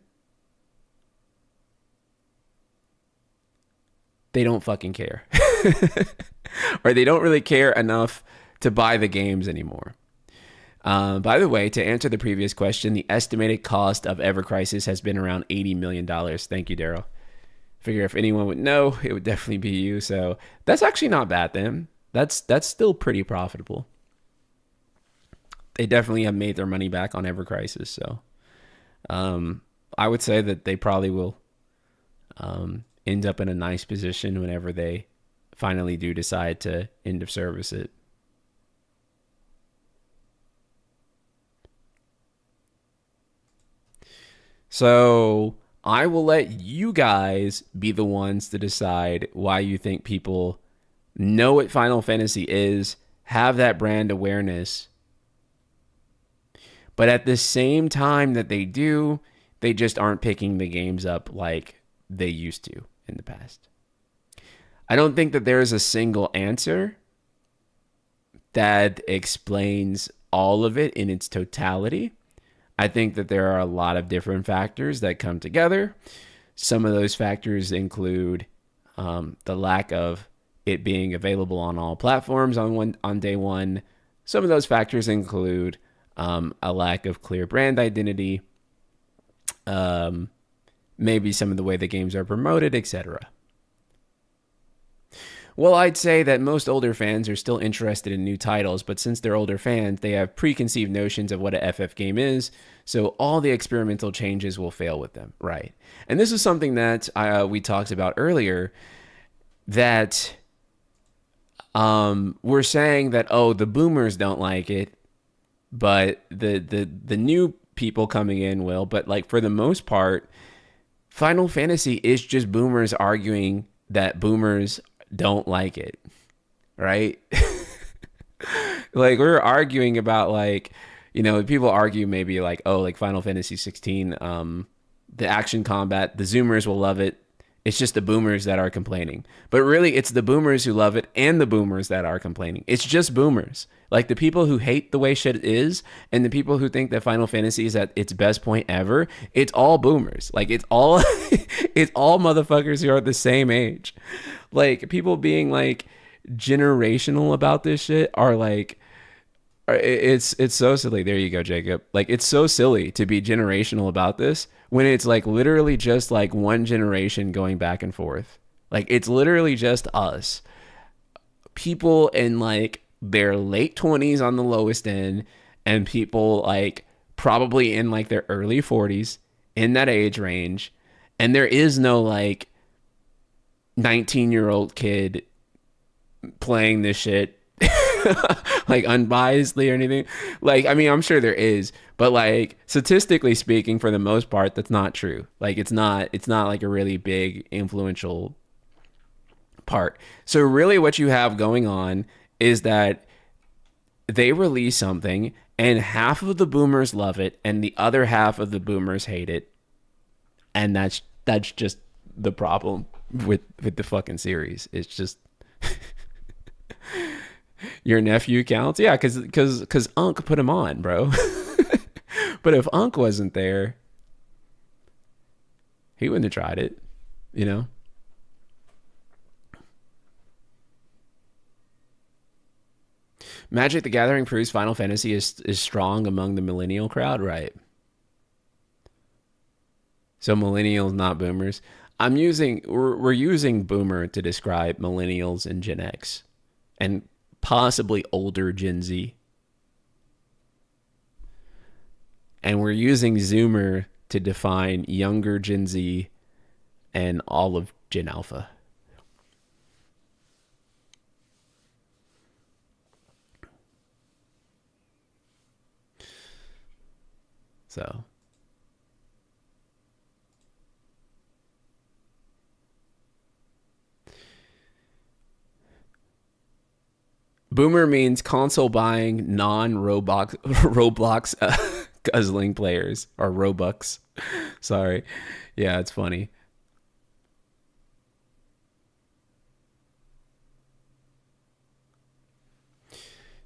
they don't fucking care. Or they don't really care enough to buy the games anymore. By the way, to answer the previous question, the estimated cost of Ever Crisis has been around $80 million. Thank you, Daryl. Figure if anyone would know, it would definitely be you. So that's actually not bad then. That's still pretty profitable. They definitely have made their money back on Ever Crisis. So I would say that they probably will end up in a nice position whenever they finally do decide to end of service it. So I will let you guys be the ones to decide why you think people know what Final Fantasy is, have that brand awareness, but at the same time that they do, they just aren't picking the games up like they used to in the past. I don't think that there is a single answer that explains all of it in its totality. I think that there are a lot of different factors that come together. Some of those factors include the lack of it being available on all platforms on day one. Some of those factors include a lack of clear brand identity, maybe some of the way the games are promoted, etc. Well, I'd say that most older fans are still interested in new titles, but since they're older fans, they have preconceived notions of what a FF game is, so all the experimental changes will fail with them, right? And this is something that we talked about earlier, that we're saying that, oh, the boomers don't like it, but the new people coming in will. But like for the most part, Final Fantasy is just boomers arguing that boomers don't like it, right? Like we're arguing about like, you know, people argue maybe like, oh, like Final Fantasy 16, the action combat, the Zoomers will love it It's just the boomers that are complaining. But really, it's the boomers who love it and the boomers that are complaining. It's just boomers. Like the people who hate the way shit is and the people who think that Final Fantasy is at its best point ever, it's all boomers. Like it's all it's all motherfuckers who are the same age. Like people being like generational about this shit are like it's so silly. There you go, Jacob. Like it's so silly to be generational about this when it's like literally just like one generation going back and forth. Like it's literally just us. People in like their late 20s on the lowest end and people like probably in like their early 40s in that age range. And there is no like 19-year-old kid playing this shit like unbiasedly or anything. Like, I mean, I'm sure there is, but like statistically speaking, for the most part, that's not true. Like, it's not like a really big influential part. So really what you have going on is that they release something and half of the boomers love it and the other half of the boomers hate it. And that's just the problem with the fucking series. It's just your nephew counts. Yeah, cuz Unc put him on, bro. But if Unc wasn't there, he wouldn't have tried it, you know? Magic the Gathering proves Final Fantasy is strong among the millennial crowd, right? So millennials, not boomers. We're using boomer to describe millennials and Gen X and possibly older Gen Z. And we're using Zoomer to define younger Gen Z and all of Gen Alpha. So boomer means console buying Roblox guzzling players or Robux. Sorry. Yeah, it's funny.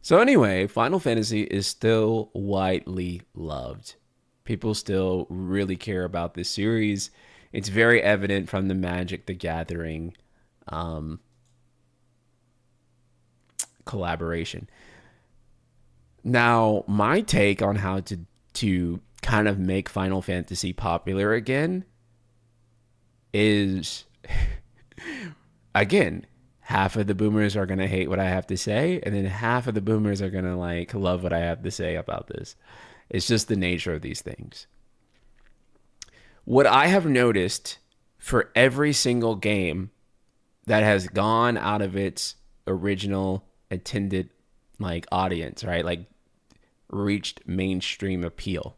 So anyway, Final Fantasy is still widely loved. People still really care about this series. It's very evident from the Magic the Gathering um, collaboration. Now, my take on how to kind of make Final Fantasy popular again is again, half of the boomers are going to hate what I have to say and then half of the boomers are going to like love what I have to say about this. It's just the nature of these things. What I have noticed for every single game that has gone out of its original intended like audience, right? Like reached mainstream appeal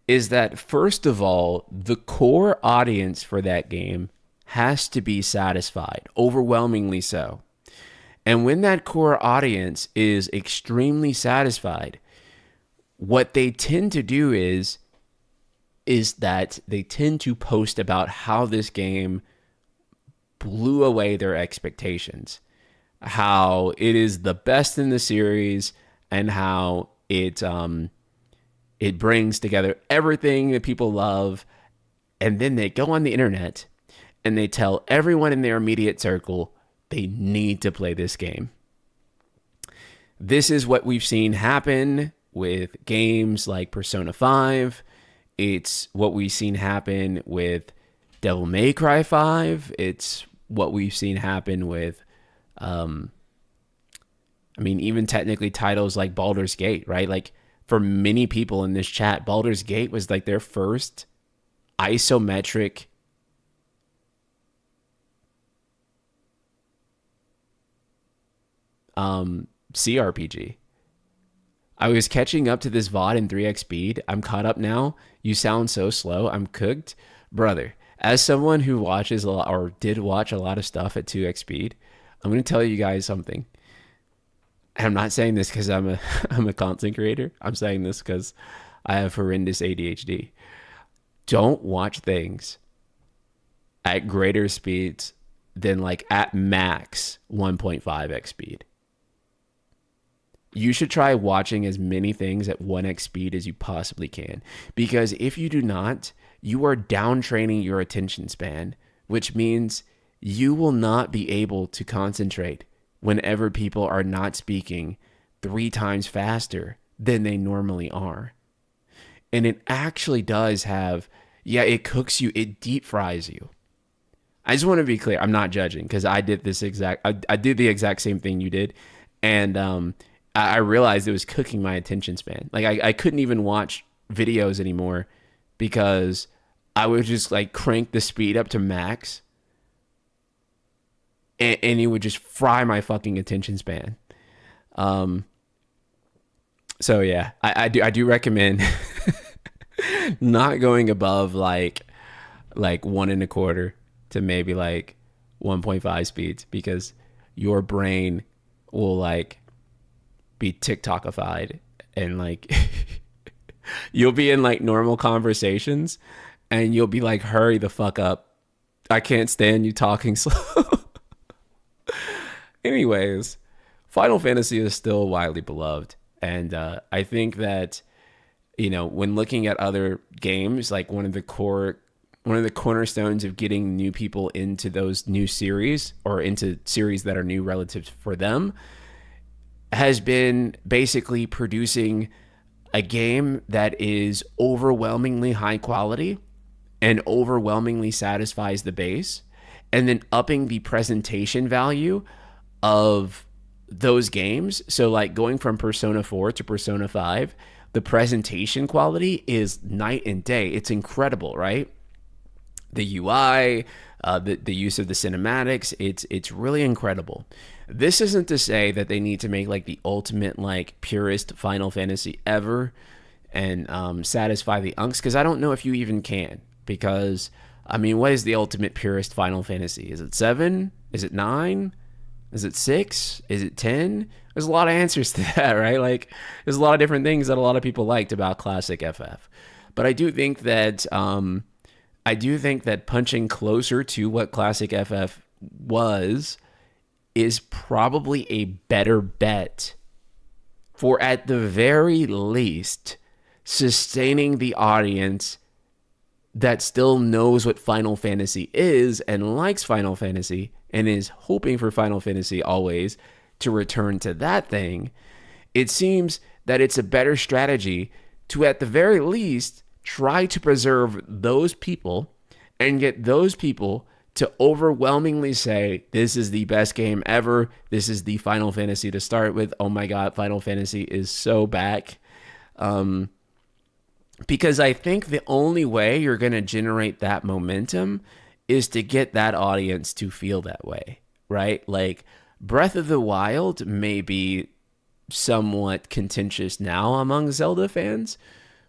is that first of all, the core audience for that game has to be satisfied, overwhelmingly so. And when that core audience is extremely satisfied, what they tend to do is that they tend to post about how this game blew away their expectations, how it is the best in the series, and how it brings together everything that people love. And then they go on the internet and they tell everyone in their immediate circle they need to play this game. This is what we've seen happen with games like Persona 5. It's what we've seen happen with Devil May Cry 5. It's what we've seen happen with, even technically titles like Baldur's Gate, right? Like for many people in this chat, Baldur's Gate was like their first isometric CRPG. I was catching up to this VOD in 3x speed. I'm caught up now. You sound so slow. I'm cooked. Brother, as someone who watches a lot or did watch a lot of stuff at 2x speed, I'm going to tell you guys something. And I'm not saying this because I'm a content creator. I'm saying this because I have horrendous ADHD. Don't watch things at greater speeds than like at max 1.5x speed. You should try watching as many things at 1x speed as you possibly can. Because if you do not, you are down training your attention span, which means you will not be able to concentrate whenever people are not speaking 3 times faster than they normally are. And it actually does have, it cooks you, it deep fries you. I just want to be clear, I'm not judging because I did I did the exact same thing you did. And I realized it was cooking my attention span. Like I couldn't even watch videos anymore because I would just like crank the speed up to max and it would just fry my fucking attention span. So yeah, I do recommend not going above like 1.25 to maybe like 1.5 speeds because your brain will like be TikTokified and like you'll be in like normal conversations and you'll be like, hurry the fuck up. I can't stand you talking slow. Anyways, Final Fantasy is still widely beloved. And I think that, you know, when looking at other games, like one of the cornerstones of getting new people into those new series or into series that are new relative for them has been basically producing a game that is overwhelmingly high quality and overwhelmingly satisfies the base, and then upping the presentation value of those games. So like going from Persona 4 to Persona 5, the presentation quality is night and day. It's incredible, right? The UI, the use of the cinematics, it's really incredible. This isn't to say that they need to make like the ultimate like purest Final Fantasy ever and satisfy the unks, because I don't know if you even can. Because I mean, what is the ultimate purest Final Fantasy? Is it 7? Is it 9? Is it 6? Is it 10? There's a lot of answers to that, right? Like, there's a lot of different things that a lot of people liked about classic FF. But I do think that punching closer to what classic FF was is probably a better bet for, at the very least, sustaining the audience that still knows what Final Fantasy is and likes Final Fantasy and is hoping for Final Fantasy always to return to that thing. It seems that it's a better strategy to, at the very least, try to preserve those people and get those people to overwhelmingly say, this is the best game ever. This is the Final Fantasy to start with. Oh my God, Final Fantasy is so back. Because I think the only way you're going to generate that momentum is to get that audience to feel that way, right? Like, Breath of the Wild may be somewhat contentious now among Zelda fans,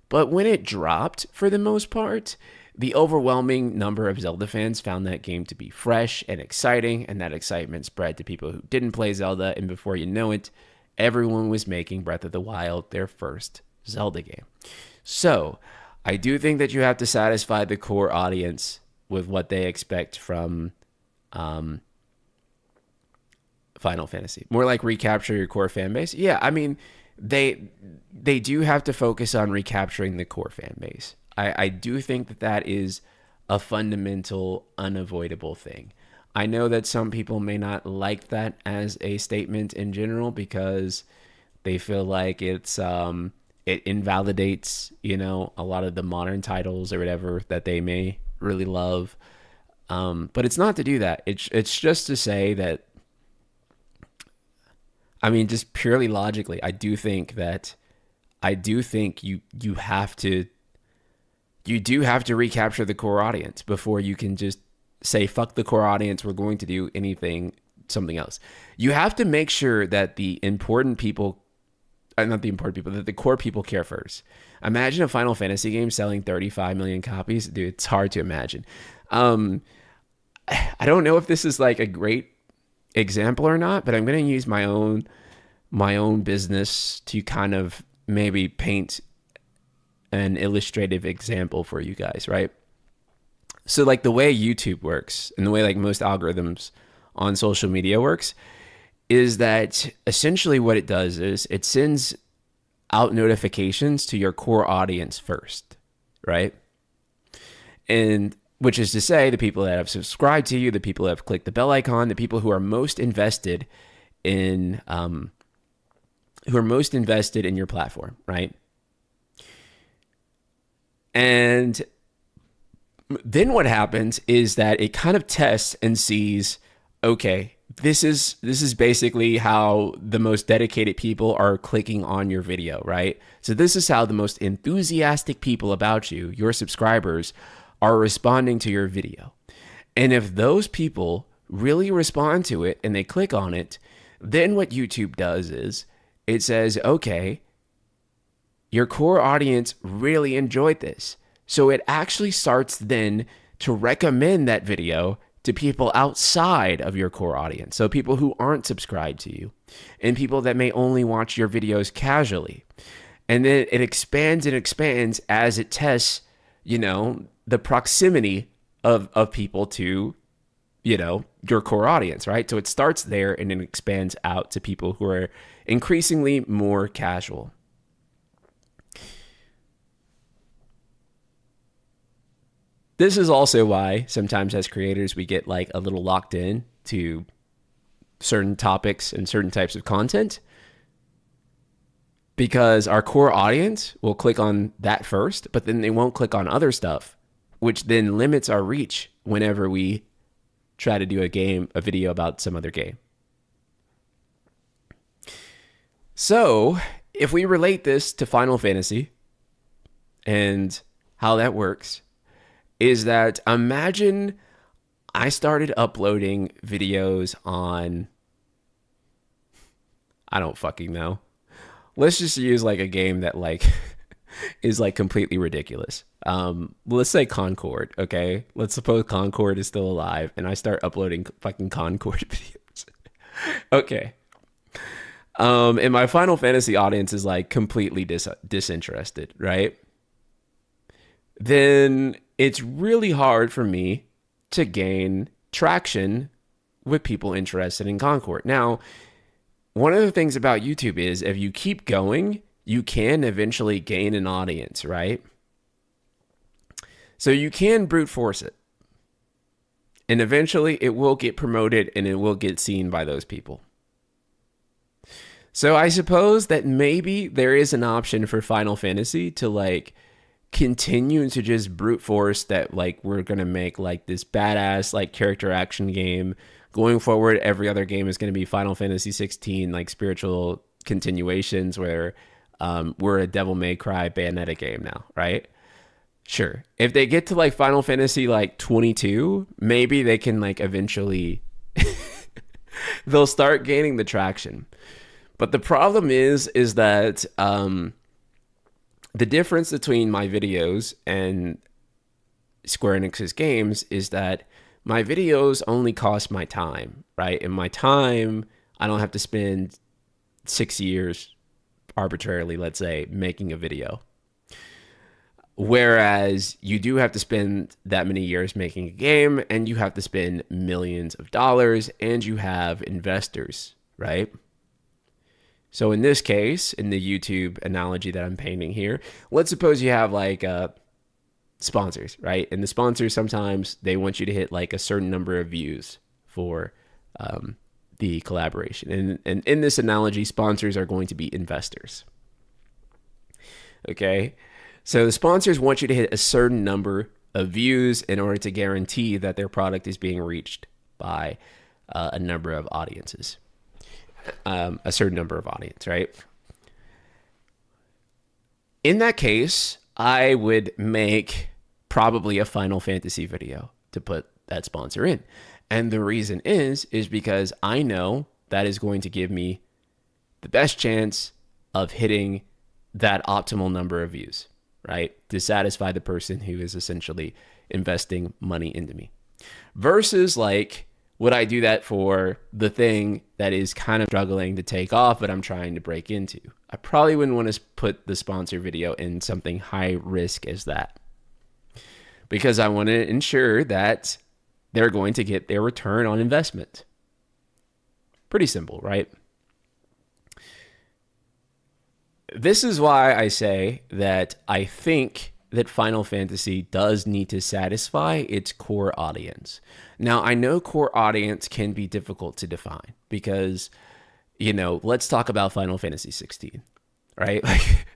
but when it dropped, for the most part, the overwhelming number of Zelda fans found that game to be fresh and exciting, and that excitement spread to people who didn't play Zelda, and before you know it, everyone was making Breath of the Wild their first Zelda game. So, I do think that you have to satisfy the core audience with what they expect from Final Fantasy. More like recapture your core fan base. Yeah, I mean, they do have to focus on recapturing the core fan base. I do think that is a fundamental, unavoidable thing. I know that some people may not like that as a statement in general because they feel like it's it invalidates, you know, a lot of the modern titles or whatever that they may really love. But it's not to do that. It's just to say that, I mean, just purely logically, I do think you do have to recapture the core audience before you can just say, fuck the core audience, we're going to do something else. You have to make sure that the important people, not the important people, that the core people care first. Imagine a Final Fantasy game selling 35 million copies. Dude, it's hard to imagine. I don't know if this is like a great example or not, but I'm going to use my own business to kind of maybe paint an illustrative example for you guys, right? So like the way YouTube works and the way like most algorithms on social media works is that essentially what it does is it sends out notifications to your core audience first, right? And which is to say the people that have subscribed to you, the people that have clicked the bell icon, the people who are most invested in your platform, right? And then what happens is that it kind of tests and sees, okay, this is basically how the most dedicated people are clicking on your video, right? So this is how the most enthusiastic people about you, your subscribers, are responding to your video. And if those people really respond to it and they click on it, then what YouTube does is it says, okay, your core audience really enjoyed this. So it actually starts then to recommend that video to people outside of your core audience. So people who aren't subscribed to you and people that may only watch your videos casually. And then it expands and expands as it tests, the proximity of people to, your core audience, right? So it starts there and then expands out to people who are increasingly more casual. This is also why sometimes as creators, we get like a little locked in to certain topics and certain types of content because our core audience will click on that first, but then they won't click on other stuff, which then limits our reach whenever we try to do a video about some other game. So if we relate this to Final Fantasy and how that works, is that imagine I started uploading videos on, I don't fucking know. Let's just use like a game that like is like completely ridiculous. Let's say Concord, okay? Let's suppose Concord is still alive and I start uploading fucking Concord videos. Okay. And my Final Fantasy audience is like completely disinterested, right? Then it's really hard for me to gain traction with people interested in Concord. Now, one of the things about YouTube is if you keep going, you can eventually gain an audience, right? So you can brute force it. And eventually it will get promoted and it will get seen by those people. So I suppose that maybe there is an option for Final Fantasy to like continue to just brute force that like we're gonna make like this badass like character action game going forward. Every other game is gonna be Final Fantasy 16 like spiritual continuations where we're a Devil May Cry Bayonetta game now, right? Sure, if they get to like Final Fantasy like 22, maybe they can like eventually they'll start gaining the traction. But the problem is that the difference between my videos and Square Enix's games is that my videos only cost my time, right? And my time, I don't have to spend 6 years arbitrarily, let's say, making a video. Whereas you do have to spend that many years making a game and you have to spend millions of dollars and you have investors, right? So in this case, in the YouTube analogy that I'm painting here, let's suppose you have like sponsors, right? And the sponsors, sometimes they want you to hit like a certain number of views for the collaboration. And in this analogy, sponsors are going to be investors. Okay? So the sponsors want you to hit a certain number of views in order to guarantee that their product is being reached by a number of audiences. A certain number of audience, right? In that case, I would make probably a Final Fantasy video to put that sponsor in. And the reason is because I know that is going to give me the best chance of hitting that optimal number of views, right? To satisfy the person who is essentially investing money into me. Versus like, would I do that for the thing that is kind of struggling to take off, but I'm trying to break into? I probably wouldn't want to put the sponsor video in something high risk as that. because I want to ensure that they're going to get their return on investment. Pretty simple, right? This is why I say that I think that Final Fantasy does need to satisfy its core audience. Now, I know core audience can be difficult to define because, let's talk about Final Fantasy 16, right? Like,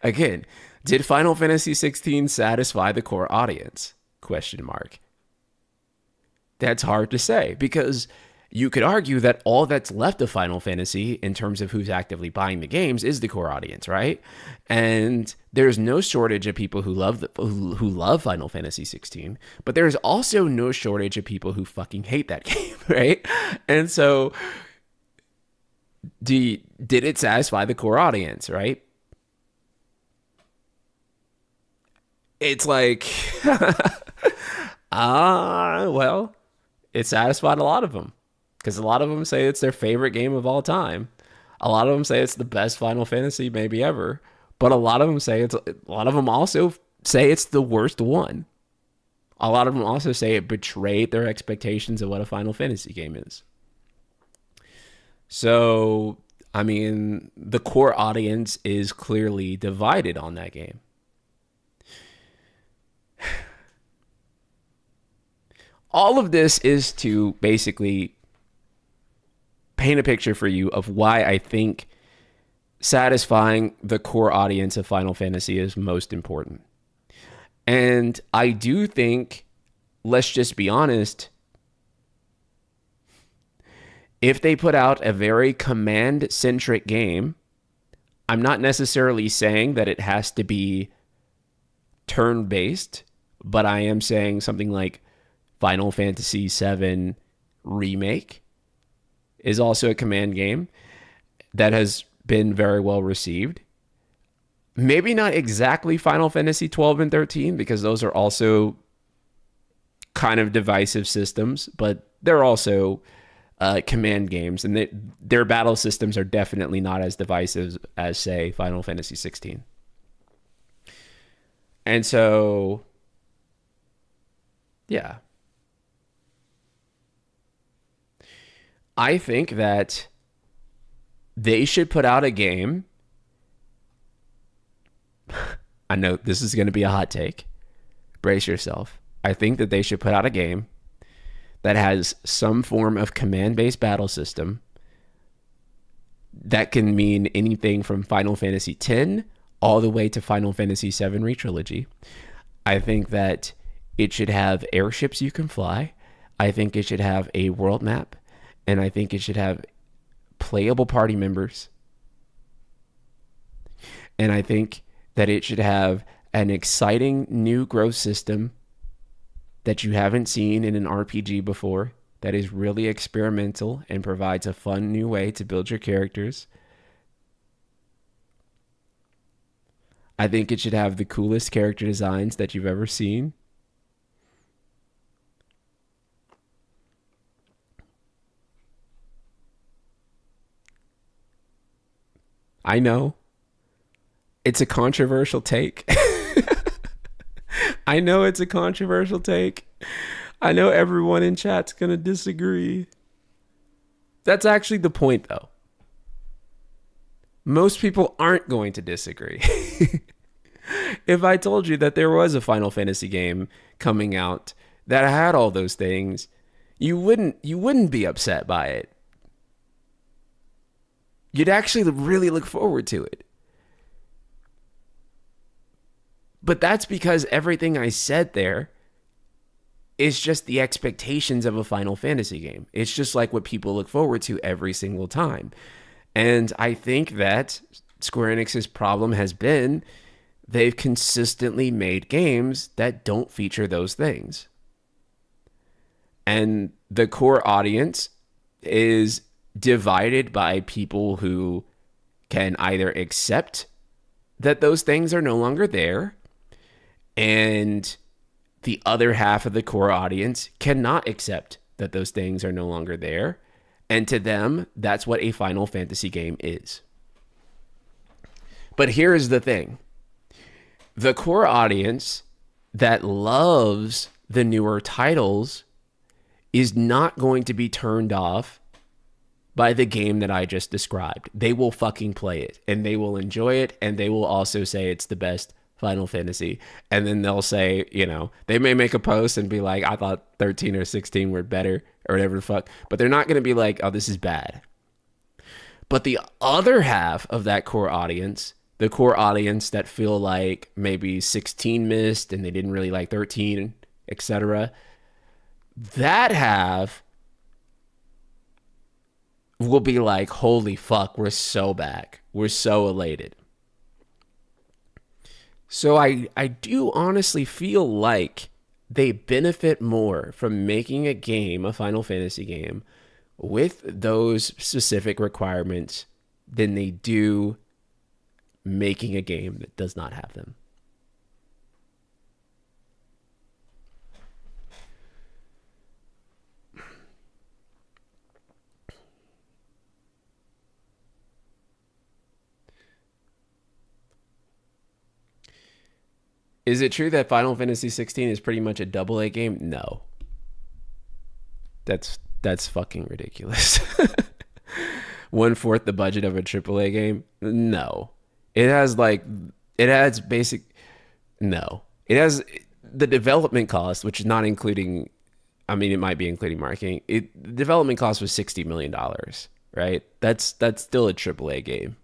again, did Final Fantasy 16 satisfy the core audience? Question mark. That's hard to say because you could argue that all that's left of Final Fantasy in terms of who's actively buying the games is the core audience, right? And there's no shortage of people who love Final Fantasy 16, but there's also no shortage of people who fucking hate that game, right? And so did it satisfy the core audience, right? It's like well, it satisfied a lot of them. Because a lot of them say it's their favorite game of all time. A lot of them say it's the best Final Fantasy maybe ever. But a lot of them also say it's the worst one. A lot of them also say it betrayed their expectations of what a Final Fantasy game is. So, I mean, the core audience is clearly divided on that game. All of this is to basically paint a picture for you of why I think satisfying the core audience of Final Fantasy is most important. And I do think, let's just be honest, if they put out a very command-centric game, I'm not necessarily saying that it has to be turn-based, but I am saying something like Final Fantasy VII Remake is also a command game that has been very well received. Maybe not exactly Final Fantasy 12 and 13, because those are also kind of divisive systems, but they're also command games, and their battle systems are definitely not as divisive as, say, Final Fantasy 16. And so, yeah. I think that they should put out a game. I know this is going to be a hot take. Brace yourself. I think that they should put out a game that has some form of command-based battle system that can mean anything from Final Fantasy X all the way to Final Fantasy VII Retrilogy. I think that it should have airships you can fly. I think it should have a world map. And I think it should have playable party members. And I think that it should have an exciting new growth system that you haven't seen in an RPG before, that is really experimental and provides a fun new way to build your characters. I think it should have the coolest character designs that you've ever seen. I know it's a controversial take. I know it's a controversial take. I know everyone in chat's going to disagree. That's actually the point, though. Most people aren't going to disagree. If I told you that there was a Final Fantasy game coming out that had all those things, you wouldn't be upset by it. You'd actually really look forward to it. But that's because everything I said there is just the expectations of a Final Fantasy game. It's just like what people look forward to every single time. And I think that Square Enix's problem has been they've consistently made games that don't feature those things. And the core audience is divided by people who can either accept that those things are no longer there, and the other half of the core audience cannot accept that those things are no longer there. And to them, that's what a Final Fantasy game is. But here's the thing. The core audience that loves the newer titles is not going to be turned off by the game that I just described. They will fucking play it and they will enjoy it, and they will also say it's the best Final Fantasy. And then they'll say, you know, they may make a post and be like, I thought 13 or 16 were better or whatever the fuck, but they're not going to be like, oh, this is bad. But the other half of that core audience, the core audience that feel like maybe 16 missed and they didn't really like 13, etc., that half will be like, holy fuck, we're so back. We're so elated. So I do honestly feel like they benefit more from making a game, a Final Fantasy game, with those specific requirements than they do making a game that does not have them. Is it true that Final Fantasy 16 is pretty much a double A game? No. That's fucking ridiculous. 1/4 the budget of a triple A game? No. It has like, it has basic, no. It has the development cost, which is not including, I mean, it might be including marketing. The development cost was $60 million, right? That's still a triple A game.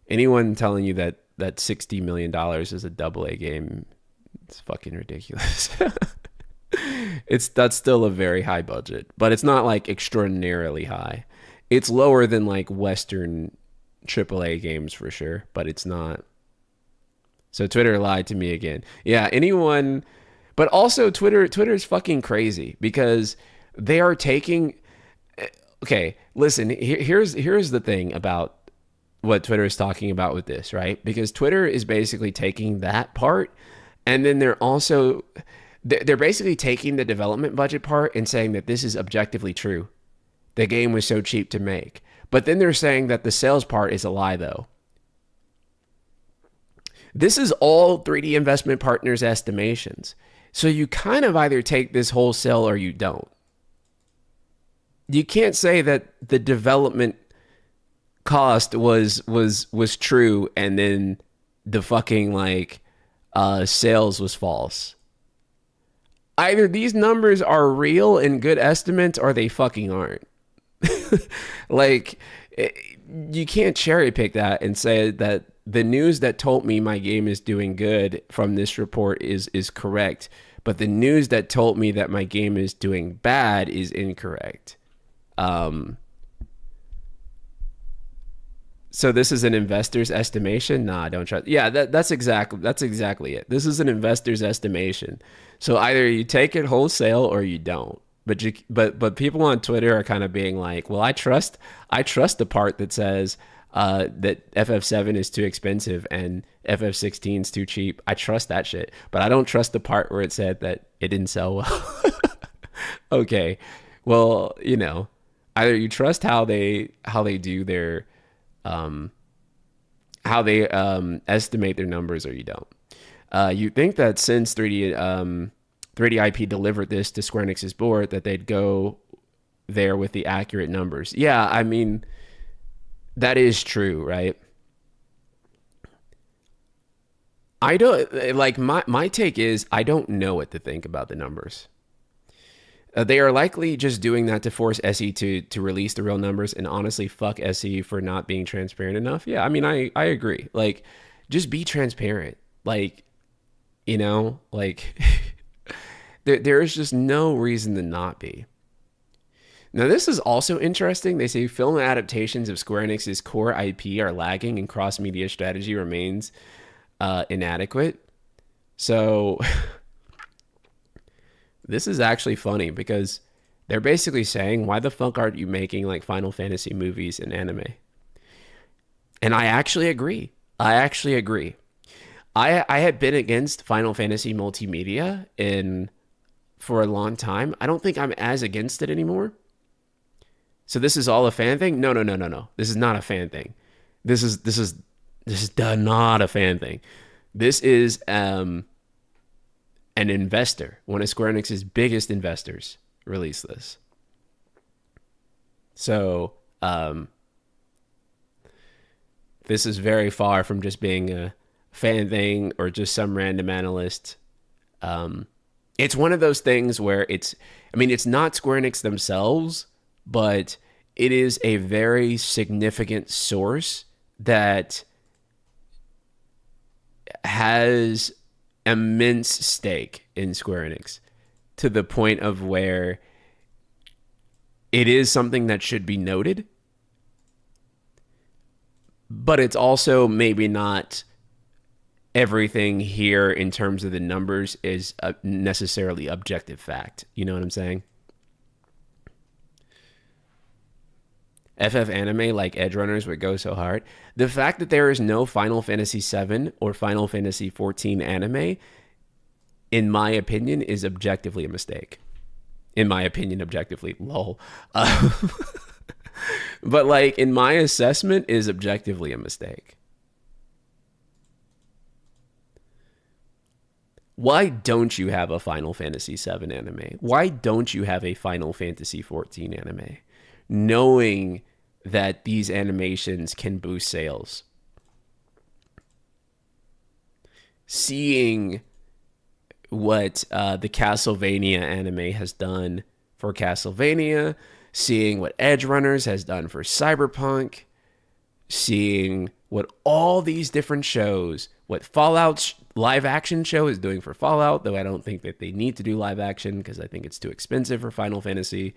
Anyone telling you that $60 million is a double A game, it's fucking ridiculous. That's still a very high budget, but it's not like extraordinarily high. It's lower than like Western triple A games for sure, but it's not. So Twitter lied to me again. Yeah, anyone, but also Twitter's fucking crazy because they are taking, okay, listen, here's the thing about what Twitter is talking about with this, right? Because Twitter is basically taking that part, and then they're basically taking the development budget part and saying that this is objectively true. The game was so cheap to make. But then they're saying that the sales part is a lie, though. This is all 3D investment partners' estimations. So you kind of either take this wholesale or you don't. You can't say that the development cost was true and then the fucking like sales was false. Either these numbers are real and good estimates or they fucking aren't. Like, you can't cherry pick that and say that the news that told me my game is doing good from this report is correct, but the news that told me that my game is doing bad is incorrect. So this is an investor's estimation? Nah, don't trust. Yeah, that's exactly it. This is an investor's estimation. So either you take it wholesale or you don't. But people on Twitter are kind of being like, well, I trust the part that says that FF7 is too expensive and FF16 is too cheap. I trust that shit, but I don't trust the part where it said that it didn't sell well. Okay, well, you know, either you trust how they do their how they estimate their numbers or you don't. You think that since 3D IP delivered this to Square Enix's board that they'd go there with the accurate numbers. Yeah, I mean, that is true, right? I don't, like, my take is I don't know what to think about the numbers. They are likely just doing that to force SE to release the real numbers, and honestly, fuck SE for not being transparent enough. Yeah, I mean, I agree. Like, just be transparent. Like, you know, like, there is just no reason to not be. Now, this is also interesting. They say film adaptations of Square Enix's core IP are lagging and cross-media strategy remains inadequate. So this is actually funny because they're basically saying, why the fuck aren't you making like Final Fantasy movies and anime? And I actually agree. I had been against Final Fantasy multimedia for a long time. I don't think I'm as against it anymore. So this is all a fan thing? No. This is not a fan thing. This is not a fan thing. This is an investor, one of Square Enix's biggest investors, release this. So this is very far from just being a fan thing or just some random analyst. It's one of those things where it's not Square Enix themselves, but it is a very significant source that has immense stake in Square Enix to the point of where it is something that should be noted, but it's also maybe not everything here in terms of the numbers is necessarily objective fact. You know what I'm saying? FF anime like Edge Runners would go so hard. The fact that there is no Final Fantasy VII or Final Fantasy XIV anime, in my opinion, is objectively a mistake. In my opinion, objectively, lol. But like in my assessment, is objectively a mistake. Why don't you have a Final Fantasy VII anime? Why don't you have a Final Fantasy XIV anime? Knowing that these animations can boost sales. Seeing what the Castlevania anime has done for Castlevania, seeing what Edge Runners has done for Cyberpunk, seeing what all these different shows, what Fallout's live action show is doing for Fallout, though I don't think that they need to do live action because I think it's too expensive for Final Fantasy.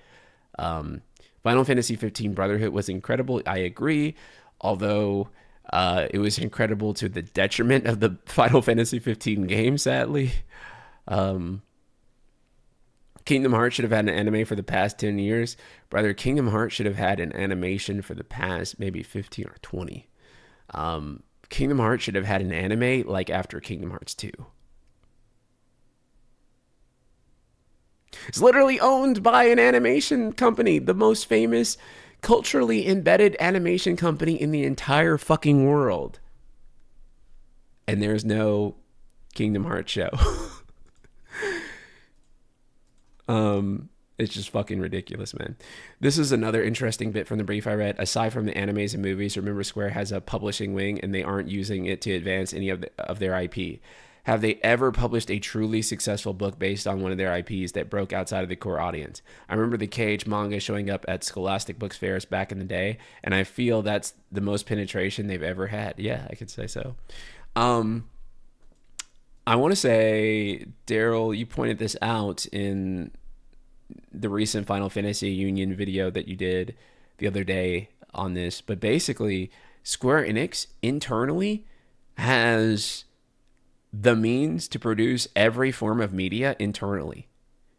Final Fantasy 15 Brotherhood was incredible. I agree. Although it was incredible to the detriment of the Final Fantasy 15 game, sadly. Kingdom Hearts should have had an anime for the past 10 years. Brother, Kingdom Hearts should have had an animation for the past maybe 15 or 20. Kingdom Hearts should have had an anime like after Kingdom Hearts 2. It's literally owned by an animation company, the most famous, culturally embedded animation company in the entire fucking world. And there's no Kingdom Hearts show. It's just fucking ridiculous, man. This is another interesting bit from the brief I read. Aside from the animes and movies, remember Square has a publishing wing and they aren't using it to advance any of their IP. Have they ever published a truly successful book based on one of their IPs that broke outside of the core audience? I remember the Cage manga showing up at Scholastic Books fairs back in the day, and I feel that's the most penetration they've ever had. Yeah, I could say so. I want to say, Daryl, you pointed this out in the recent Final Fantasy Union video that you did the other day on this, but basically Square Enix internally has the means to produce every form of media internally.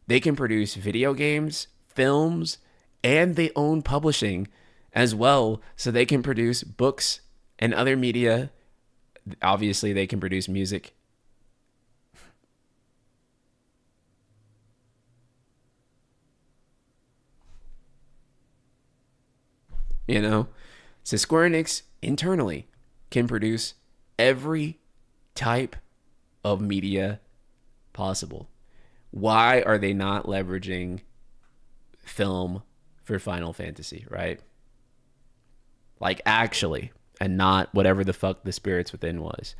They can produce video games, films, and they own publishing as well, so they can produce books and other media. Obviously, they can produce music. You know? So Square Enix internally can produce every type of media possible. Why are they not leveraging film for Final Fantasy, right? Like actually, and not whatever the fuck the Spirits Within was.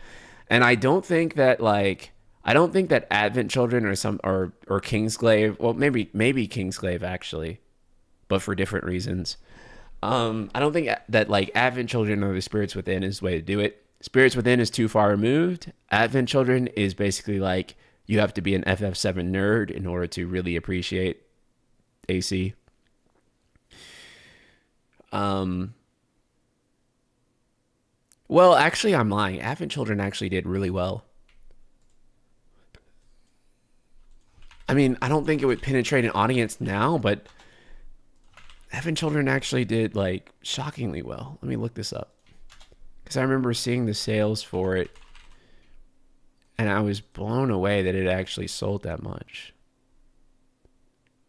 And I don't think that Advent Children or Kingsglaive, well maybe Kingsglaive actually, but for different reasons. I don't think that like Advent Children or the Spirits Within is the way to do it. Spirits Within is too far removed. Advent Children is basically like you have to be an FF7 nerd in order to really appreciate AC. Well, actually, I'm lying. Advent Children actually did really well. I mean, I don't think it would penetrate an audience now, but Advent Children actually did like shockingly well. Let me look this up. Because I remember seeing the sales for it and I was blown away that it actually sold that much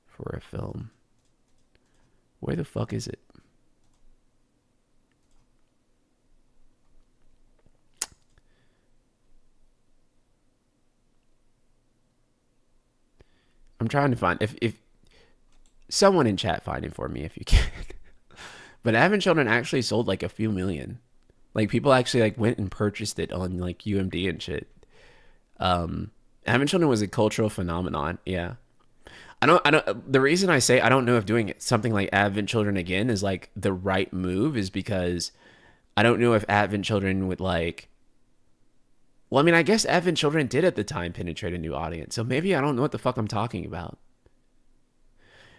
for a film. Where the fuck is it? I'm trying to find if someone in chat find it for me if you can. But Advent Children actually sold like a few million. Like people actually like went and purchased it on like UMD and shit. Advent Children was a cultural phenomenon. Yeah. I don't the reason I say I don't know if doing something like Advent Children again is like the right move is because I don't know if Advent Children would like, well, I mean, I guess Advent Children did at the time penetrate a new audience. So maybe I don't know what the fuck I'm talking about.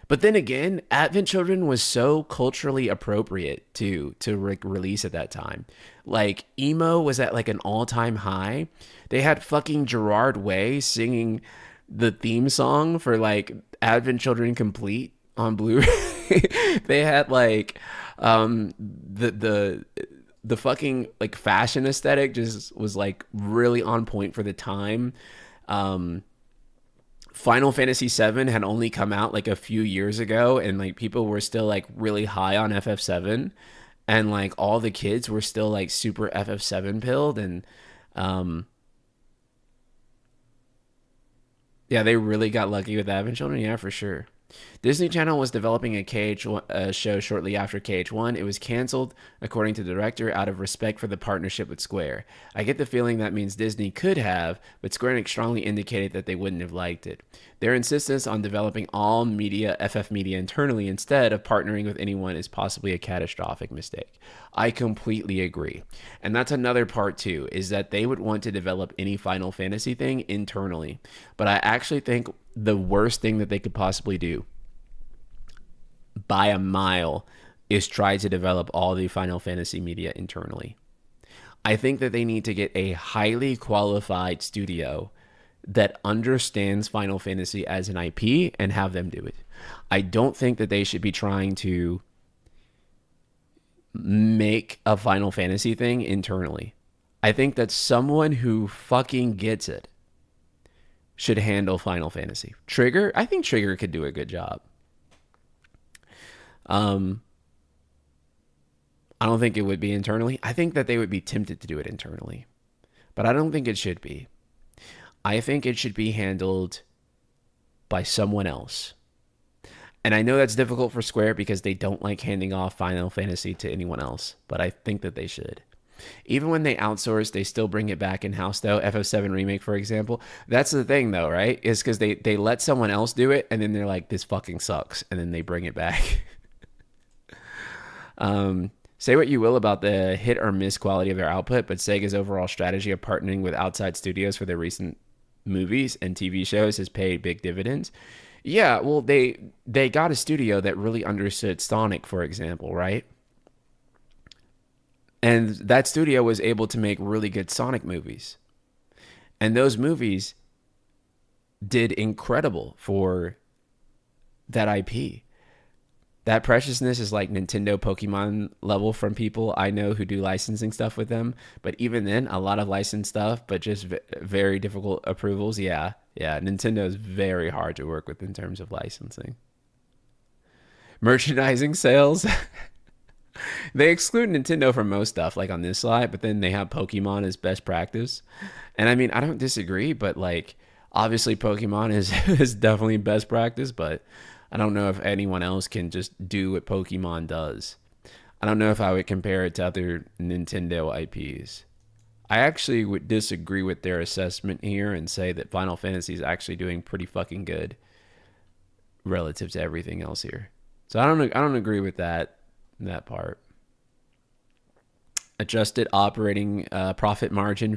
But then again, Advent Children was so culturally appropriate to release at that time. Like emo was at like an all-time high. They had fucking Gerard Way singing the theme song for like Advent Children Complete on Blu-ray. They had like the fucking like fashion aesthetic just was like really on point for the time. Final Fantasy VII had only come out like a few years ago, and like people were still like really high on FF7, and like all the kids were still like super FF7 pilled, and yeah, they really got lucky with Advent Children. Yeah, for sure. Disney Channel was developing a show shortly after KH1. It was canceled, according to the director, out of respect for the partnership with Square. I get the feeling that means Disney could have, but Square Enix strongly indicated that they wouldn't have liked it. Their insistence on developing all media, FF media internally instead of partnering with anyone is possibly a catastrophic mistake. I completely agree. And that's another part too, is that they would want to develop any Final Fantasy thing internally. But I actually think the worst thing that they could possibly do by a mile is try to develop all the Final Fantasy media internally. I think that they need to get a highly qualified studio that understands Final Fantasy as an IP and have them do it. I don't think that they should be trying to make a Final Fantasy thing internally. I think that someone who fucking gets it should handle Final Fantasy. Trigger, I think Trigger could do a good job. I don't think it would be internally. I think that they would be tempted to do it internally, but I don't think it should be. I think it should be handled by someone else. And I know that's difficult for Square because they don't like handing off Final Fantasy to anyone else, but I think that they should. Even when they outsource, they still bring it back in-house, though. FF7 Remake, for example. That's the thing, though, right? Is because they let someone else do it, and then they're like, this fucking sucks, and then they bring it back. Say what you will about the hit or miss quality of their output, but Sega's overall strategy of partnering with outside studios for their recent movies and TV shows has paid big dividends. Yeah, well, they got a studio that really understood Sonic, for example, right? And that studio was able to make really good Sonic movies. And those movies did incredible for that IP. That preciousness is like Nintendo Pokemon level from people I know who do licensing stuff with them. But even then, a lot of licensed stuff, but just very difficult approvals. Yeah. Nintendo is very hard to work with in terms of licensing. Merchandising sales. They exclude Nintendo from most stuff, like on this slide, but then they have Pokemon as best practice. And I mean, I don't disagree, but like, obviously Pokemon is definitely best practice, but I don't know if anyone else can just do what Pokemon does. I don't know if I would compare it to other Nintendo IPs. I actually would disagree with their assessment here and say that Final Fantasy is actually doing pretty fucking good relative to everything else here. So I don't agree with that part. Adjusted operating profit margin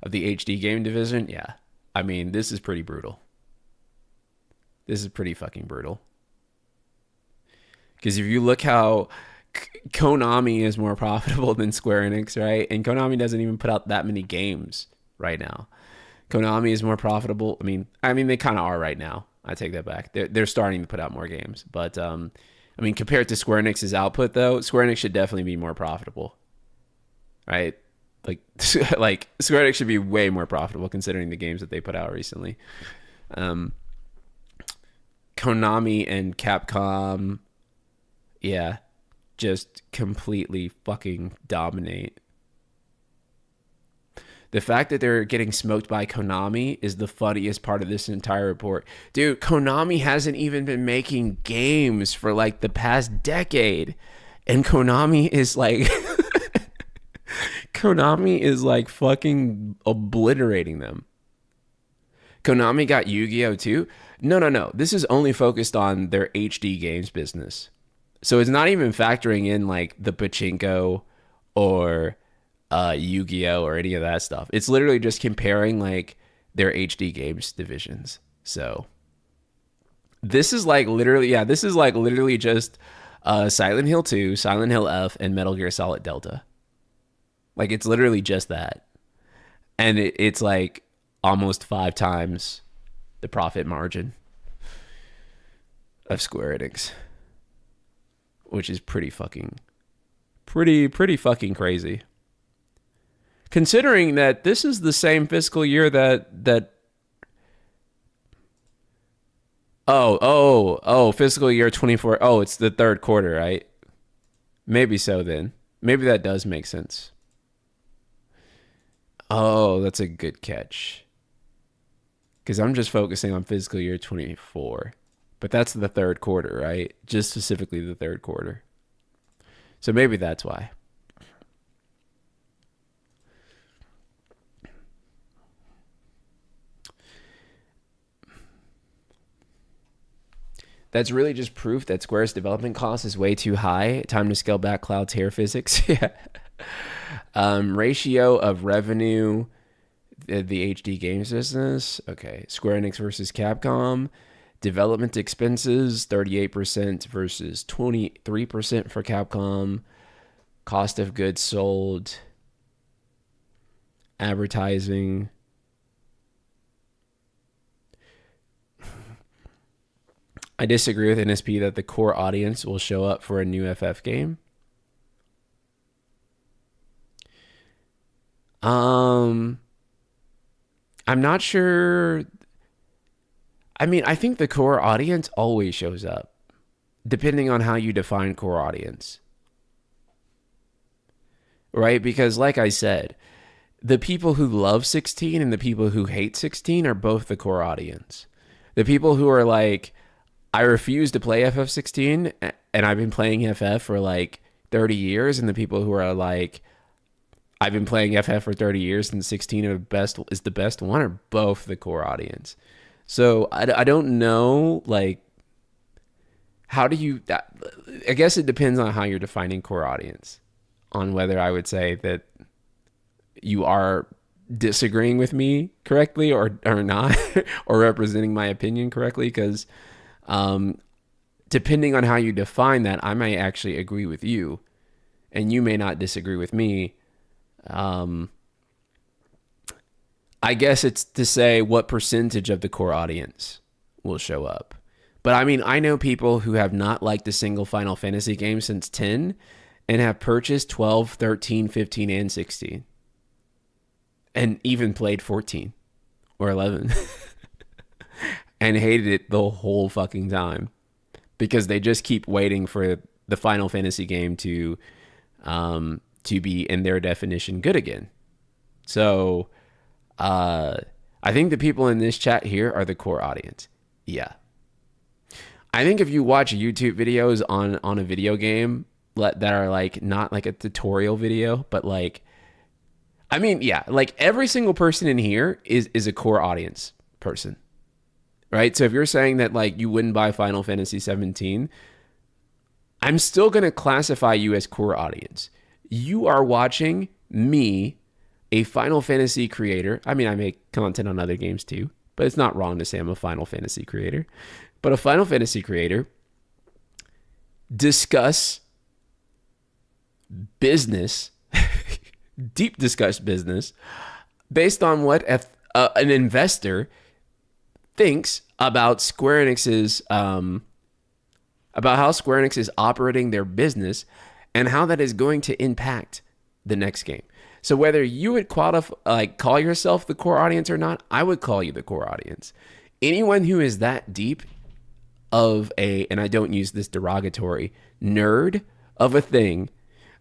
of the HD game division. Yeah. I mean, this is pretty brutal. This is pretty fucking brutal. Because if you look how Konami is more profitable than Square Enix, right? And Konami doesn't even put out that many games right now. Konami is more profitable. I mean, they kind of are right now. I take that back. They're starting to put out more games. But, I mean, compared to Square Enix's output, though, Square Enix should definitely be more profitable. Right? Like Square Enix should be way more profitable considering the games that they put out recently. Konami and Capcom, yeah, just completely fucking dominate. The fact that they're getting smoked by Konami is the funniest part of this entire report. Dude, Konami hasn't even been making games for like the past decade. And Konami is like Konami is like fucking obliterating them. Konami got Yu-Gi-Oh too? No. This is only focused on their HD games business. So it's not even factoring in like the pachinko or Yu-Gi-Oh or any of that stuff. It's literally just comparing like their HD games divisions. So this is like literally just Silent Hill 2, Silent Hill F, and Metal Gear Solid Delta. Like it's literally just that. And it's like almost 5 times the profit margin of Square Enix, which is pretty fucking crazy. Considering that this is the same fiscal year that fiscal year 24. Oh, it's the third quarter, right? Maybe so then. Maybe that does make sense. Oh, that's a good catch. Because I'm just focusing on fiscal year 24. But that's the third quarter, right? Just specifically the third quarter. So maybe that's why. That's really just proof that Square's development cost is way too high. Time to scale back cloud tier physics. Yeah. Ratio of revenue, the HD games business. Okay. Square Enix versus Capcom. Development expenses, 38% versus 23% for Capcom. Cost of goods sold. Advertising. I disagree with NSP that the core audience will show up for a new FF game. I'm not sure. I mean, I think the core audience always shows up, depending on how you define core audience. Right? Because like I said, the people who love 16 and the people who hate 16 are both the core audience. The people who are like, I refuse to play FF16 and I've been playing FF for like 30 years, and the people who are like, I've been playing FF for 30 years and 16 is the best one, are both the core audience. So I don't know, like, how do you, I guess it depends on how you're defining core audience, on whether I would say that you are disagreeing with me correctly or not, or representing my opinion correctly, because depending on how you define that, I may actually agree with you and you may not disagree with me. I guess it's to say what percentage of the core audience will show up. But I mean, I know people who have not liked a single Final Fantasy game since 10 and have purchased 12, 13, 15, and 16. And even played 14 or 11 and hated it the whole fucking time because they just keep waiting for the Final Fantasy game to be, in their definition, good again. So I think the people in this chat here are the core audience. Yeah. I think if you watch YouTube videos on a video game that are like not like a tutorial video, but like, I mean, yeah, like every single person in here is a core audience person, right? So if you're saying that like you wouldn't buy Final Fantasy 17, I'm still going to classify you as core audience. You are watching me, a Final Fantasy creator. I mean, I make content on other games too, but it's not wrong to say I'm a Final Fantasy creator. But a Final Fantasy creator discuss business, deep discuss business, based on what an investor thinks about Square Enix's, about how Square Enix is operating their business and how that is going to impact the next game. So whether you would call yourself the core audience or not, I would call you the core audience. Anyone who is that deep of and I don't use this derogatory, nerd of a thing,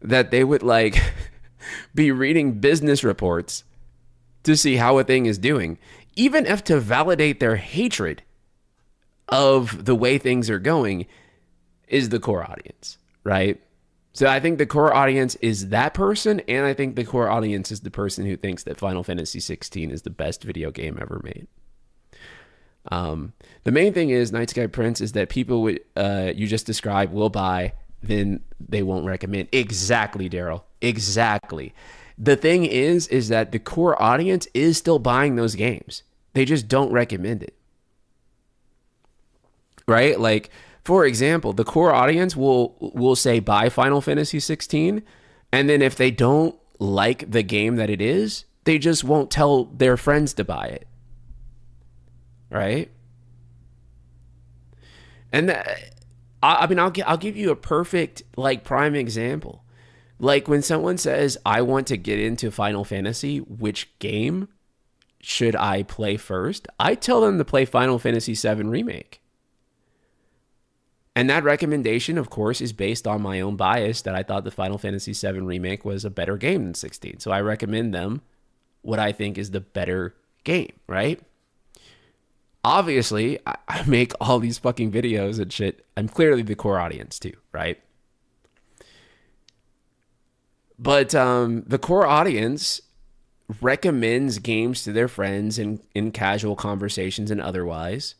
that they would like be reading business reports to see how a thing is doing, even if to validate their hatred of the way things are going is the core audience, right? So I think the core audience is that person, and I think the core audience is the person who thinks that Final Fantasy 16 is the best video game ever made. The main thing is Night Sky Prince is that people would you just described will buy, then they won't recommend. Exactly, Daryl. Exactly. The thing is that the core audience is still buying those games. They just don't recommend it. Right? Like, for example, the core audience will say buy Final Fantasy 16, and then if they don't like the game that it is, they just won't tell their friends to buy it. Right? And I mean, I'll give you a perfect like prime example. Like when someone says, I want to get into Final Fantasy, which game should I play first? I tell them to play Final Fantasy VII Remake. And that recommendation, of course, is based on my own bias that I thought the Final Fantasy VII Remake was a better game than 16. So I recommend them what I think is the better game, right? Obviously, I make all these fucking videos and shit. I'm clearly the core audience too, right? But the core audience recommends games to their friends in casual conversations and otherwise.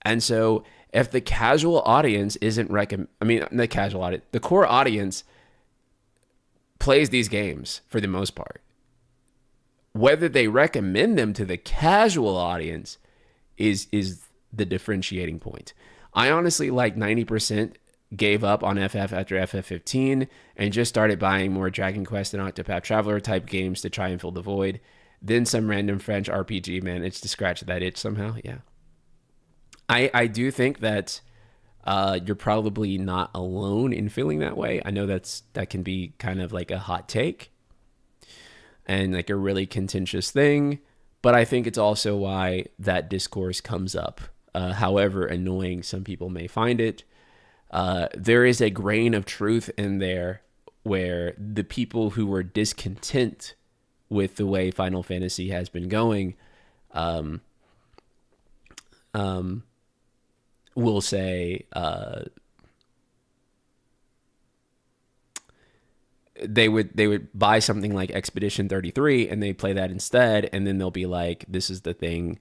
And so if the casual audience isn't the core audience plays these games for the most part. Whether they recommend them to the casual audience is the differentiating point. I honestly, like 90%, gave up on FF after FF15 and just started buying more Dragon Quest and Octopath Traveler type games to try and fill the void. Then some random French RPG, man, it's to scratch that itch somehow. Yeah. I do think that you're probably not alone in feeling that way. I know that can be kind of like a hot take and like a really contentious thing, but I think it's also why that discourse comes up. However annoying some people may find it, there is a grain of truth in there where the people who were discontent with the way Final Fantasy has been going will say they would buy something like Expedition 33 and they play that instead, and then they'll be like, this is the thing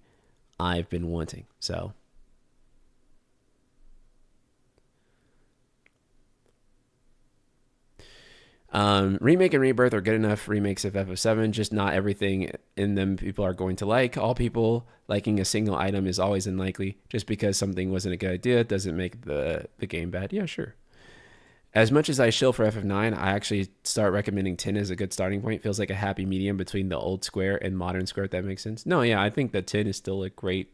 I've been wanting. So Remake and Rebirth are good enough remakes of FF7, just not everything in them people are going to like. All people liking a single item is always unlikely. Just because something wasn't a good idea doesn't make the game bad. Yeah, sure. As much as I shill for FF9, I actually start recommending 10 as a good starting point. Feels like a happy medium between the old Square and modern Square, if that makes sense. No, yeah, I think that 10 is still a great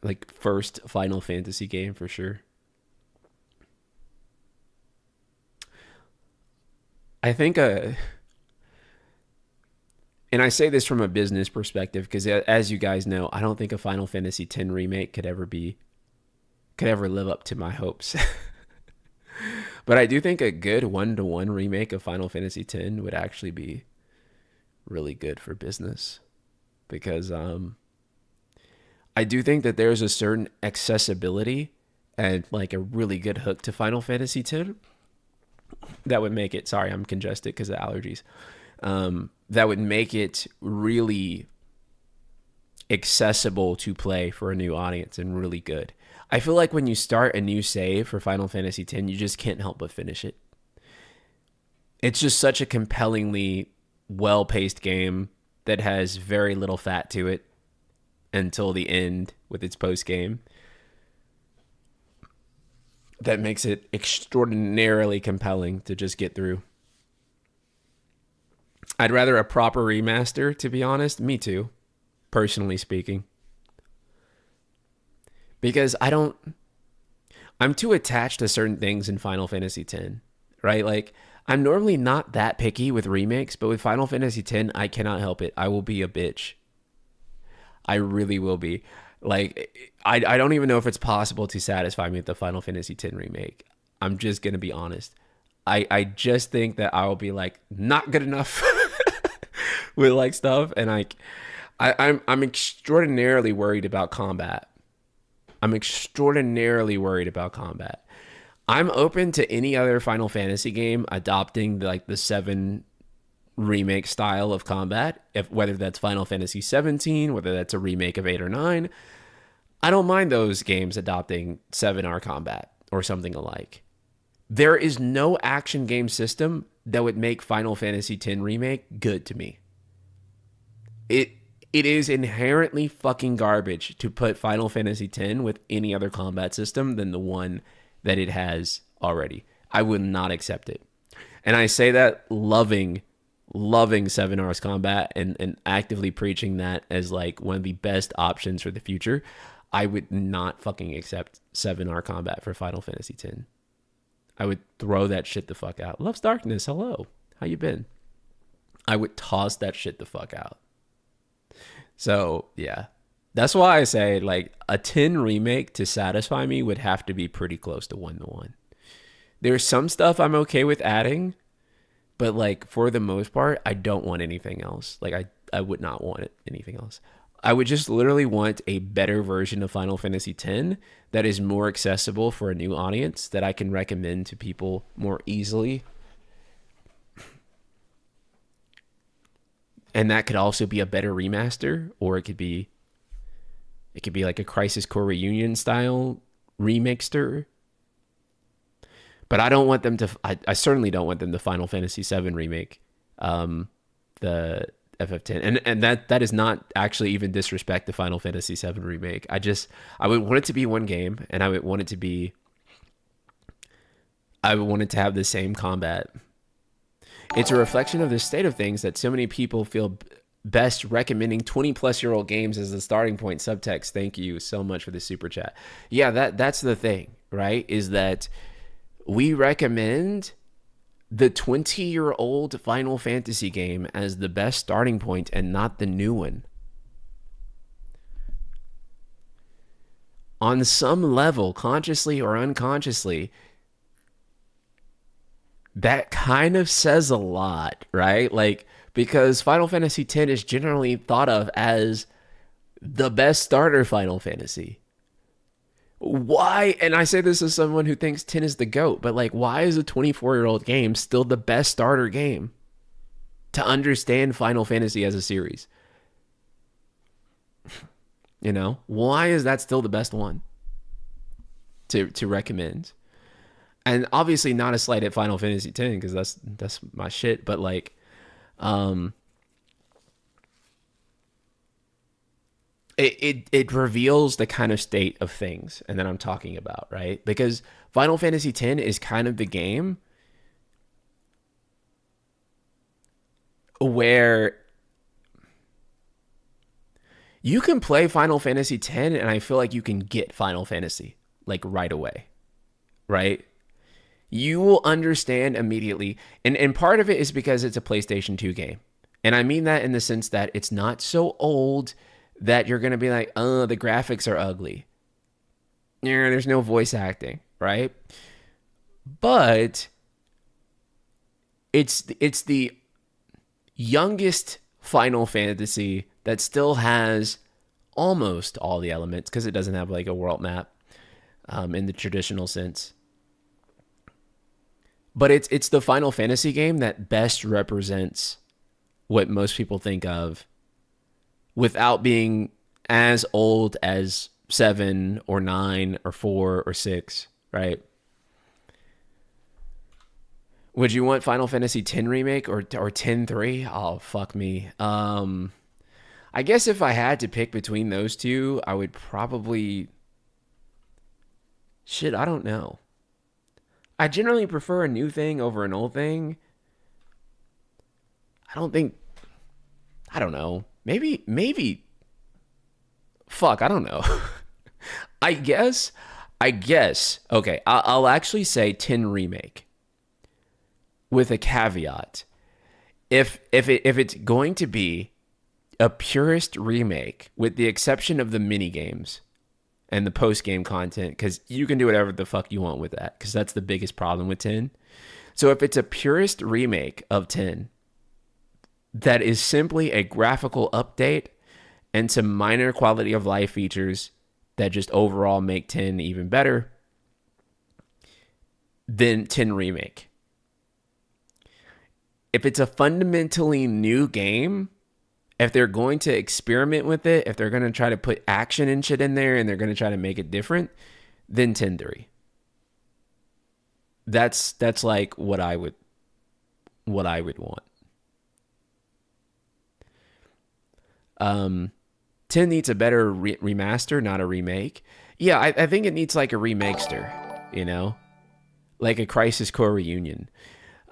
like first Final Fantasy game for sure. I think, and I say this from a business perspective, because as you guys know, I don't think a Final Fantasy X remake could ever live up to my hopes. But I do think a good 1-to-1 remake of Final Fantasy X would actually be really good for business, because I do think that there's a certain accessibility and like a really good hook to Final Fantasy X that would make it, sorry, I'm congested because of allergies, that would make it really accessible to play for a new audience and really good. I feel like when you start a new save for Final Fantasy X, you just can't help but finish it. It's just such a compellingly well-paced game that has very little fat to it until the end with its post-game. That makes it extraordinarily compelling to just get through. I'd rather a proper remaster, to be honest. Me too, personally speaking. Because I'm too attached to certain things in Final Fantasy X, right? Like, I'm normally not that picky with remakes, but with Final Fantasy X, I cannot help it. I will be a bitch. I really will be. Like, I don't even know if it's possible to satisfy me with the Final Fantasy X remake. I'm just going to be honest. I just think that I will be like, not good enough. with like stuff, and I'm extraordinarily worried about combat. I'm extraordinarily worried about combat. I'm open to any other Final Fantasy game adopting like the 7 remake style of combat, if whether that's Final Fantasy 17, whether that's a remake of 8 or 9. I don't mind those games adopting 7R combat or something alike. There is no action game system that would make Final Fantasy X remake good to me. It is inherently fucking garbage to put Final Fantasy X with any other combat system than the one that it has already. I would not accept it. And I say that loving 7R's combat and actively preaching that as like one of the best options for the future. I would not fucking accept 7R combat for Final Fantasy X. I would throw that shit the fuck out. Love's Darkness, hello. How you been? I would toss that shit the fuck out. So, yeah. That's why I say, like, a 10 remake to satisfy me would have to be pretty close to 1-to-1. There's some stuff I'm okay with adding, but, like, for the most part, I don't want anything else. Like, I would not want anything else. I would just literally want a better version of Final Fantasy X that is more accessible for a new audience that I can recommend to people more easily. And that could also be a better remaster, or it could be like a Crisis Core Reunion style remixer. But I don't want them to. I certainly don't want them to Final Fantasy VII remake the FF10, and that is not actually even disrespect to Final Fantasy VII remake. I would want it to be one game, and I would want it to have the same combat. It's a reflection of the state of things that so many people feel best recommending 20-plus-year-old games as the starting point. Subtext, thank you so much for the super chat. Yeah, that's the thing, right? Is that we recommend the 20-year-old Final Fantasy game as the best starting point and not the new one. On some level, consciously or unconsciously, that kind of says a lot, right? Like, because Final Fantasy X is generally thought of as the best starter Final Fantasy. Why? And I say this as someone who thinks 10 is the GOAT, but like, why is a 24-year-old game still the best starter game to understand Final Fantasy as a series? You know, why is that still the best one to recommend? And obviously not a slight at Final Fantasy X, because that's my shit. But like, it reveals the kind of state of things, and that I'm talking about, right? Because Final Fantasy X is kind of the game where you can play Final Fantasy X, and I feel like you can get Final Fantasy like right away, right? You will understand immediately. And part of it is because it's a PlayStation 2 game. And I mean that in the sense that it's not so old that you're going to be like, oh, the graphics are ugly. Yeah, there's no voice acting, right? But it's the youngest Final Fantasy that still has almost all the elements, because it doesn't have like a world map in the traditional sense. But it's the Final Fantasy game that best represents what most people think of without being as old as 7 or 9 or 4 or 6, right? Would you want Final Fantasy X remake or 10-3? Oh, fuck me. I guess if I had to pick between those two, I would probably... Shit, I don't know. I generally prefer a new thing over an old thing. I don't know. Maybe. Fuck, I don't know. I guess. Okay, I'll actually say 10 remake with a caveat. If it's going to be a purist remake, with the exception of the mini games and the post-game content, because you can do whatever the fuck you want with that, because that's the biggest problem with 10. So if it's a purist remake of 10, that is simply a graphical update and some minor quality of life features that just overall make 10 even better than 10 Remake. If it's a fundamentally new game, if they're going to experiment with it, if they're going to try to put action and shit in there and they're going to try to make it different, then 10-3. That's like what I would want. 10 needs a better remaster, not a remake. Yeah, I think it needs like a remakester, you know? Like a Crisis Core reunion.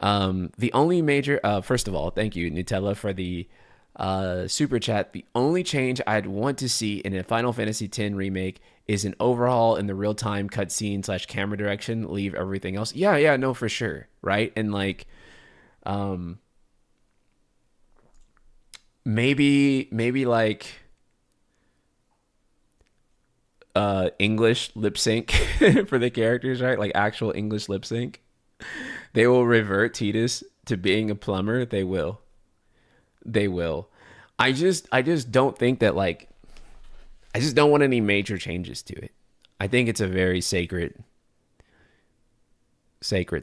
The only major, first of all, thank you, Nutella, for the super chat. The only change I'd want to see in a Final Fantasy X remake is an overhaul in the real-time cutscene / camera direction. Leave everything else. Yeah, no, for sure, right? And like, maybe like English lip sync for the characters, right? Like actual English lip sync. They will revert Tidus to being a plumber. They will. They will. I just don't think that like I just don't want any major changes to it. I think it's a very sacred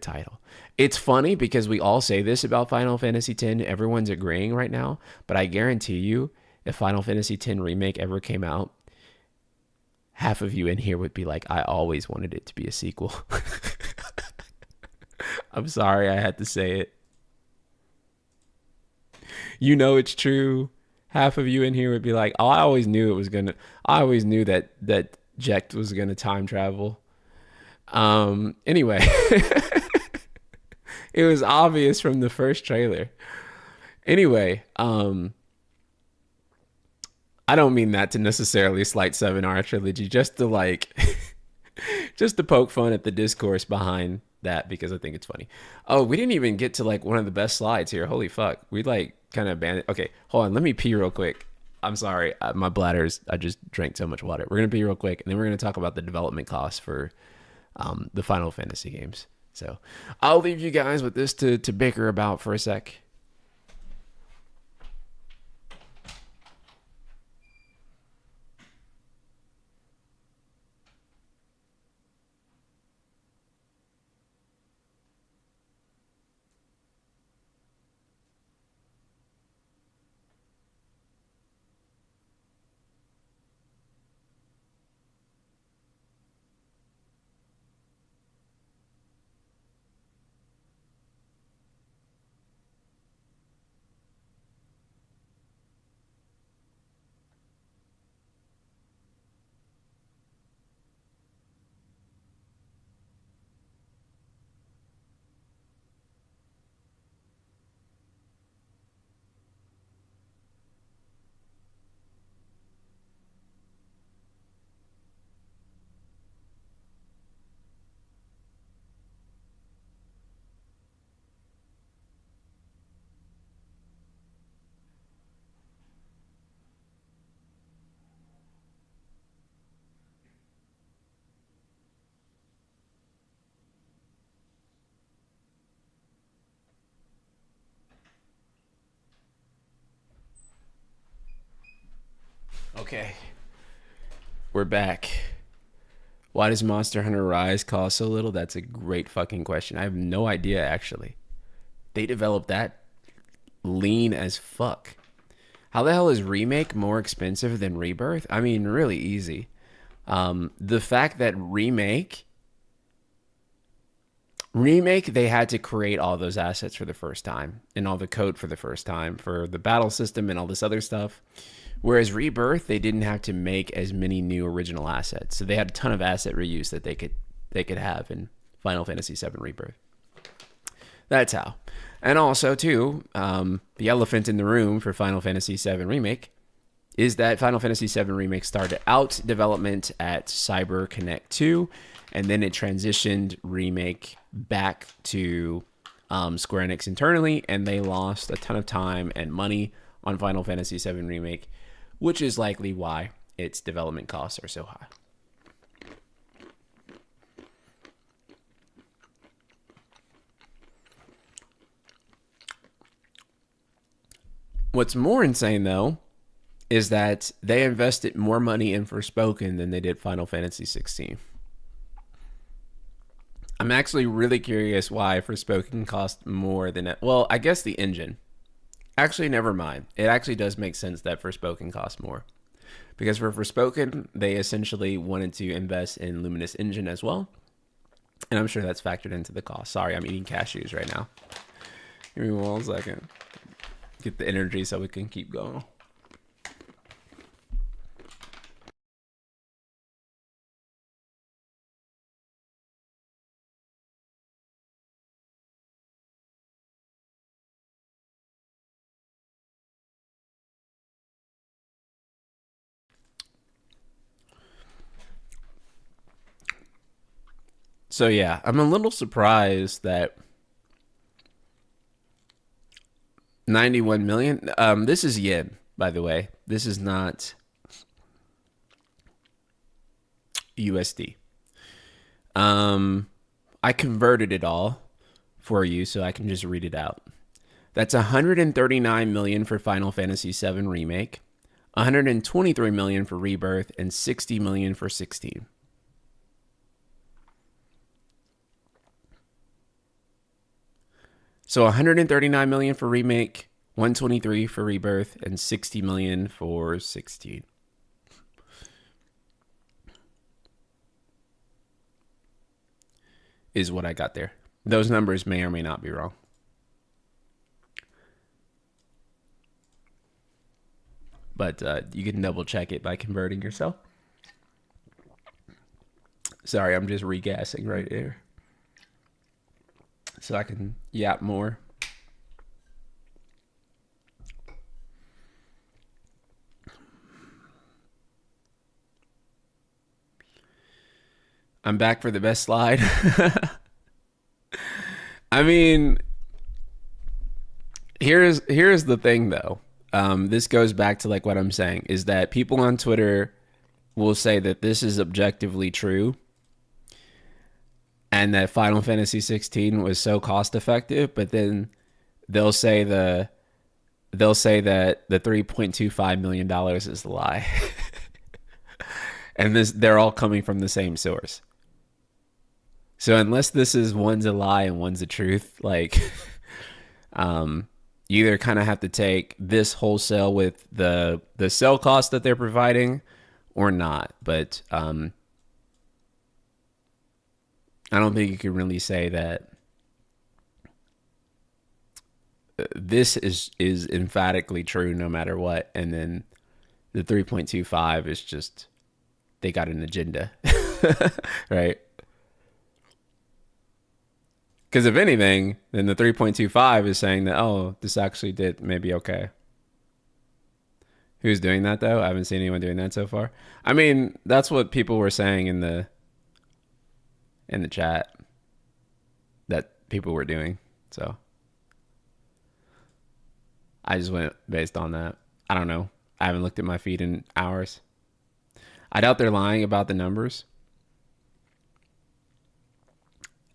title. It's funny because we all say this about Final Fantasy X. Everyone's agreeing right now, but I guarantee you, if Final Fantasy X remake ever came out, half of you in here would be like, I always wanted it to be a sequel. I'm sorry I had to say it. You know it's true. Half of you in here would be like, "Oh, I always knew I always knew that Jecht was gonna time travel." Anyway, it was obvious from the first trailer. Anyway, I don't mean that to necessarily slight 7R trilogy, just to like, just to poke fun at the discourse behind that because I think it's funny. Oh, we didn't even get to like one of the best slides here. Holy fuck, we like kind of abandoned. Okay, hold on, let me pee real quick. I'm sorry, my bladder's. I just drank so much water. We're gonna pee real quick, and then we're gonna talk about the development costs for the Final Fantasy games. So I'll leave you guys with this to bicker about for a sec. Okay, we're back. Why does Monster Hunter Rise cost so little? That's a great fucking question. I have no idea, actually. They developed that lean as fuck. How the hell is Remake more expensive than Rebirth? I mean, really easy. The fact that Remake, they had to create all those assets for the first time and all the code for the first time for the battle system and all this other stuff. Whereas Rebirth, they didn't have to make as many new original assets, so they had a ton of asset reuse that they could have in Final Fantasy VII Rebirth. That's how. And also, too, the elephant in the room for Final Fantasy VII Remake is that Final Fantasy VII Remake started out development at Cyber Connect 2, and then it transitioned Remake back to Square Enix internally, and they lost a ton of time and money on Final Fantasy VII Remake, which is likely why its development costs are so high. What's more insane though is that they invested more money in Forspoken than they did Final Fantasy 16. I'm actually really curious why Forspoken cost more than it. Well, I guess the engine. Actually, never mind. It actually does make sense that Forspoken cost more. Because for Forspoken, they essentially wanted to invest in Luminous Engine as well. And I'm sure that's factored into the cost. Sorry, I'm eating cashews right now. Give me 1 second. Get the energy so we can keep going. So yeah, I'm a little surprised that 91 million. This is yen, by the way. This is not USD. I converted it all for you so I can just read it out. That's 139 million for Final Fantasy VII Remake, 123 million for Rebirth, and 60 million for 16. So 139 million for Remake, 123 for Rebirth, and 60 million for 16. Is what I got there. Those numbers may or may not be wrong. But you can double check it by converting yourself. Sorry, I'm just regassing right there. So I can yap more. I'm back for the best slide. I mean, here's the thing though. This goes back to like what I'm saying is that people on Twitter will say that this is objectively true and that Final Fantasy 16 was so cost effective, but then they'll say that the $3.25 million is a lie. And they're all coming from the same source. So unless this is one's a lie and one's the truth, like you either kind of have to take this wholesale with the sell cost that they're providing or not. But I don't think you can really say that this is emphatically true no matter what. And then the 3.25 is just they got an agenda, right? Because if anything, then the 3.25 is saying that, oh, this actually did maybe okay. Who's doing that though? I haven't seen anyone doing that so far. I mean, that's what people were saying in the chat that people were doing. So I just went based on that. I don't know. I haven't looked at my feed in hours. I doubt they're lying about the numbers.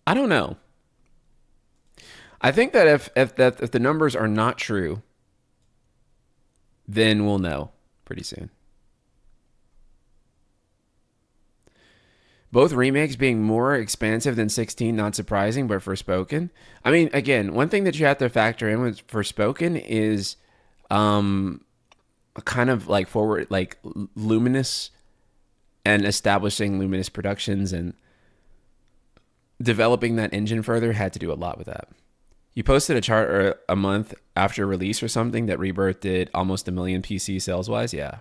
I don't know. I think that if the numbers are not true, then we'll know pretty soon. Both remakes being more expansive than 16, not surprising, but Forspoken. I mean, again, one thing that you have to factor in with Forspoken is kind of like forward, like Luminous and establishing Luminous Productions and developing that engine further had to do a lot with that. You posted a chart a month after release or something that Rebirth did almost 1 million PC sales wise. Yeah.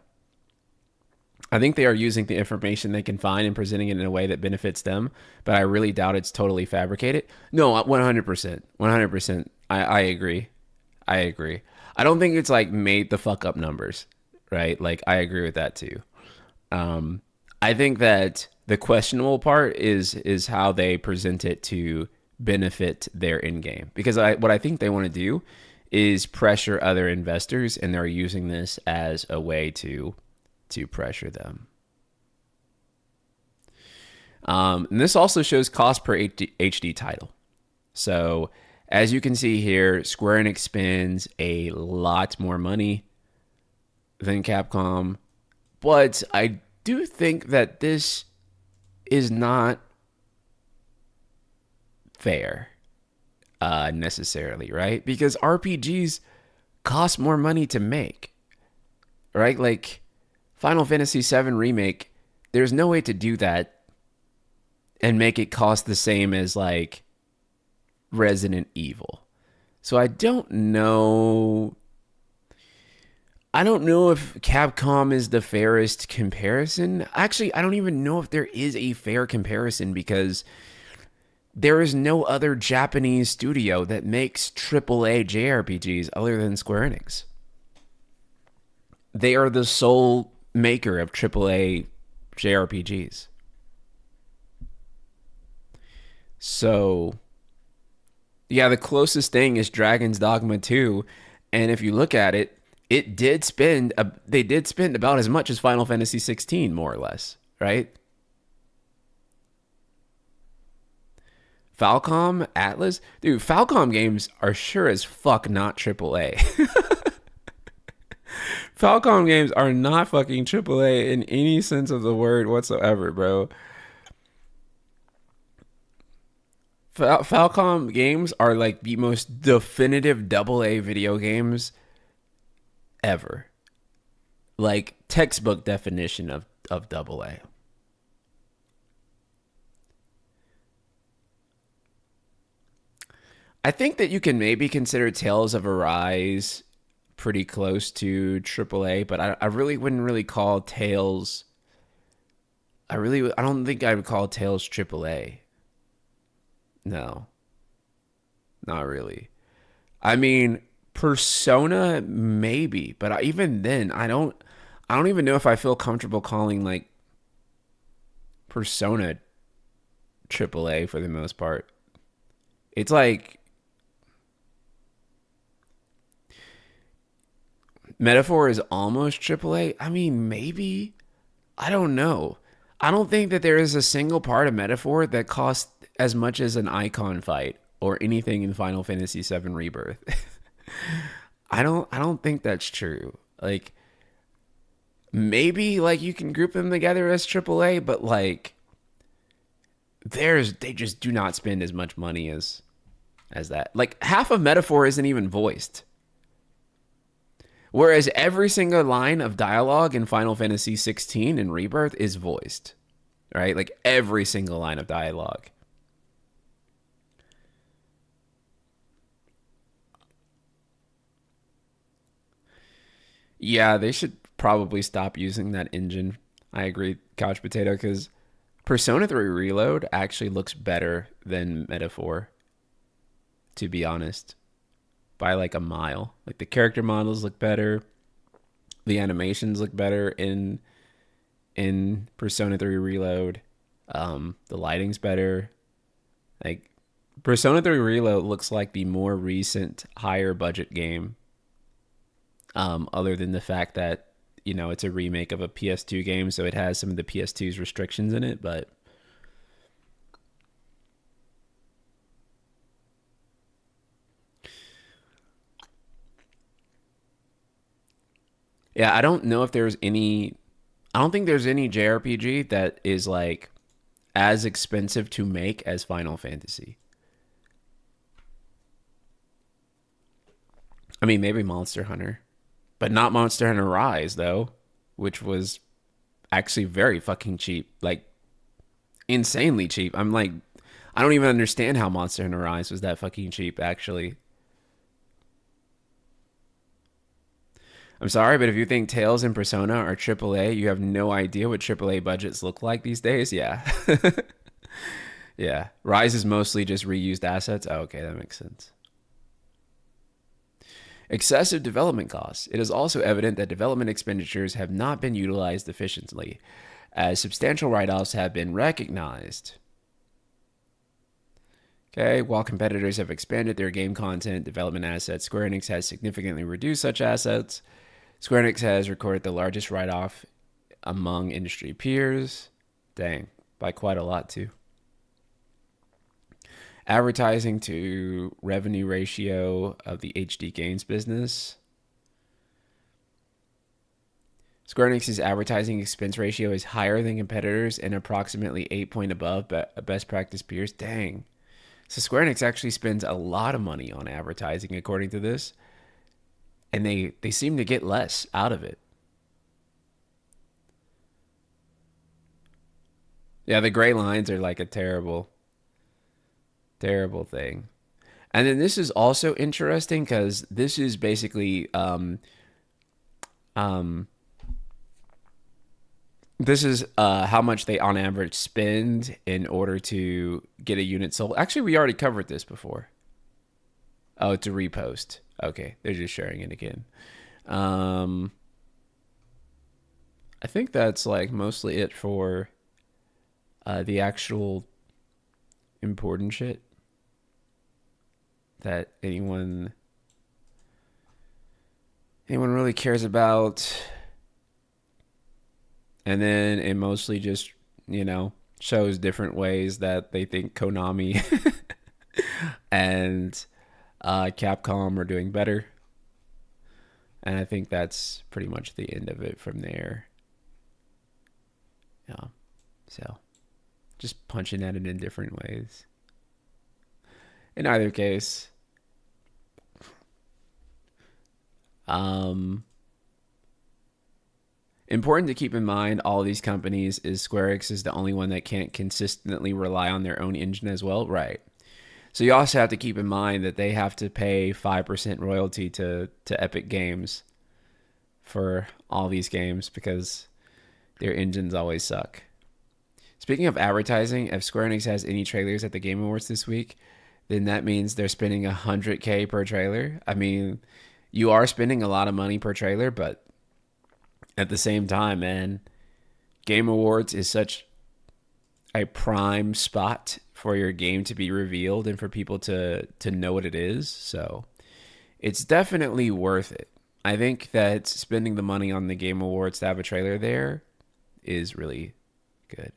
I think they are using the information they can find and presenting it in a way that benefits them, but I really doubt it's totally fabricated. No, 100%. 100%. I agree. I agree. I don't think it's like made the fuck up numbers, right? Like I agree with that too. I think that the questionable part is how they present it to benefit their end game, because what I think they want to do is pressure other investors, and they're using this as a way to pressure them. And this also shows cost per HD title. So As you can see here, Square Enix spends a lot more money than Capcom, but I do think that this is not fair necessarily, right? Because RPGs cost more money to make, right? Like Final Fantasy VII Remake, there's no way to do that and make it cost the same as like Resident Evil. So I don't know. I don't know if Capcom is the fairest comparison. Actually, I don't even know if there is a fair comparison because there is no other Japanese studio that makes AAA JRPGs other than Square Enix. They are the sole maker of AAA JRPGs. So, yeah, the closest thing is Dragon's Dogma 2, and if you look at it, they did spend about as much as Final Fantasy 16 more or less, right? Falcom, Atlas, dude, Falcom games are sure as fuck not AAA. Falcom games are not fucking AAA in any sense of the word whatsoever, bro. Falcom games are like the most definitive AA video games ever. Like textbook definition of AA. I think that you can maybe consider Tales of Arise pretty close to AAA, but I really wouldn't really call Tales. I don't think I would call Tales AAA. No, not really. I mean, Persona maybe, but even then, I don't even know if I feel comfortable calling like Persona AAA for the most part. It's like Metaphor is almost AAA. I mean, maybe. I don't know. I don't think that there is a single part of Metaphor that costs as much as an icon fight or anything in Final Fantasy VII Rebirth. I don't think that's true. Like maybe like you can group them together as AAA, but like they just do not spend as much money as that. Like half of Metaphor isn't even voiced. Whereas every single line of dialogue in Final Fantasy 16 and Rebirth is voiced, right? Like every single line of dialogue. Yeah, they should probably stop using that engine. I agree, Couch Potato, because Persona 3 Reload actually looks better than Metaphor, to be honest, by like a mile. Like the character models look better, the animations look better in Persona 3 Reload. The lighting's better. Like Persona 3 Reload looks like the more recent higher budget game. Other than the fact that it's a remake of a PS2 game, so it has some of the PS2's restrictions in it, but yeah, I don't think there's any JRPG that is like as expensive to make as Final Fantasy. I mean, maybe Monster Hunter, but not Monster Hunter Rise though, which was actually very fucking cheap, like insanely cheap. I'm like, I don't even understand how Monster Hunter Rise was that fucking cheap. Actually, I'm sorry, but if you think Tales and Persona are AAA, you have no idea what AAA budgets look like these days. Yeah, yeah. Rise is mostly just reused assets. Oh, okay, that makes sense. Excessive development costs. It is also evident that development expenditures have not been utilized efficiently, as substantial write offs have been recognized. Okay, while competitors have expanded their game content development assets, Square Enix has significantly reduced such assets. Square Enix has recorded the largest write off among industry peers. Dang, by quite a lot, too. Advertising to revenue ratio of the HD games business. Square Enix's advertising expense ratio is higher than competitors and approximately 8 point above best practice peers. Dang. So Square Enix actually spends a lot of money on advertising, according to this, and they seem to get less out of it. Yeah, the gray lines are like a terrible, terrible thing. And then this is also interesting because this is basically um, this is how much they on average spend in order to get a unit sold. Actually, we already covered this before. Oh, it's a repost. Okay, they're just sharing it again. Um, I think that's like mostly it for the actual important shit that anyone really cares about. And then it mostly just, shows different ways that they think Konami and Capcom are doing better. And I think that's pretty much the end of it from there. Yeah. So just punching at it in different ways. In either case, important to keep in mind, all these companies is Square Enix is the only one that can't consistently rely on their own engine as well. Right. So you also have to keep in mind that they have to pay 5% royalty to Epic Games for all these games because their engines always suck. Speaking of advertising, if Square Enix has any trailers at the Game Awards this week, then that means they're spending $100K per trailer. I mean, you are spending a lot of money per trailer, but at the same time, man, Game Awards is such a prime spot for your game to be revealed and for people to know what it is. So it's definitely worth it. I think that spending the money on the Game Awards to have a trailer there is really good.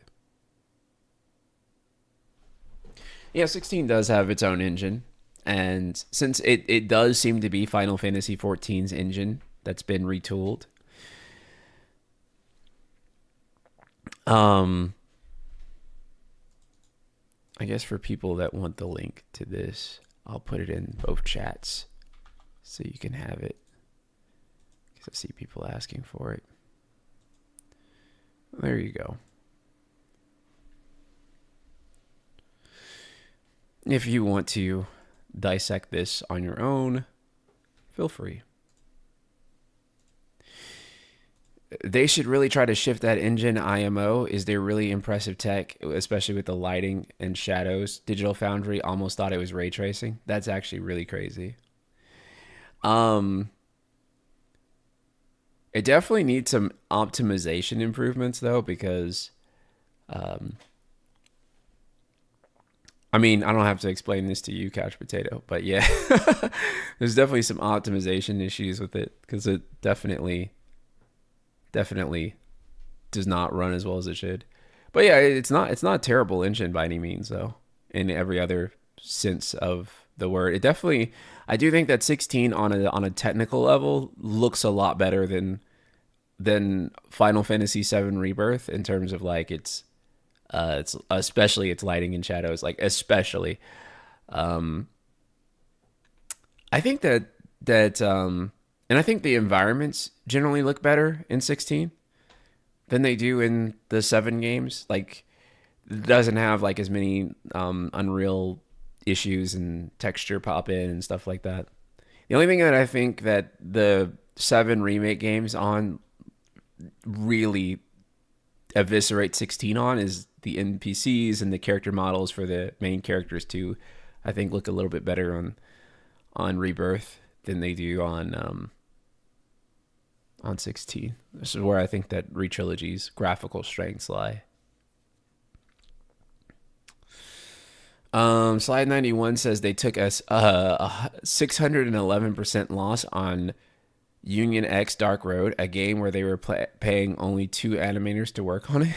Yeah, 16 does have its own engine. And since it does seem to be Final Fantasy XIV's engine that's been retooled, I guess for people that want the link to this, I'll put it in both chats so you can have it. Because I see people asking for it. There you go. If you want to dissect this on your own, feel free. They should really try to shift that engine IMO. Is there really impressive tech, especially with the lighting and shadows? Digital Foundry almost thought it was ray tracing. That's actually really crazy. It definitely needs some optimization improvements though, because I mean, I don't have to explain this to you, Couch Potato, but yeah, there's definitely some optimization issues with it because it definitely does not run as well as it should. But yeah, it's not a terrible engine by any means though, in every other sense of the word. It definitely, I do think that 16 on a technical level looks a lot better than Final Fantasy VII Rebirth in terms of like it's especially its lighting and shadows, like especially. I think and I think the environments generally look better in 16 than they do in the 7 games. Like, it doesn't have like as many Unreal issues and texture pop in and stuff like that. The only thing that I think that the 7 remake games on really eviscerate 16 on is the NPCs and the character models for the main characters too. I think look a little bit better on Rebirth than they do on 16. This is where I think that Retrilogy's graphical strengths lie. Slide 91 says they took us a 611% loss on Union X Dark Road, a game where they were paying only 2 animators to work on it.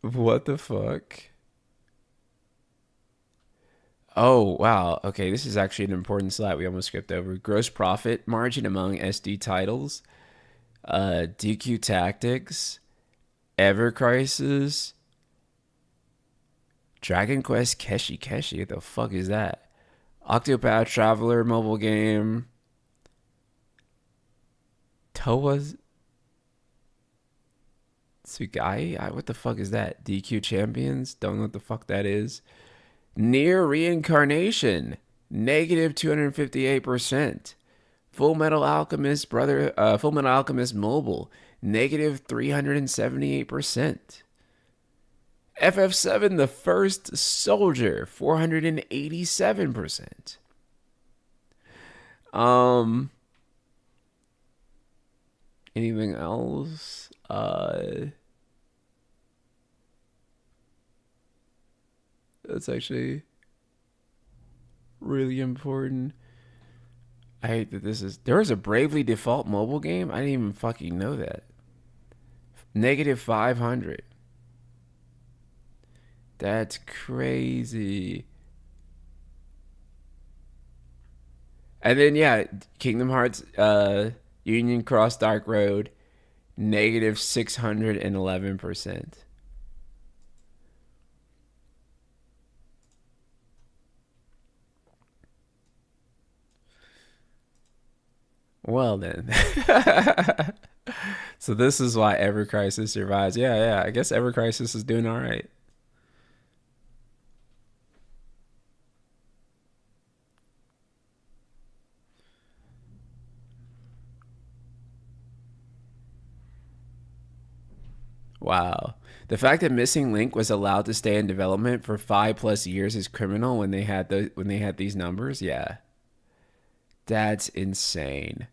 What the fuck? Oh, wow. Okay, this is actually an important slide we almost skipped over. Gross profit margin among SD titles, DQ Tactics, Ever Crisis, Dragon Quest Keshi Keshi. What the fuck is that? Octopath Traveler mobile game. Towa Tsugai? What the fuck is that? DQ Champions? Don't know what the fuck that is. Near Reincarnation. Negative 258%. Full Metal Alchemist Full Metal Alchemist Mobile. Negative 378%. FF7 The First Soldier. 487%. Um, Anything else? That's actually really important. I hate that this is. There was a Bravely Default mobile game? I didn't even fucking know that. Negative 500. That's crazy. And then, yeah, Kingdom Hearts Union Cross Dark Road, negative 611%. Well, then. So, this is why Ever Crisis survives. Yeah, yeah. I guess Ever Crisis is doing all right. Wow. The fact that Missing Link was allowed to stay in development for 5+ years is criminal when they had these numbers. Yeah, that's insane.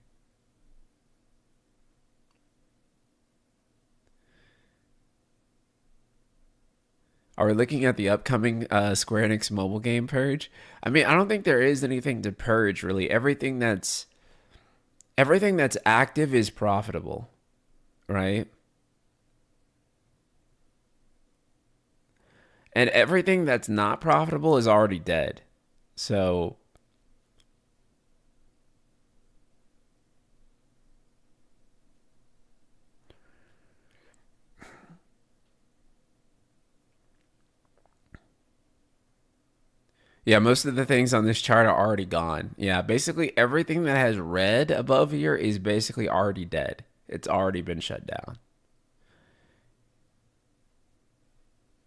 Are we looking at the upcoming Square Enix mobile game purge? I mean, I don't think there is anything to purge really. Everything that's active is profitable, right? And everything that's not profitable is already dead. So, yeah, most of the things on this chart are already gone. Yeah, basically everything that has red above here is basically already dead. It's already been shut down.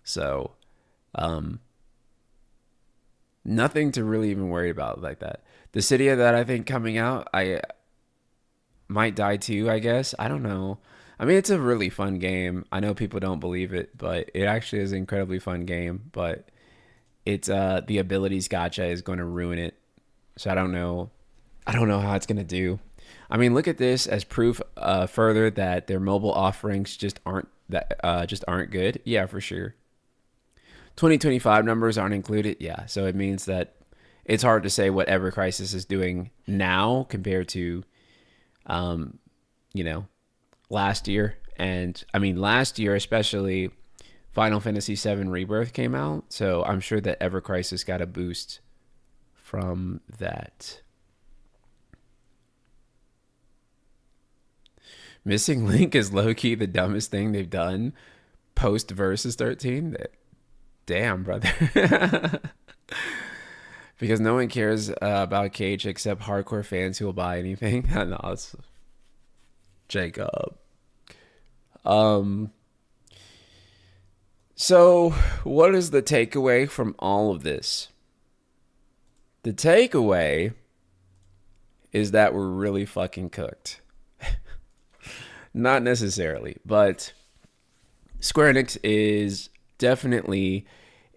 So, um, nothing to really even worry about like that. The Cydia that I think coming out, I might die too, I guess. I don't know. I mean, it's a really fun game. I know people don't believe it, but it actually is an incredibly fun game. But it's the abilities gotcha is going to ruin it. So I don't know. I don't know how it's going to do. I mean, look at this as proof further that their mobile offerings just aren't good. Yeah, for sure. 2025 numbers aren't included. Yeah, so it means that it's hard to say what Ever Crisis is doing now compared to um, you know, last year. And I mean, last year, especially, Final Fantasy VII Rebirth came out. So I'm sure that Ever Crisis got a boost from that. Missing Link is low key the dumbest thing they've done post Versus 13. Damn, brother. Because no one cares about Cage except hardcore fans who will buy anything. No, it's Jacob. Um, So, what is the takeaway from all of this? The takeaway is that we're really fucking cooked. Not necessarily, but Square Enix is definitely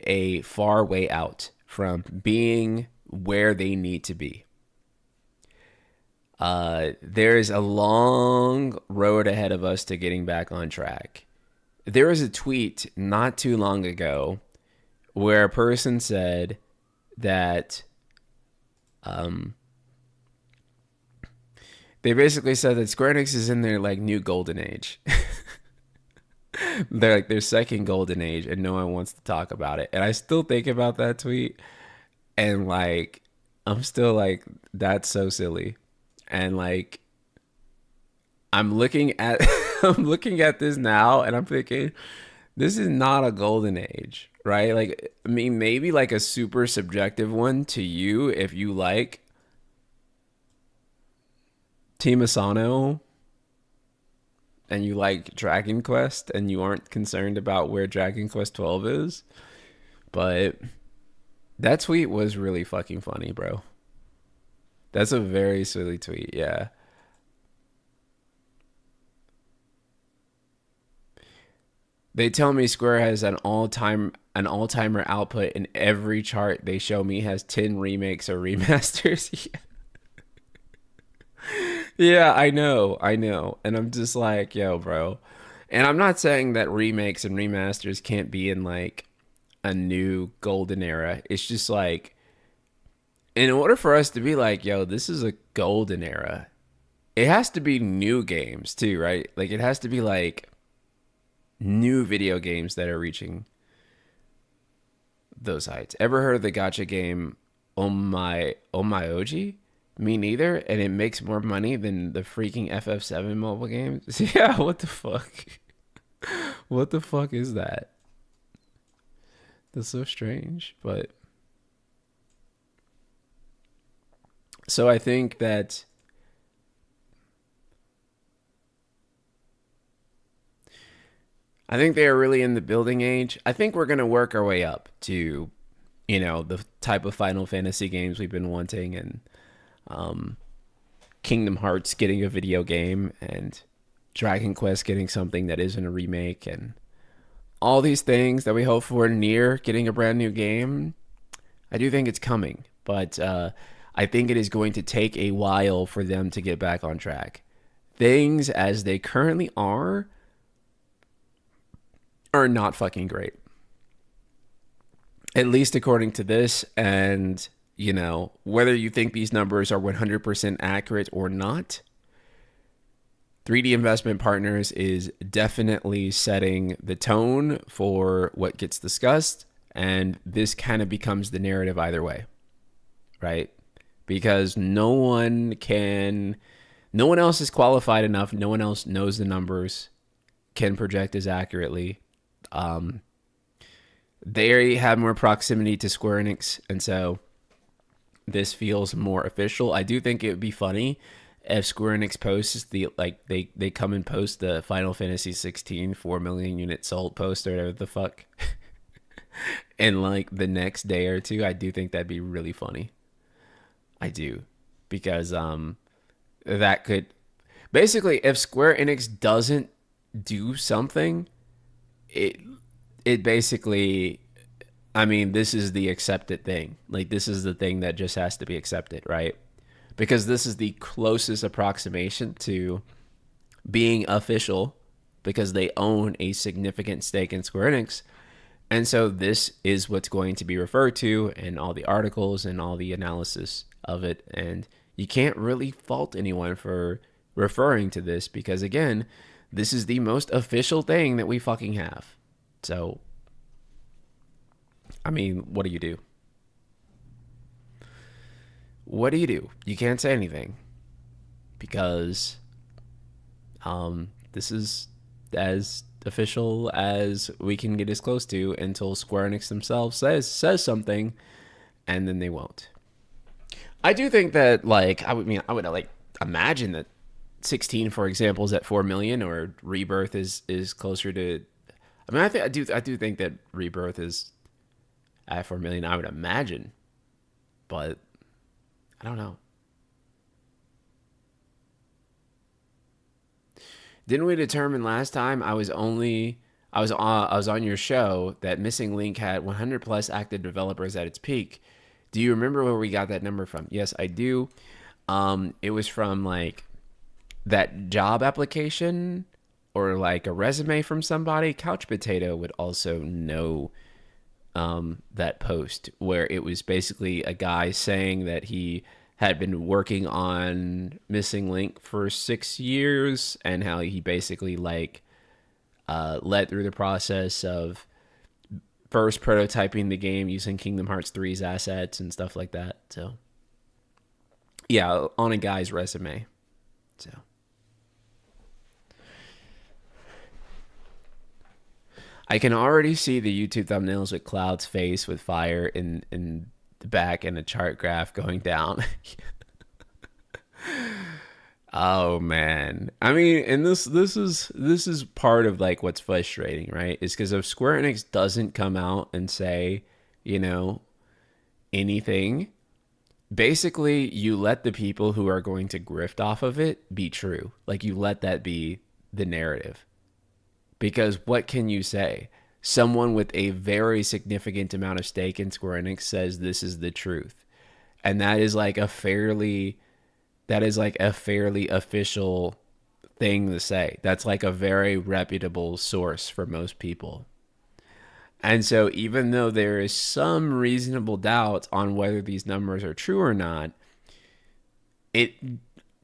a far way out from being where they need to be. There's a long road ahead of us to getting back on track. There was a tweet not too long ago where a person said that they basically said that Square Enix is in their like new golden age. They're like their second golden age and no one wants to talk about it. And I still think about that tweet And like, I'm still like, that's so silly. And like, I'm looking at I'm looking at this now and I'm thinking this is not a golden age, right? Like I mean maybe like a super subjective one to you if you like Team Asano and you like Dragon Quest and you aren't concerned about where Dragon Quest 12 is. But that tweet was really fucking funny, bro. That's a very silly tweet, yeah. They tell me Square has an all-timer output in every chart they show me has 10 remakes or remasters. Yeah, I know. I know. And I'm just like, yo, bro. And I'm not saying that remakes and remasters can't be in like a new golden era. It's just like in order for us to be like, yo, this is a golden era, it has to be new games too, right? Like it has to be like new video games that are reaching those heights. Ever heard of the gotcha game Oh My OG? Me neither, and it makes more money than the freaking FF7 mobile games. Yeah, what the fuck? What the fuck is that? That's so strange. But so I think they are really in the building age. I think we're gonna work our way up to, the type of Final Fantasy games we've been wanting, and um, Kingdom Hearts getting a video game, and Dragon Quest getting something that isn't a remake, and all these things that we hope for near getting a brand new game. I do think it's coming, but I think it is going to take a while for them to get back on track. Things as they currently are not fucking great. At least according to this, and whether you think these numbers are 100% accurate or not, 3D Investment Partners is definitely setting the tone for what gets discussed, and this kind of becomes the narrative either way, right? Because no one else is qualified enough, no one else knows the numbers, can project as accurately. Um, they have more proximity to Square Enix, and so this feels more official. I do think it would be funny if Square Enix posts they come and post the Final Fantasy 16 4 million units sold post or whatever the fuck, in like the next day or two. I do think that'd be really funny. I do, because that could basically, if Square Enix doesn't do something, it it basically, I mean, this is the accepted thing. Like this is the thing that just has to be accepted, right? Because this is the closest approximation to being official, because they own a significant stake in Square Enix. And so this is what's going to be referred to in all the articles and all the analysis of it. And you can't really fault anyone for referring to this, because again, this is the most official thing that we fucking have. So, I mean, what do you do? What do you do? You can't say anything, because this is as official as we can get as close to until Square Enix themselves says something, and then they won't. I do think that, like, I would like imagine that 16, for example, is at 4 million, or Rebirth is closer to. I mean, I do think that Rebirth is at 4 million. I would imagine, but I don't know. Didn't we determine last time I was on your show that Missing Link had 100 plus active developers at its peak? Do you remember where we got that number from? Yes, I do. It was from like that job application, or like a resume from somebody. Couch Potato would also know that post, where it was basically a guy saying that he had been working on Missing Link for 6 years, and how he basically like led through the process of first prototyping the game using Kingdom Hearts 3's assets and stuff like that. So, yeah, on a guy's resume. So, I can already see the YouTube thumbnails with Cloud's face with fire in the back and a chart graph going down. Oh man. I mean, and this is part of like what's frustrating, right? Is because if Square Enix doesn't come out and say, you know, anything, basically you let the people who are going to grift off of it be true. Like you let that be the narrative. Because what can you say? Someone with a very significant amount of stake in Square Enix says this is the truth. And that is like a fairly official thing to say. That's like a very reputable source for most people. And so even though there is some reasonable doubt on whether these numbers are true or not, it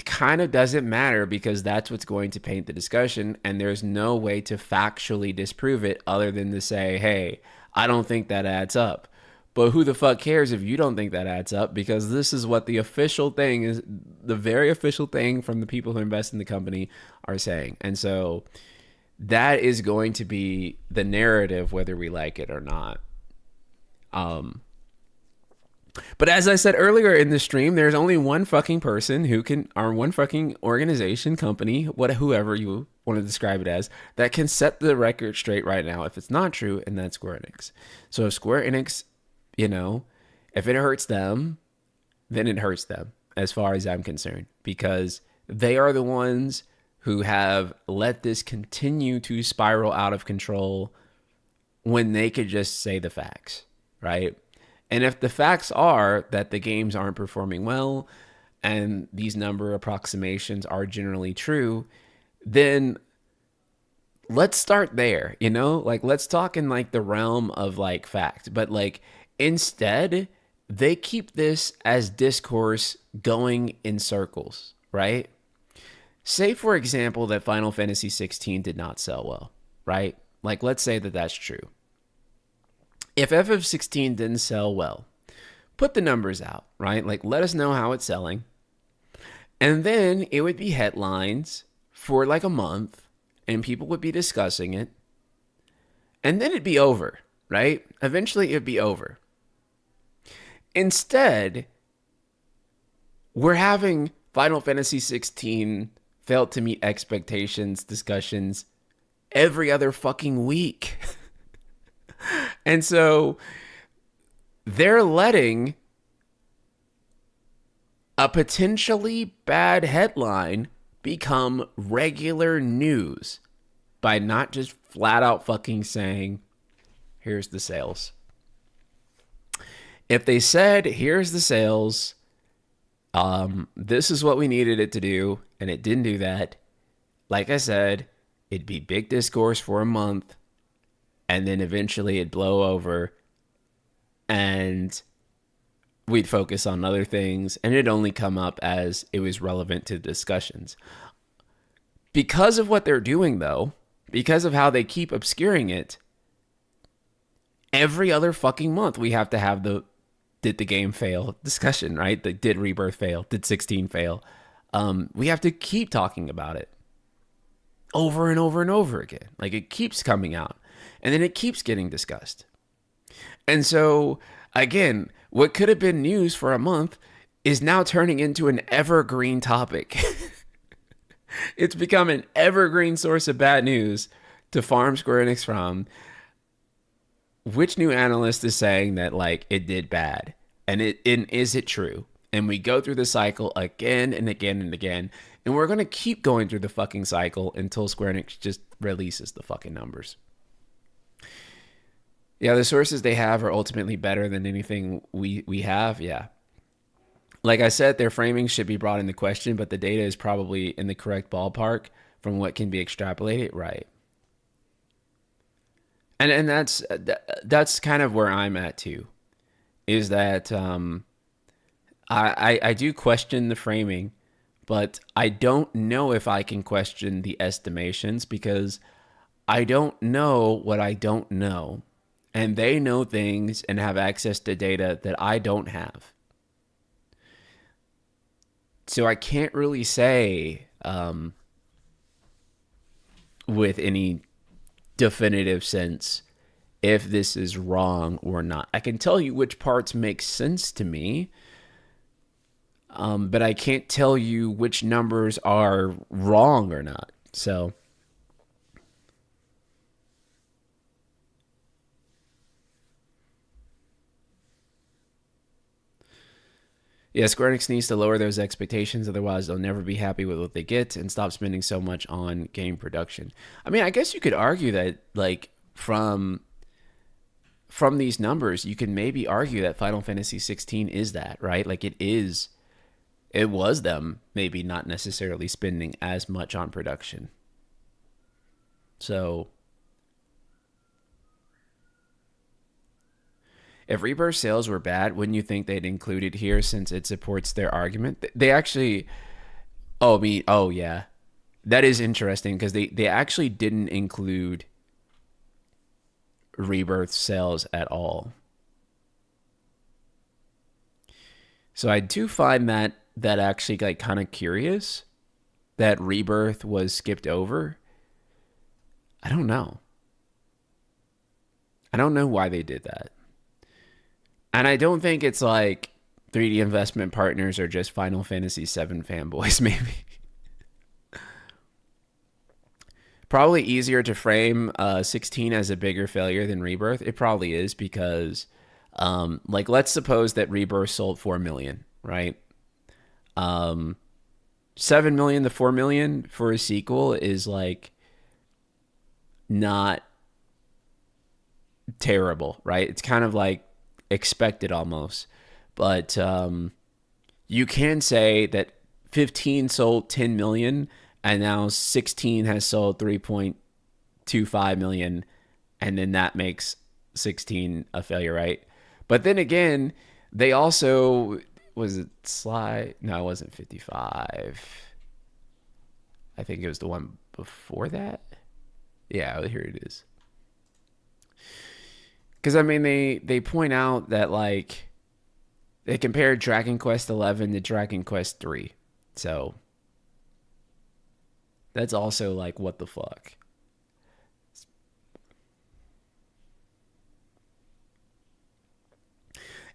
kind of doesn't matter because that's what's going to paint the discussion, and there's no way to factually disprove it other than to say, hey, I don't think that adds up. But who the fuck cares if you don't think that adds up? Because this is what the official thing is, the very official thing from the people who invest in the company are saying. And so that is going to be the narrative, whether we like it or not. But as I said earlier in the stream, there's only one fucking person who can, or one fucking organization, company, whoever you want to describe it as, that can set the record straight right now if it's not true, and that's Square Enix. So if Square Enix, you know, if it hurts them, then it hurts them as far as I'm concerned, because they are the ones who have let this continue to spiral out of control when they could just say the facts, right? And if the facts are that the games aren't performing well and these number approximations are generally true, then let's start there, you know? Like, let's talk in like the realm of like fact. But like, instead, they keep this as discourse going in circles, right? Say, for example, that Final Fantasy 16 did not sell well, right? Like, let's say that that's true. If FF16 didn't sell well, put the numbers out, right? Like, let us know how it's selling. And then it would be headlines for like a month, and people would be discussing it. And then it'd be over, right? Eventually it'd be over. Instead, we're having Final Fantasy 16 failed to meet expectations discussions every other fucking week. And so they're letting a potentially bad headline become regular news by not just flat out fucking saying, here's the sales. If they said, here's the sales, this is what we needed it to do, and it didn't do that, like I said, it'd be big discourse for a month, and then eventually it'd blow over, and we'd focus on other things, and it'd only come up as it was relevant to discussions. Because of what they're doing, though, because of how they keep obscuring it, every other fucking month we have to have the did the game fail discussion, right? The did Rebirth fail? Did 16 fail? We have to keep talking about it over and over and over again. Like, it keeps coming out, and then it keeps getting discussed. And so, again, what could have been news for a month is now turning into an evergreen topic. It's become an evergreen source of bad news to farm Square Enix from. Which new analyst is saying that, like, it did bad? And is it true? And we go through the cycle again and again and again. And we're going to keep going through the fucking cycle until Square Enix just releases the fucking numbers. Yeah, the sources they have are ultimately better than anything we have. Yeah. Like I said, their framing should be brought into question, but the data is probably in the correct ballpark from what can be extrapolated. Right. And that's kind of where I'm at too, is that I do question the framing, but I don't know if I can question the estimations because I don't know what I don't know. and they know things and have access to data that I don't have. So I can't really say with any definitive sense if this is wrong or not. I can tell you which parts make sense to me, but I can't tell you which numbers are wrong or not. So, yeah, Square Enix needs to lower those expectations. Otherwise, they'll never be happy with what they get and stop spending so much on game production. I mean, I guess you could argue that, like, from these numbers, you can maybe argue that Final Fantasy 16 is that, right? Like, it was them maybe not necessarily spending as much on production. So if Rebirth sales were bad, wouldn't you think they'd include it here since it supports their argument? They actually, oh, me, oh yeah, that is interesting because they actually didn't include Rebirth sales at all. So I do find that actually like kind of curious that Rebirth was skipped over. I don't know. I don't know why they did that. And I don't think it's like 3D investment partners are just Final Fantasy VII fanboys, maybe. Probably easier to frame 16 as a bigger failure than Rebirth. It probably is because, like, let's suppose that Rebirth sold 4 million, right? 7 million to 4 million for a sequel is like not terrible, right? It's kind of like expected almost. But you can say that 15 sold 10 million and now 16 has sold 3.25 million, and then that makes 16 a failure, right? But then again, they also, was it Sly? No, it wasn't 55. I think it was the one before that. Yeah, here it is. Because I mean, they point out that like they compared Dragon Quest 11 to Dragon Quest 3, so that's also like what the fuck.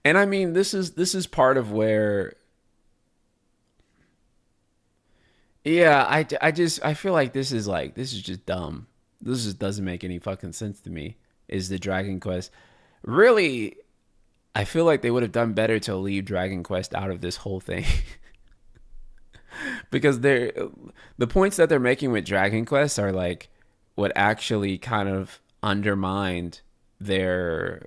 And I mean, this is part of where, yeah, I feel like this is just dumb. This just doesn't make any fucking sense to me. Is the Dragon Quest really? I feel like they would have done better to leave Dragon Quest out of this whole thing. Because the points that they're making with Dragon Quest are like what actually kind of undermined their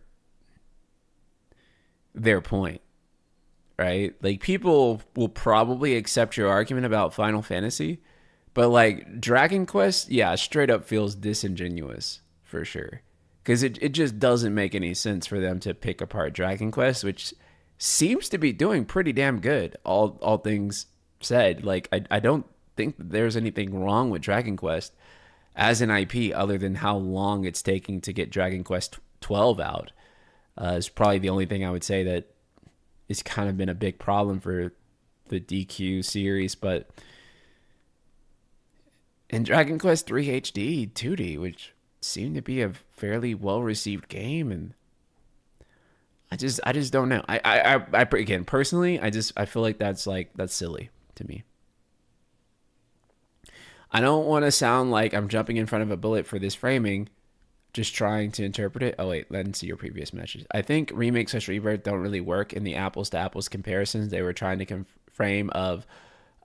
their point, right? Like people will probably accept your argument about Final Fantasy, but like Dragon Quest, yeah, straight up feels disingenuous for sure. Because it just doesn't make any sense for them to pick apart Dragon Quest, which seems to be doing pretty damn good, all things said. Like I don't think that there's anything wrong with Dragon Quest as an IP other than how long it's taking to get Dragon Quest 12 out. Is probably the only thing I would say that it's kind of been a big problem for the DQ series. But in Dragon Quest 3 HD 2D, which seemed to be a fairly well received game, and I just don't know. I again personally, I feel like that's silly to me. I don't want to sound like I'm jumping in front of a bullet for this framing, just trying to interpret it. Oh wait, let's see your previous messages. I think remakes slash rebirth don't really work in the apples to apples comparisons they were trying to frame of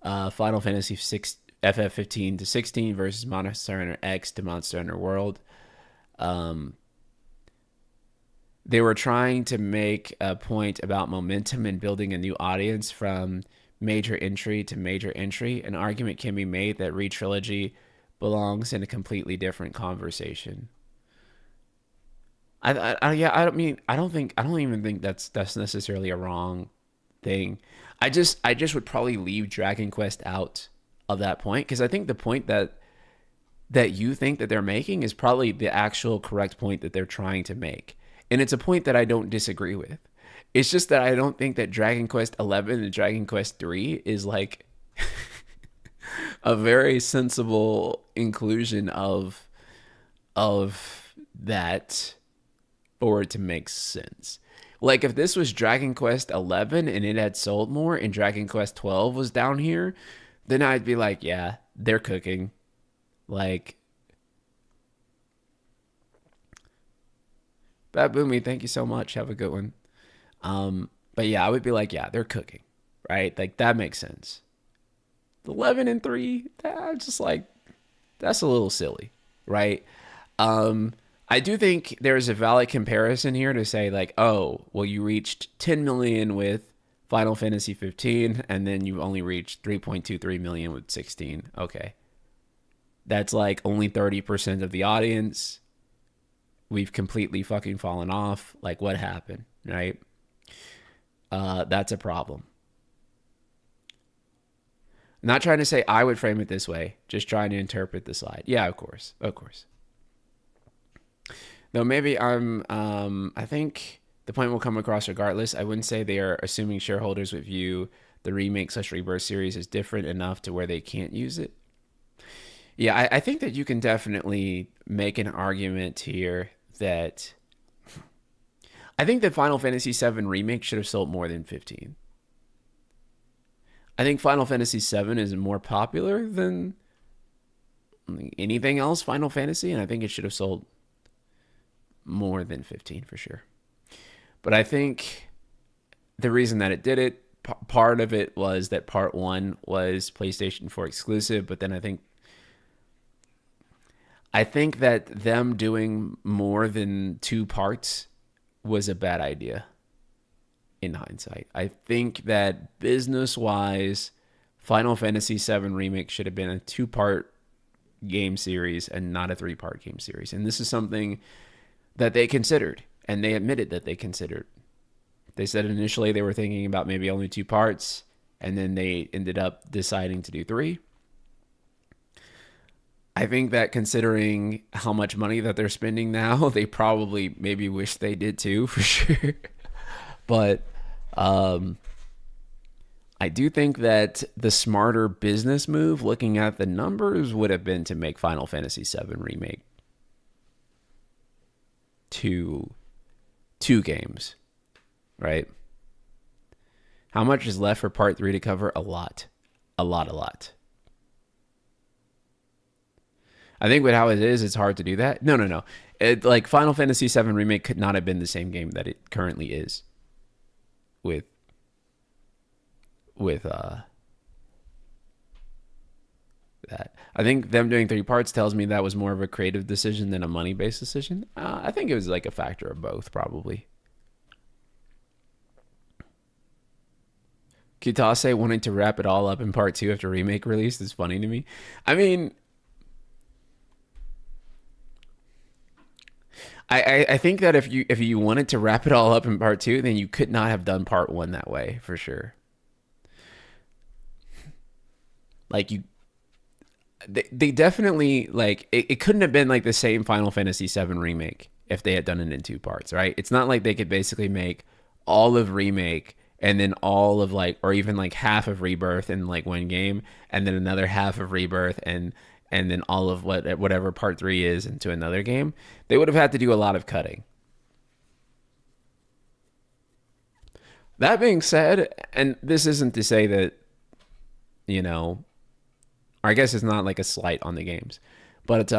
Final Fantasy 6 FF15 to 16 versus Monster Hunter X to Monster Hunter World. They were trying to make a point about momentum and building a new audience from major entry to major entry. An argument can be made that re-trilogy belongs in a completely different conversation. Yeah, I don't even think that's necessarily a wrong thing. I just would probably leave Dragon Quest out of that point because I think the point that you think that they're making is probably the actual correct point that they're trying to make. And it's a point that I don't disagree with. It's just that I don't think that Dragon Quest 11 and Dragon Quest 3 is like a very sensible inclusion of that for it to make sense. Like if this was Dragon Quest 11 and it had sold more and Dragon Quest 12 was down here, then I'd be like, yeah, they're cooking. Like Bad Boomy, thank you so much. Have a good one. But yeah, I would be like, yeah, they're cooking, right? Like that makes sense. 11 and 3, that's just like that's a little silly, right? I do think there's a valid comparison here to say like, oh, well, you reached 10 million with Final Fantasy 15, and then you only reached 3.23 million with 16. Okay, that's like only 30% of the audience. We've completely fucking fallen off. Like, what happened, right? That's a problem. I'm not trying to say I would frame it this way, just trying to interpret the slide. Yeah, of course, of course. Though maybe I think the point will come across regardless. I wouldn't say they are assuming shareholders would view the remake/rebirth series as different enough to where they can't use it. Yeah, I think that you can definitely make an argument here that I think that Final Fantasy VII Remake should have sold more than 15. I think Final Fantasy VII is more popular than anything else Final Fantasy, and I think it should have sold more than 15 for sure. But I think the reason that it did it, part of it was that part 1 was PlayStation 4 exclusive, but then I think that them doing more than 2 parts was a bad idea in hindsight. I think that business-wise, Final Fantasy VII Remake should have been a 2-part game series and not a 3-part game series. And this is something that they considered, and they admitted that they considered. They said initially they were thinking about maybe only 2 parts, and then they ended up deciding to do 3. I think that considering how much money that they're spending now, they probably maybe wish they did too, for sure. But I do think that the smarter business move, looking at the numbers, would have been to make Final Fantasy VII Remake two games, right? How much is left for part 3 to cover? A lot. I think with how it is, it's hard to do that. No. Like Final Fantasy VII Remake could not have been the same game that it currently is with that. I think them doing 3 parts tells me that was more of a creative decision than a money-based decision. I think it was like a factor of both, probably. Kitase wanting to wrap it all up in part 2 after Remake release is funny to me. I mean, I think that if you wanted to wrap it all up in part 2, then you could not have done part 1 that way, for sure. Like they definitely like it couldn't have been like the same Final Fantasy VII Remake if they had done it in 2 parts, right? It's not like they could basically make all of Remake and then all of like, or even like half of Rebirth in like one game, and then another half of Rebirth and then all of whatever part 3 is into another game. They would have had to do a lot of cutting. That being said, and this isn't to say that, you know, or I guess it's not like a slight on the games, but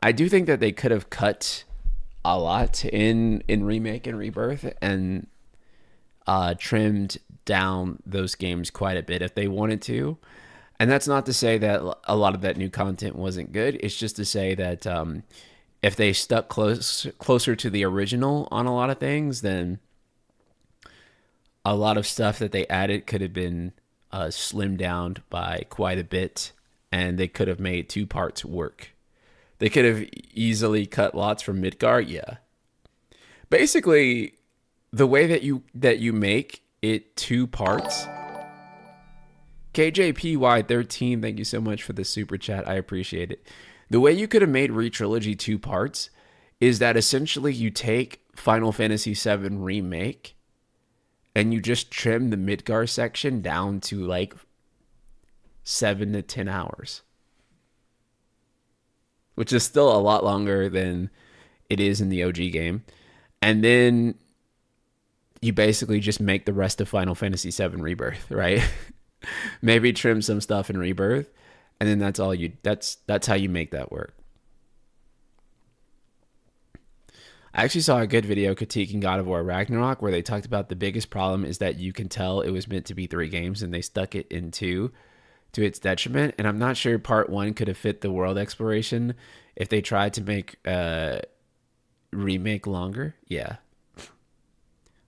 I do think that they could have cut a lot in Remake and Rebirth and trimmed down those games quite a bit if they wanted to. And that's not to say that a lot of that new content wasn't good. It's just to say that if they stuck closer to the original on a lot of things, then a lot of stuff that they added could have been slimmed down by quite a bit, and they could have made 2 parts work. They could have easily cut lots from Midgar, yeah. Basically, the way that you make it 2 parts. KJPY13, thank you so much for the super chat. I appreciate it. The way you could have made Re-Trilogy 2 parts is that essentially you take Final Fantasy VII Remake and you just trim the Midgar section down to like 7 to 10 hours, which is still a lot longer than it is in the OG game. And then you basically just make the rest of Final Fantasy VII Rebirth, right? Maybe trim some stuff in Rebirth, and then that's how you make that work. I actually saw a good video critiquing God of War Ragnarok where they talked about the biggest problem is that you can tell it was meant to be 3 games and they stuck it in 2 to its detriment. And I'm not sure part 1 could have fit the world exploration if they tried to make remake longer. Yeah.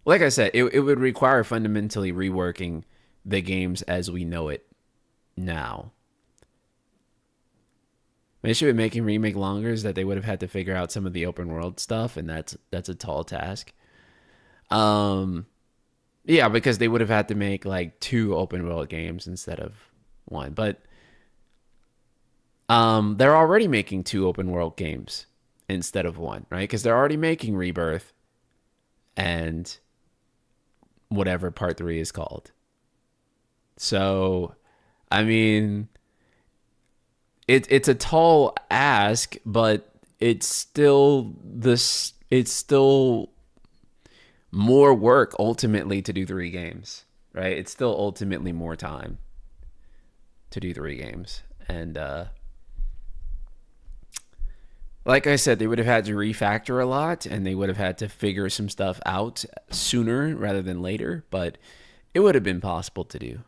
Like I said, it would require fundamentally reworking the games as we know it now. The issue with making remake longer is that they would have had to figure out some of the open world stuff, and that's a tall task. Yeah, because they would have had to make like 2 open world games instead of 1. But they're already making 2 open world games instead of 1, right? Because they're already making Rebirth and whatever part 3 is called. So, I mean, it's a tall ask, but it's still more work ultimately to do 3 games, right? It's still ultimately more time to do 3 games. And like I said, they would have had to refactor a lot and they would have had to figure some stuff out sooner rather than later, but it would have been possible to do.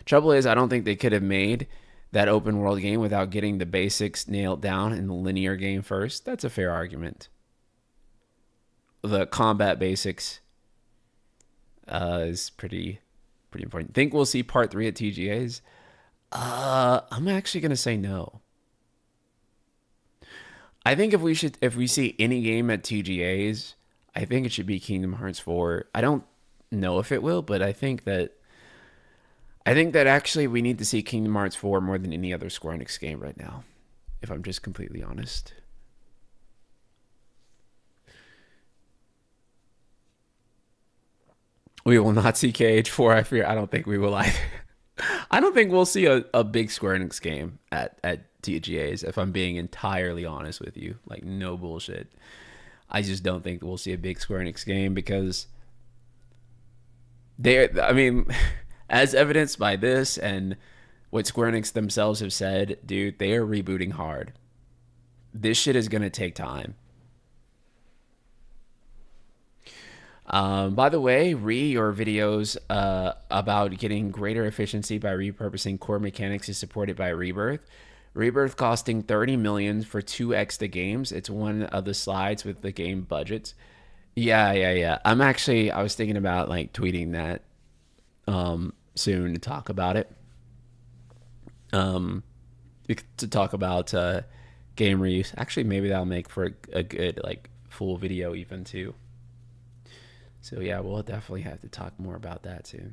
Trouble is, I don't think they could have made that open world game without getting the basics nailed down in the linear game first. That's a fair argument. The combat basics is pretty important. Think we'll see part 3 at TGA's? I'm actually gonna say no. I think if we see any game at TGA's, I think it should be Kingdom Hearts 4. I don't know if it will, but I think that actually we need to see Kingdom Hearts 4 more than any other Square Enix game right now, if I'm just completely honest. We will not see KH4, I fear. I don't think we will either. I don't think we'll see a big Square Enix game at TGA's, if I'm being entirely honest with you. Like, no bullshit. I just don't think we'll see a big Square Enix game because I mean, as evidenced by this and what Square Enix themselves have said, dude, they are rebooting hard. This shit is going to take time. By the way, your videos about getting greater efficiency by repurposing core mechanics is supported by Rebirth. Rebirth costing $30 million for 2x the games. It's one of the slides with the game budgets. Yeah. I was thinking about like tweeting that soon to talk about it. To talk about game reuse. Actually, maybe that'll make for a good like full video even too. So yeah, we'll definitely have to talk more about that too.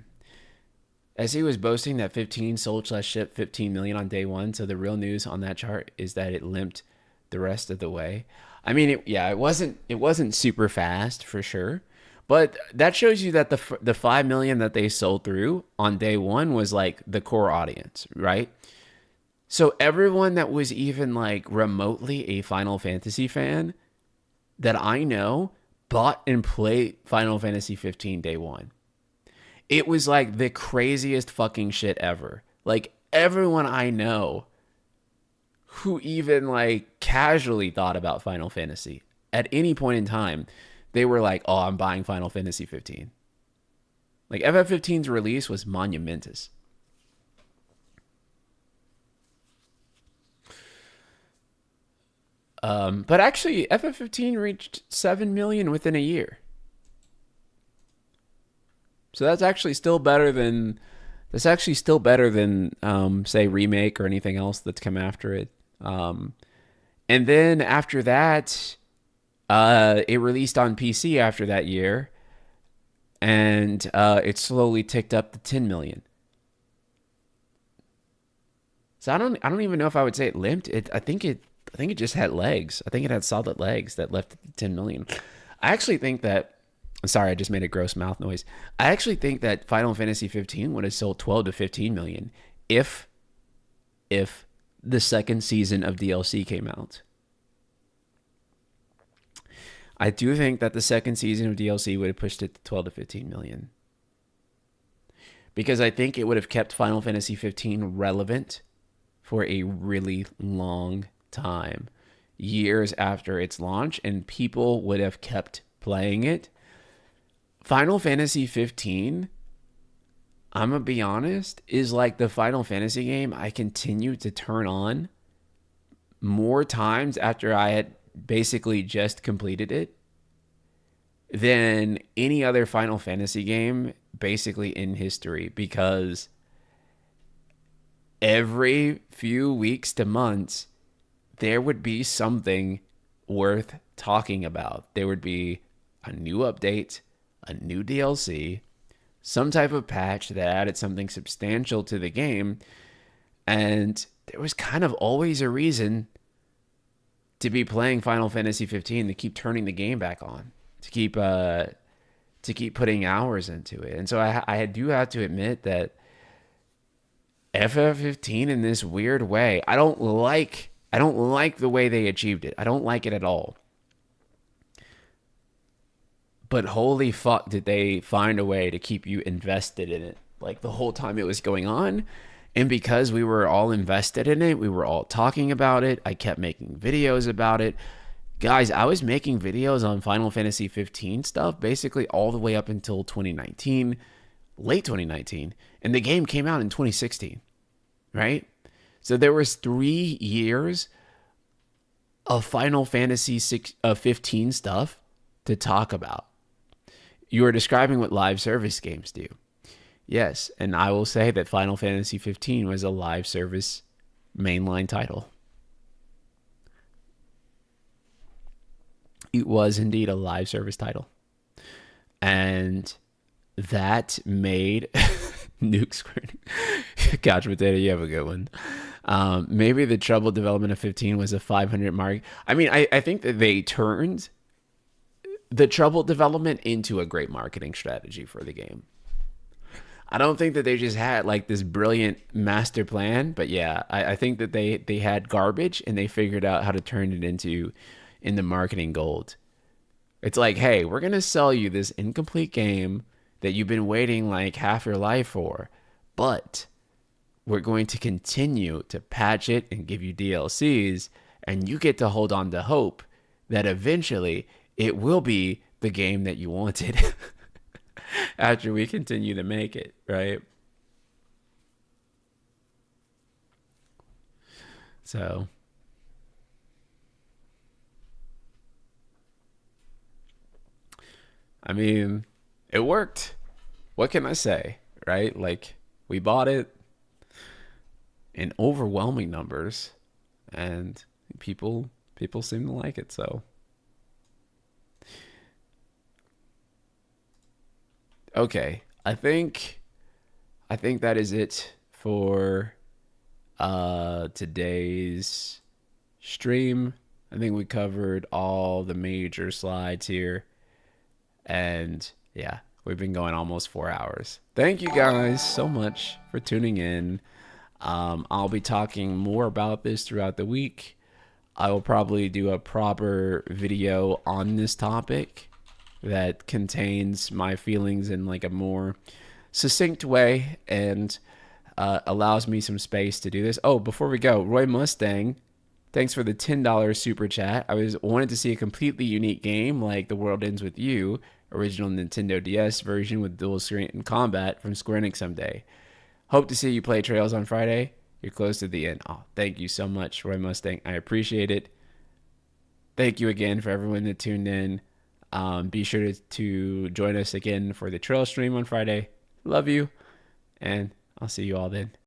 As he was boasting that 15 sold/shipped 15 million on day 1, so the real news on that chart is that it limped the rest of the way. I mean, it wasn't super fast for sure, but that shows you that the 5 million that they sold through on day 1 was like the core audience, right? So everyone that was even like remotely a Final Fantasy fan that I know bought and played Final Fantasy 15 day 1. It was like the craziest fucking shit ever. Like everyone I know who even like casually thought about Final Fantasy at any point in time, they were like, oh, I'm buying Final Fantasy 15. Like FF15's release was monumentous. But actually, FF15 reached 7 million within a year. So that's actually still better than say Remake or anything else that's come after it. And then after that, it released on PC after that year, and it slowly ticked up to 10 million. So I don't even know if I would say it limped. I think it just had legs. I think it had solid legs that left it to 10 million. I actually think that. I'm sorry, I just made a gross mouth noise. I actually think that Final Fantasy 15 would have sold 12 to 15 million if if the second season of DLC came out. I do think that the second season of DLC would have pushed it to 12 to 15 million because I think it would have kept Final Fantasy 15 relevant for a really long time, years after its launch, and people would have kept playing it. Final Fantasy 15, I'm gonna be honest, is like the Final Fantasy game I continue to turn on more times after I had basically just completed it than any other Final Fantasy game basically in history, because every few weeks to months there would be something worth talking about. There would be a new update, a new DLC, some type of patch that added something substantial to the game, and there was kind of always a reason to be playing Final Fantasy 15, to keep turning the game back on, to keep putting hours into it. And so I do have to admit that FF15 in this weird way, I don't like the way they achieved it. I don't like it at all. But holy fuck, did they find a way to keep you invested in it like the whole time it was going on. And because we were all invested in it, we were all talking about it, I kept making videos about it. Guys, I was making videos on Final Fantasy 15 stuff basically all the way up until 2019, late 2019, and the game came out in 2016, right? So there was 3 years of Final Fantasy 15 stuff to talk about. You are describing what live service games do. Yes, and I will say that Final Fantasy 15 was a live service mainline title. It was indeed a live service title. And that made Nuke Square. Couch Potato, you have a good one. Maybe the trouble development of 15 was a 500 mark. I mean, I think that they turned the trouble development into a great marketing strategy for the game. I don't think that they just had like this brilliant master plan, but yeah, I think that they had garbage and they figured out how to turn it into marketing gold. It's like, hey, we're gonna sell you this incomplete game that you've been waiting like half your life for, but we're going to continue to patch it and give you DLCs, and you get to hold on to hope that eventually it will be the game that you wanted after we continue to make it, right? So, I mean, it worked. What can I say, right? Like, we bought it in overwhelming numbers, and people seem to like it. So, okay, I think that is it for today's stream. I think we covered all the major slides here. And yeah, we've been going almost 4 hours. Thank you guys so much for tuning in. I'll be talking more about this throughout the week. I will probably do a proper video on this topic that contains my feelings in like a more succinct way and allows me some space to do this. Oh, before we go, Roy Mustang, thanks for the $10 super chat. I wanted to see a completely unique game like The World Ends With You, original Nintendo DS version with dual screen combat from Square Enix someday. Hope to see you play Trails on Friday. You're close to the end. Oh, thank you so much, Roy Mustang. I appreciate it. Thank you again for everyone that tuned in. Be sure to join us again for the Trail stream on Friday. Love you, and I'll see you all then.